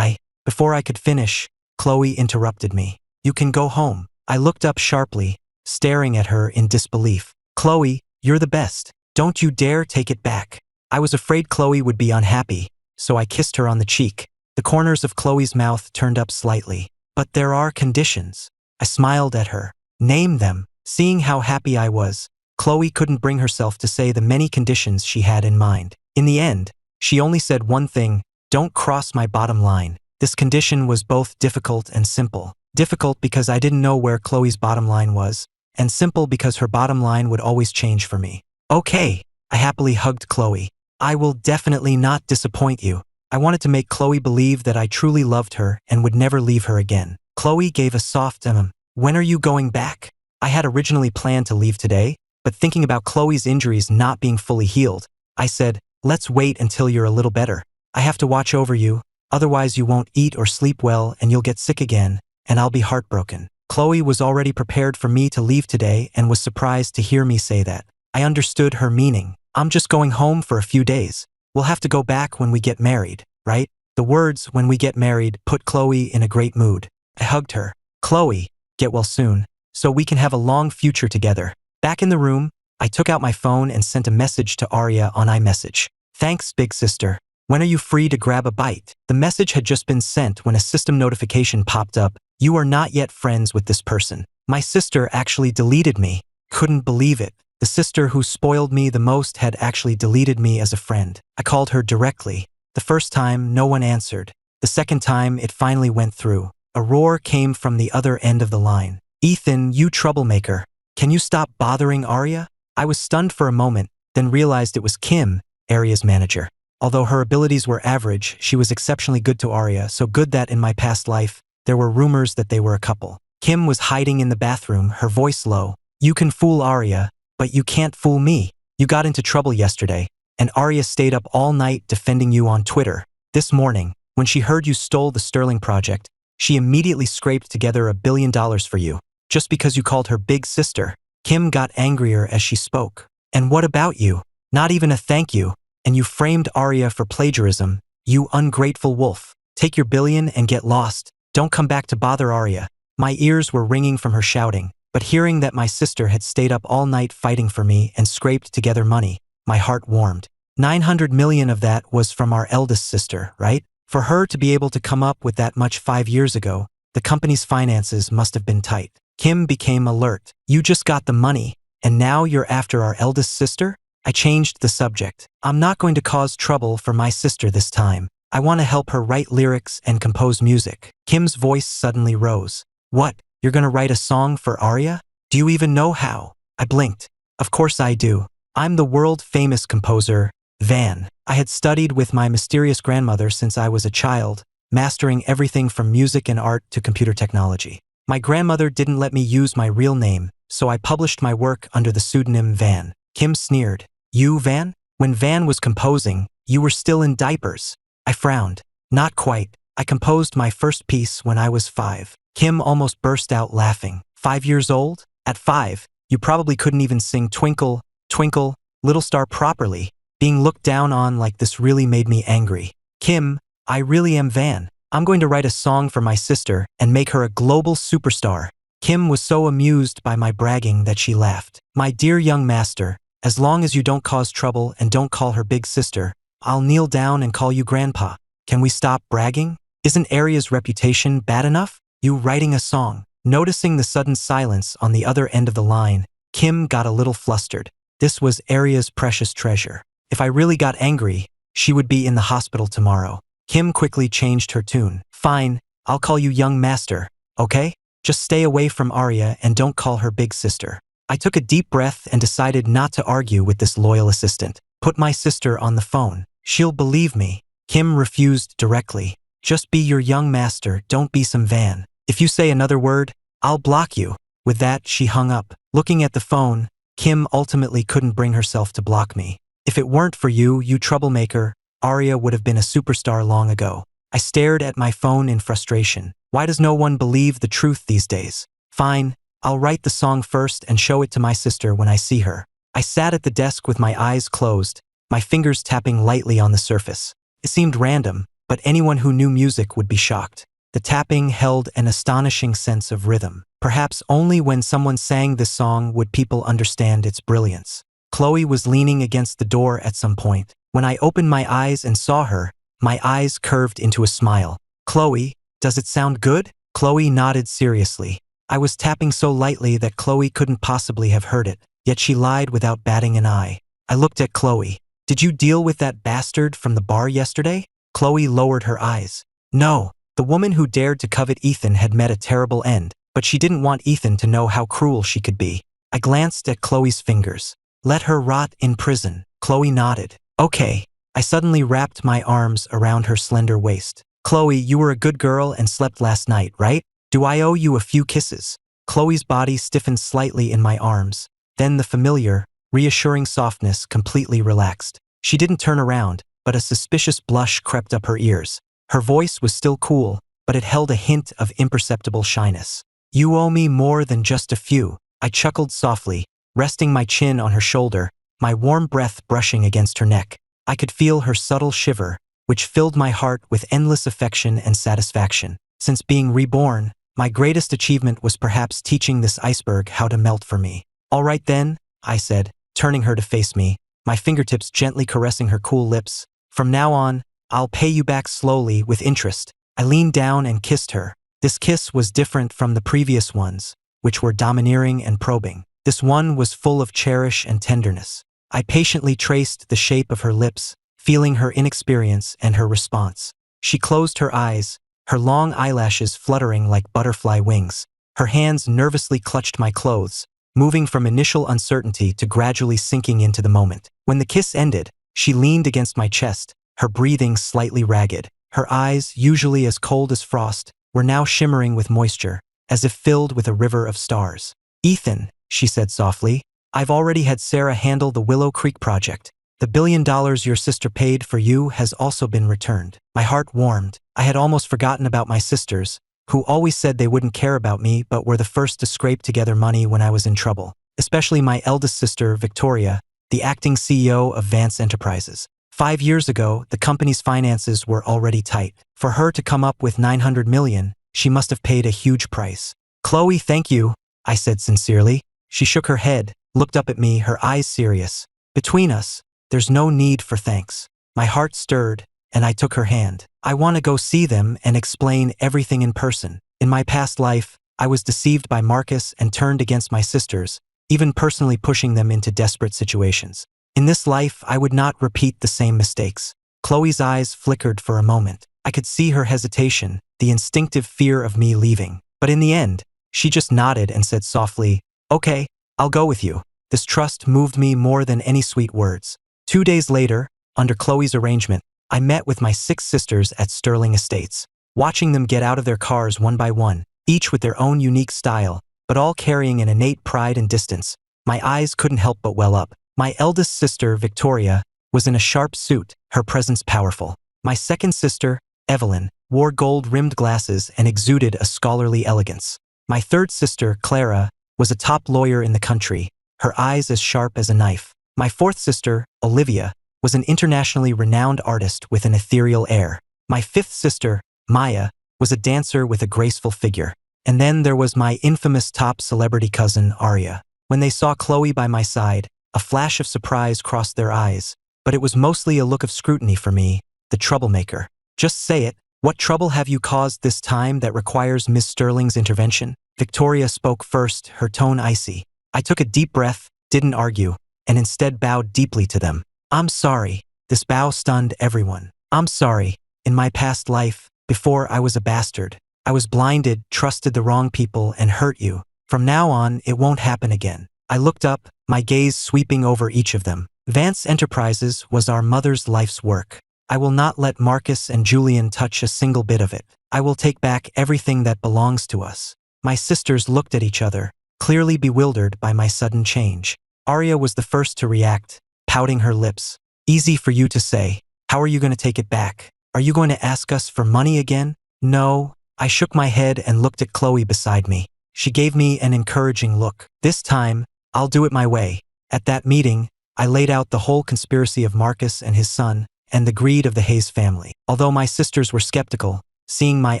Before I could finish, Chloe interrupted me. You can go home. I looked up sharply, staring at her in disbelief. Chloe, you're the best. Don't you dare take it back. I was afraid Chloe would be unhappy, so I kissed her on the cheek. The corners of Chloe's mouth turned up slightly. But there are conditions. I smiled at her. Name them. Seeing how happy I was, Chloe couldn't bring herself to say the many conditions she had in mind. In the end, she only said one thing, don't cross my bottom line. This condition was both difficult and simple. Difficult because I didn't know where Chloe's bottom line was, and simple because her bottom line would always change for me. Okay, I happily hugged Chloe. I will definitely not disappoint you. I wanted to make Chloe believe that I truly loved her and would never leave her again. Chloe gave a soft when are you going back? I had originally planned to leave today, but thinking about Chloe's injuries not being fully healed, I said, Let's wait until you're a little better. I have to watch over you, otherwise you won't eat or sleep well and you'll get sick again, and I'll be heartbroken. Chloe was already prepared for me to leave today and was surprised to hear me say that. I understood her meaning. I'm just going home for a few days. We'll have to go back when we get married, right? The words, when we get married, put Chloe in a great mood. I hugged her. Chloe, get well soon, so we can have a long future together. Back in the room, I took out my phone and sent a message to Arya on iMessage. Thanks, big sister. When are you free to grab a bite? The message had just been sent when a system notification popped up. You are not yet friends with this person. My sister actually deleted me. Couldn't believe it. The sister who spoiled me the most had actually deleted me as a friend. I called her directly. The first time, no one answered. The second time, it finally went through. A roar came from the other end of the line. Ethan, you troublemaker. Can you stop bothering Arya? I was stunned for a moment, then realized it was Kim, Arya's manager. Although her abilities were average, she was exceptionally good to Arya, so good that in my past life, there were rumors that they were a couple. Kim was hiding in the bathroom, her voice low. You can fool Arya, but you can't fool me. You got into trouble yesterday, and Arya stayed up all night defending you on Twitter. This morning, when she heard you stole the Sterling project, she immediately scraped together $1 billion for you, just because you called her big sister. Kim got angrier as she spoke. And what about you? Not even a thank you, and you framed Arya for plagiarism. You ungrateful wolf. Take your billion and get lost. Don't come back to bother Arya. My ears were ringing from her shouting, but hearing that my sister had stayed up all night fighting for me and scraped together money, my heart warmed. 900 million of that was from our eldest sister, right? For her to be able to come up with that much 5 years ago, the company's finances must have been tight. Kim became alert. You just got the money, and now you're after our eldest sister? I changed the subject. I'm not going to cause trouble for my sister this time. I want to help her write lyrics and compose music. Kim's voice suddenly rose. What? You're going to write a song for Arya? Do you even know how? I blinked. Of course I do. I'm the world-famous composer, Van. I had studied with my mysterious grandmother since I was a child, mastering everything from music and art to computer technology. My grandmother didn't let me use my real name, so I published my work under the pseudonym Van. Kim sneered. You, Van? When Van was composing, you were still in diapers. I frowned. Not quite. I composed my first piece when I was 5. Kim almost burst out laughing. 5 years old? At 5, you probably couldn't even sing Twinkle, Twinkle, Little Star properly. Being looked down on like this really made me angry. Kim, I really am Van. I'm going to write a song for my sister and make her a global superstar. Kim was so amused by my bragging that she laughed. My dear young master, as long as you don't cause trouble and don't call her big sister, I'll kneel down and call you grandpa. Can we stop bragging? Isn't Arya's reputation bad enough? You writing a song. Noticing the sudden silence on the other end of the line, Kim got a little flustered. This was Arya's precious treasure. If I really got angry, she would be in the hospital tomorrow. Kim quickly changed her tune. Fine, I'll call you young master, okay? Just stay away from Arya and don't call her big sister. I took a deep breath and decided not to argue with this loyal assistant. Put my sister on the phone. She'll believe me. Kim refused directly. Just be your young master, don't be some Van. If you say another word, I'll block you. With that, she hung up. Looking at the phone, Kim ultimately couldn't bring herself to block me. If it weren't for you, you troublemaker, Arya would have been a superstar long ago. I stared at my phone in frustration. Why does no one believe the truth these days? Fine, I'll write the song first and show it to my sister when I see her. I sat at the desk with my eyes closed, my fingers tapping lightly on the surface. It seemed random, but anyone who knew music would be shocked. The tapping held an astonishing sense of rhythm. Perhaps only when someone sang this song would people understand its brilliance. Chloe was leaning against the door at some point. When I opened my eyes and saw her, my eyes curved into a smile. Chloe, does it sound good? Chloe nodded seriously. I was tapping so lightly that Chloe couldn't possibly have heard it, yet she lied without batting an eye. I looked at Chloe. Did you deal with that bastard from the bar yesterday? Chloe lowered her eyes. No. The woman who dared to covet Ethan had met a terrible end, but she didn't want Ethan to know how cruel she could be. I glanced at Chloe's fingers. Let her rot in prison. Chloe nodded. Okay. I suddenly wrapped my arms around her slender waist. Chloe, you were a good girl and slept last night, right? Do I owe you a few kisses? Chloe's body stiffened slightly in my arms. Then the familiar, reassuring softness completely relaxed. She didn't turn around, but a suspicious blush crept up her ears. Her voice was still cool, but it held a hint of imperceptible shyness. "You owe me more than just a few," I chuckled softly, resting my chin on her shoulder, my warm breath brushing against her neck. I could feel her subtle shiver, which filled my heart with endless affection and satisfaction. Since being reborn, my greatest achievement was perhaps teaching this iceberg how to melt for me. "All right then," I said, turning her to face me, my fingertips gently caressing her cool lips. "From now on, I'll pay you back slowly with interest." I leaned down and kissed her. This kiss was different from the previous ones, which were domineering and probing. This one was full of cherish and tenderness. I patiently traced the shape of her lips, feeling her inexperience and her response. She closed her eyes, her long eyelashes fluttering like butterfly wings. Her hands nervously clutched my clothes, moving from initial uncertainty to gradually sinking into the moment. When the kiss ended, she leaned against my chest, her breathing slightly ragged. Her eyes, usually as cold as frost, were now shimmering with moisture, as if filled with a river of stars. "Ethan," she said softly, "I've already had Sarah handle the Willow Creek project. The $1 billion your sister paid for you has also been returned." My heart warmed. I had almost forgotten about my sisters, who always said they wouldn't care about me but were the first to scrape together money when I was in trouble. Especially my eldest sister, Victoria, the acting CEO of Vance Enterprises. 5 years ago, the company's finances were already tight. For her to come up with $900 million, she must have paid a huge price. "Chloe, thank you," I said sincerely. She shook her head, looked up at me, her eyes serious. "Between us, there's no need for thanks." My heart stirred, and I took her hand. "I want to go see them and explain everything in person. In my past life, I was deceived by Marcus and turned against my sisters, even personally pushing them into desperate situations. In this life, I would not repeat the same mistakes." Chloe's eyes flickered for a moment. I could see her hesitation, the instinctive fear of me leaving. But in the end, she just nodded and said softly, "Okay, I'll go with you." This trust moved me more than any sweet words. 2 days later, under Chloe's arrangement, I met with my 6 sisters at Sterling Estates. Watching them get out of their cars one by one, each with their own unique style, but all carrying an innate pride and distance, my eyes couldn't help but well up. My eldest sister, Victoria, was in a sharp suit, her presence powerful. My second sister, Evelyn, wore gold-rimmed glasses and exuded a scholarly elegance. My third sister, Clara, was a top lawyer in the country, her eyes as sharp as a knife. My fourth sister, Olivia, was an internationally renowned artist with an ethereal air. My fifth sister, Maya, was a dancer with a graceful figure. And then there was my infamous top celebrity cousin, Arya. When they saw Chloe by my side, a flash of surprise crossed their eyes, but it was mostly a look of scrutiny for me, the troublemaker. "Just say it. What trouble have you caused this time that requires Miss Sterling's intervention?" Victoria spoke first, her tone icy. I took a deep breath, didn't argue, and instead bowed deeply to them. "I'm sorry." This bow stunned everyone. "I'm sorry. In my past life, before I was a bastard, I was blinded, trusted the wrong people, and hurt you. From now on, it won't happen again." I looked up, my gaze sweeping over each of them. Vance Enterprises was our mother's life's work. I will not let Marcus and Julian touch a single bit of it. I will take back everything that belongs to us. My sisters looked at each other, clearly bewildered by my sudden change. Arya was the first to react, pouting her lips. "Easy for you to say. How are you going to take it back? Are you going to ask us for money again?" "No." I shook my head and looked at Chloe beside me. She gave me an encouraging look. "This time, I'll do it my way." At that meeting, I laid out the whole conspiracy of Marcus and his son, and the greed of the Hayes family. Although my sisters were skeptical, seeing my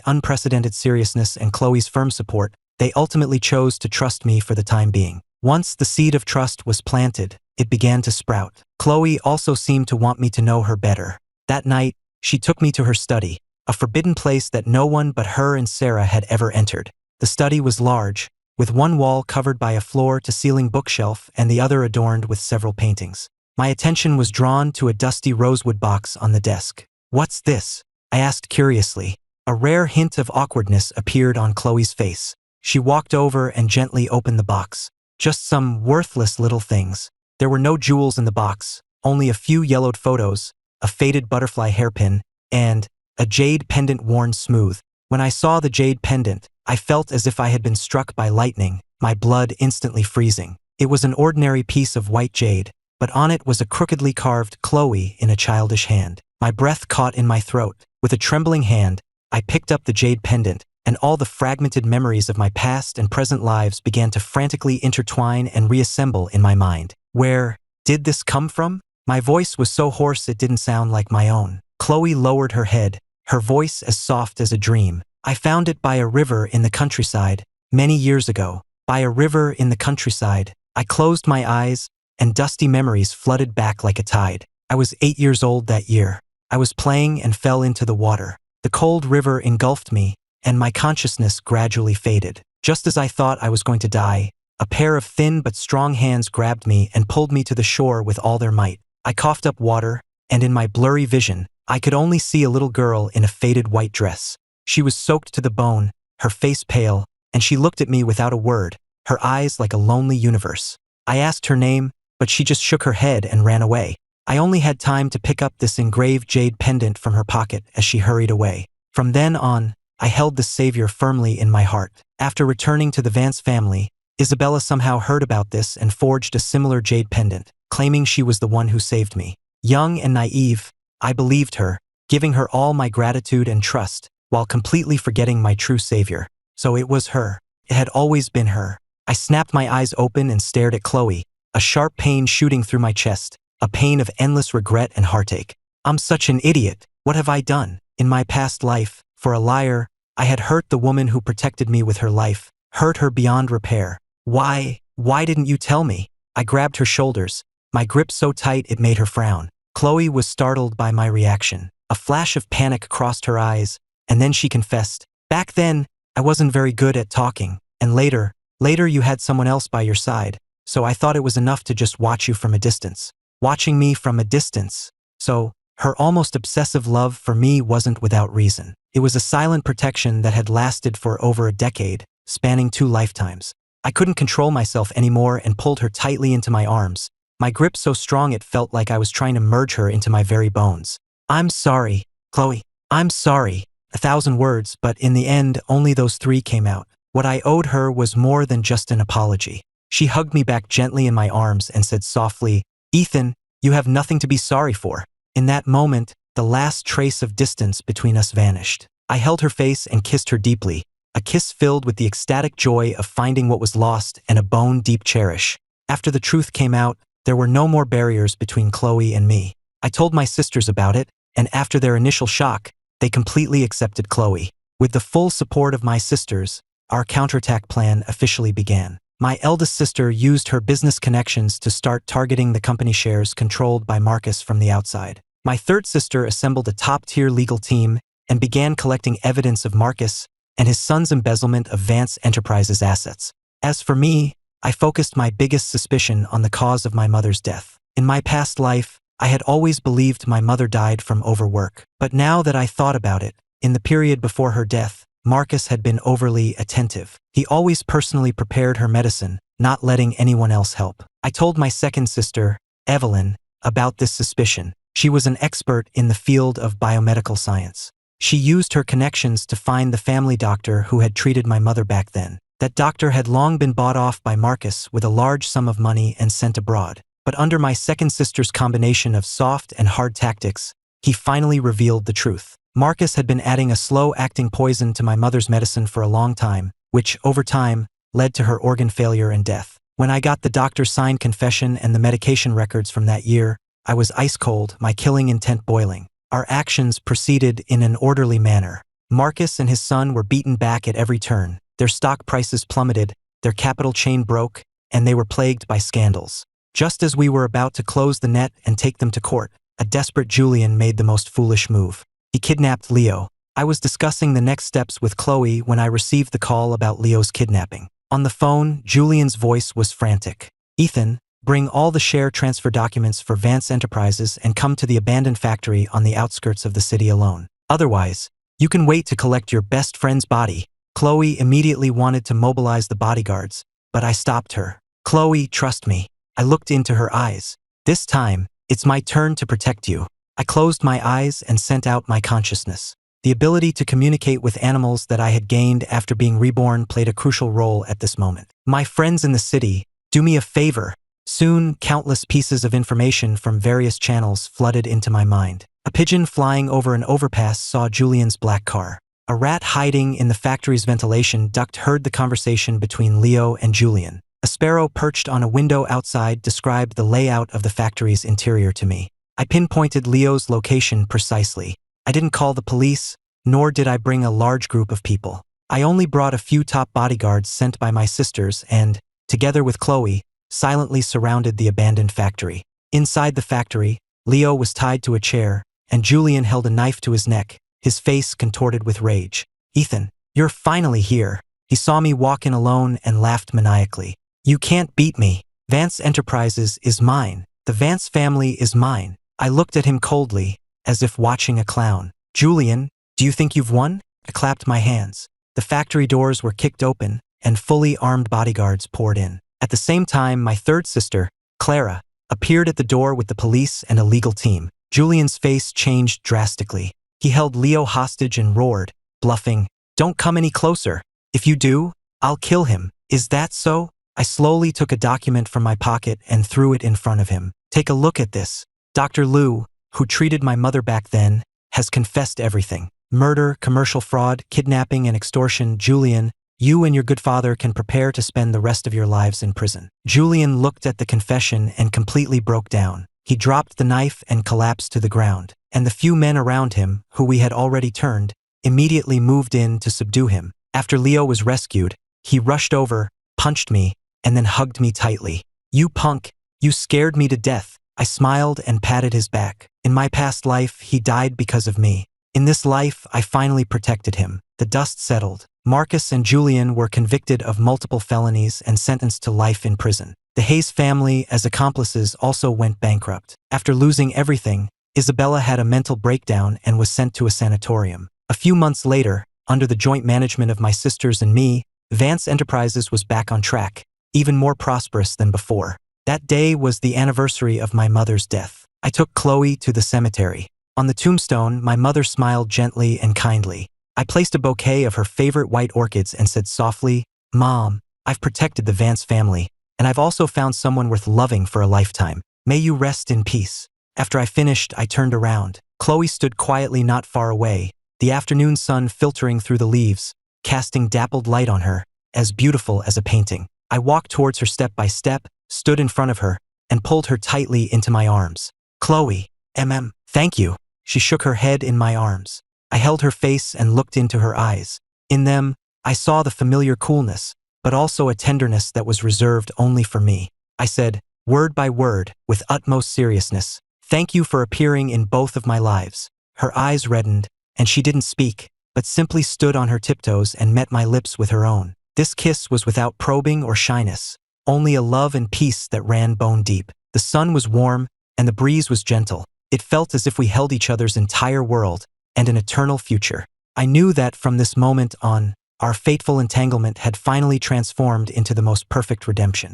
unprecedented seriousness and Chloe's firm support, they ultimately chose to trust me for the time being. Once the seed of trust was planted, it began to sprout. Chloe also seemed to want me to know her better. That night, she took me to her study, a forbidden place that no one but her and Sarah had ever entered. The study was large, with one wall covered by a floor-to-ceiling bookshelf and the other adorned with several paintings. My attention was drawn to a dusty rosewood box on the desk. "What's this?" I asked curiously. A rare hint of awkwardness appeared on Chloe's face. She walked over and gently opened the box. Just some worthless little things. There were no jewels in the box, only a few yellowed photos, a faded butterfly hairpin, and a jade pendant worn smooth. When I saw the jade pendant, I felt as if I had been struck by lightning, my blood instantly freezing. It was an ordinary piece of white jade, but on it was a crookedly carved Chloe in a childish hand. My breath caught in my throat. With a trembling hand, I picked up the jade pendant, and all the fragmented memories of my past and present lives began to frantically intertwine and reassemble in my mind. Where did this come from? My voice was so hoarse it didn't sound like my own. Chloe lowered her head, her voice as soft as a dream. I found it by a river in the countryside, many years ago. By a river in the countryside. I closed my eyes, and dusty memories flooded back like a tide. I was 8 years old that year. I was playing and fell into the water. The cold river engulfed me, and my consciousness gradually faded. Just as I thought I was going to die, a pair of thin but strong hands grabbed me and pulled me to the shore with all their might. I coughed up water, and in my blurry vision, I could only see a little girl in a faded white dress. She was soaked to the bone, her face pale, and she looked at me without a word, her eyes like a lonely universe. I asked her name, but she just shook her head and ran away. I only had time to pick up this engraved jade pendant from her pocket as she hurried away. From then on, I held the savior firmly in my heart. After returning to the Vance family, Isabella somehow heard about this and forged a similar jade pendant, claiming she was the one who saved me. Young and naive, I believed her, giving her all my gratitude and trust, while completely forgetting my true savior. So it was her. It had always been her. I snapped my eyes open and stared at Chloe, a sharp pain shooting through my chest, a pain of endless regret and heartache. I'm such an idiot. What have I done? In my past life, for a liar, I had hurt the woman who protected me with her life, hurt her beyond repair. Why didn't you tell me? I grabbed her shoulders, my grip so tight it made her frown. Chloe was startled by my reaction. A flash of panic crossed her eyes, and then she confessed, "Back then, I wasn't very good at talking, and later you had someone else by your side, so I thought it was enough to just watch you from a distance." Watching me from a distance. So, her almost obsessive love for me wasn't without reason. It was a silent protection that had lasted for over a decade, spanning 2 lifetimes. I couldn't control myself anymore and pulled her tightly into my arms, my grip so strong it felt like I was trying to merge her into my very bones. "I'm sorry, Chloe. I'm sorry." 1,000 words, but in the end, only those 3 came out. What I owed her was more than just an apology. She hugged me back gently in my arms and said softly, "Ethan, you have nothing to be sorry for." In that moment, the last trace of distance between us vanished. I held her face and kissed her deeply, a kiss filled with the ecstatic joy of finding what was lost and a bone deep cherish. After the truth came out, there were no more barriers between Chloe and me. I told my sisters about it, and after their initial shock, they completely accepted Chloe. With the full support of my sisters, our counterattack plan officially began. My eldest sister used her business connections to start targeting the company shares controlled by Marcus from the outside. My third sister assembled a top-tier legal team and began collecting evidence of Marcus and his son's embezzlement of Vance Enterprises' assets. As for me, I focused my biggest suspicion on the cause of my mother's death. In my past life, I had always believed my mother died from overwork. But now that I thought about it, in the period before her death, Marcus had been overly attentive. He always personally prepared her medicine, not letting anyone else help. I told my second sister, Evelyn, about this suspicion. She was an expert in the field of biomedical science. She used her connections to find the family doctor who had treated my mother back then. That doctor had long been bought off by Marcus with a large sum of money and sent abroad. But under my second sister's combination of soft and hard tactics, he finally revealed the truth. Marcus had been adding a slow-acting poison to my mother's medicine for a long time, which, over time, led to her organ failure and death. When I got the doctor's signed confession and the medication records from that year, I was ice-cold, my killing intent boiling. Our actions proceeded in an orderly manner. Marcus and his son were beaten back at every turn. Their stock prices plummeted, their capital chain broke, and they were plagued by scandals. Just as we were about to close the net and take them to court, a desperate Julian made the most foolish move. He kidnapped Leo. I was discussing the next steps with Chloe when I received the call about Leo's kidnapping. On the phone, Julian's voice was frantic. "Ethan, bring all the share transfer documents for Vance Enterprises and come to the abandoned factory on the outskirts of the city alone. Otherwise, you can wait to collect your best friend's body." Chloe immediately wanted to mobilize the bodyguards, but I stopped her. "Chloe, trust me." I looked into her eyes. "This time, it's my turn to protect you." I closed my eyes and sent out my consciousness. The ability to communicate with animals that I had gained after being reborn played a crucial role at this moment. "My friends in the city, do me a favor. Soon, countless pieces of information from various channels flooded into my mind. A pigeon flying over an overpass saw Julian's black car. A rat hiding in the factory's ventilation duct heard the conversation between Leo and Julian. A sparrow perched on a window outside described the layout of the factory's interior to me. I pinpointed Leo's location precisely. I didn't call the police, nor did I bring a large group of people. I only brought a few top bodyguards sent by my sisters and, together with Chloe, silently surrounded the abandoned factory. Inside the factory, Leo was tied to a chair, and Julian held a knife to his neck, his face contorted with rage. "Ethan, you're finally here." He saw me walk in alone and laughed maniacally. "You can't beat me. Vance Enterprises is mine. The Vance family is mine." I looked at him coldly, as if watching a clown. "Julian, do you think you've won?" I clapped my hands. The factory doors were kicked open, and fully armed bodyguards poured in. At the same time, my third sister, Clara, appeared at the door with the police and a legal team. Julian's face changed drastically. He held Leo hostage and roared, bluffing, "Don't come any closer. If you do, I'll kill him. Is that so?" I slowly took a document from my pocket and threw it in front of him. "Take a look at this. Dr. Liu, who treated my mother back then, has confessed everything. Murder, commercial fraud, kidnapping, and extortion. Julian, you and your good father can prepare to spend the rest of your lives in prison." Julian looked at the confession and completely broke down. He dropped the knife and collapsed to the ground, and the few men around him, who we had already turned, immediately moved in to subdue him. After Leo was rescued, he rushed over, punched me, and then hugged me tightly. "You punk, you scared me to death." I smiled and patted his back. In my past life, he died because of me. In this life, I finally protected him. The dust settled. Marcus and Julian were convicted of multiple felonies and sentenced to life in prison. The Hayes family, as accomplices, also went bankrupt. After losing everything, Isabella had a mental breakdown and was sent to a sanatorium. A few months later, under the joint management of my sisters and me, Vance Enterprises was back on track, even more prosperous than before. That day was the anniversary of my mother's death. I took Chloe to the cemetery. On the tombstone, my mother smiled gently and kindly. I placed a bouquet of her favorite white orchids and said softly, "Mom, I've protected the Vance family, and I've also found someone worth loving for a lifetime. May you rest in peace." After I finished, I turned around. Chloe stood quietly not far away, the afternoon sun filtering through the leaves, casting dappled light on her, as beautiful as a painting. I walked towards her step by step, stood in front of her, and pulled her tightly into my arms. "Chloe, thank you." She shook her head in my arms. I held her face and looked into her eyes. In them, I saw the familiar coolness, but also a tenderness that was reserved only for me. I said, word by word, with utmost seriousness, "Thank you for appearing in both of my lives." Her eyes reddened, and she didn't speak, but simply stood on her tiptoes and met my lips with her own. This kiss was without probing or shyness, only a love and peace that ran bone deep. The sun was warm, and the breeze was gentle. It felt as if we held each other's entire world and an eternal future. I knew that from this moment on, our fateful entanglement had finally transformed into the most perfect redemption.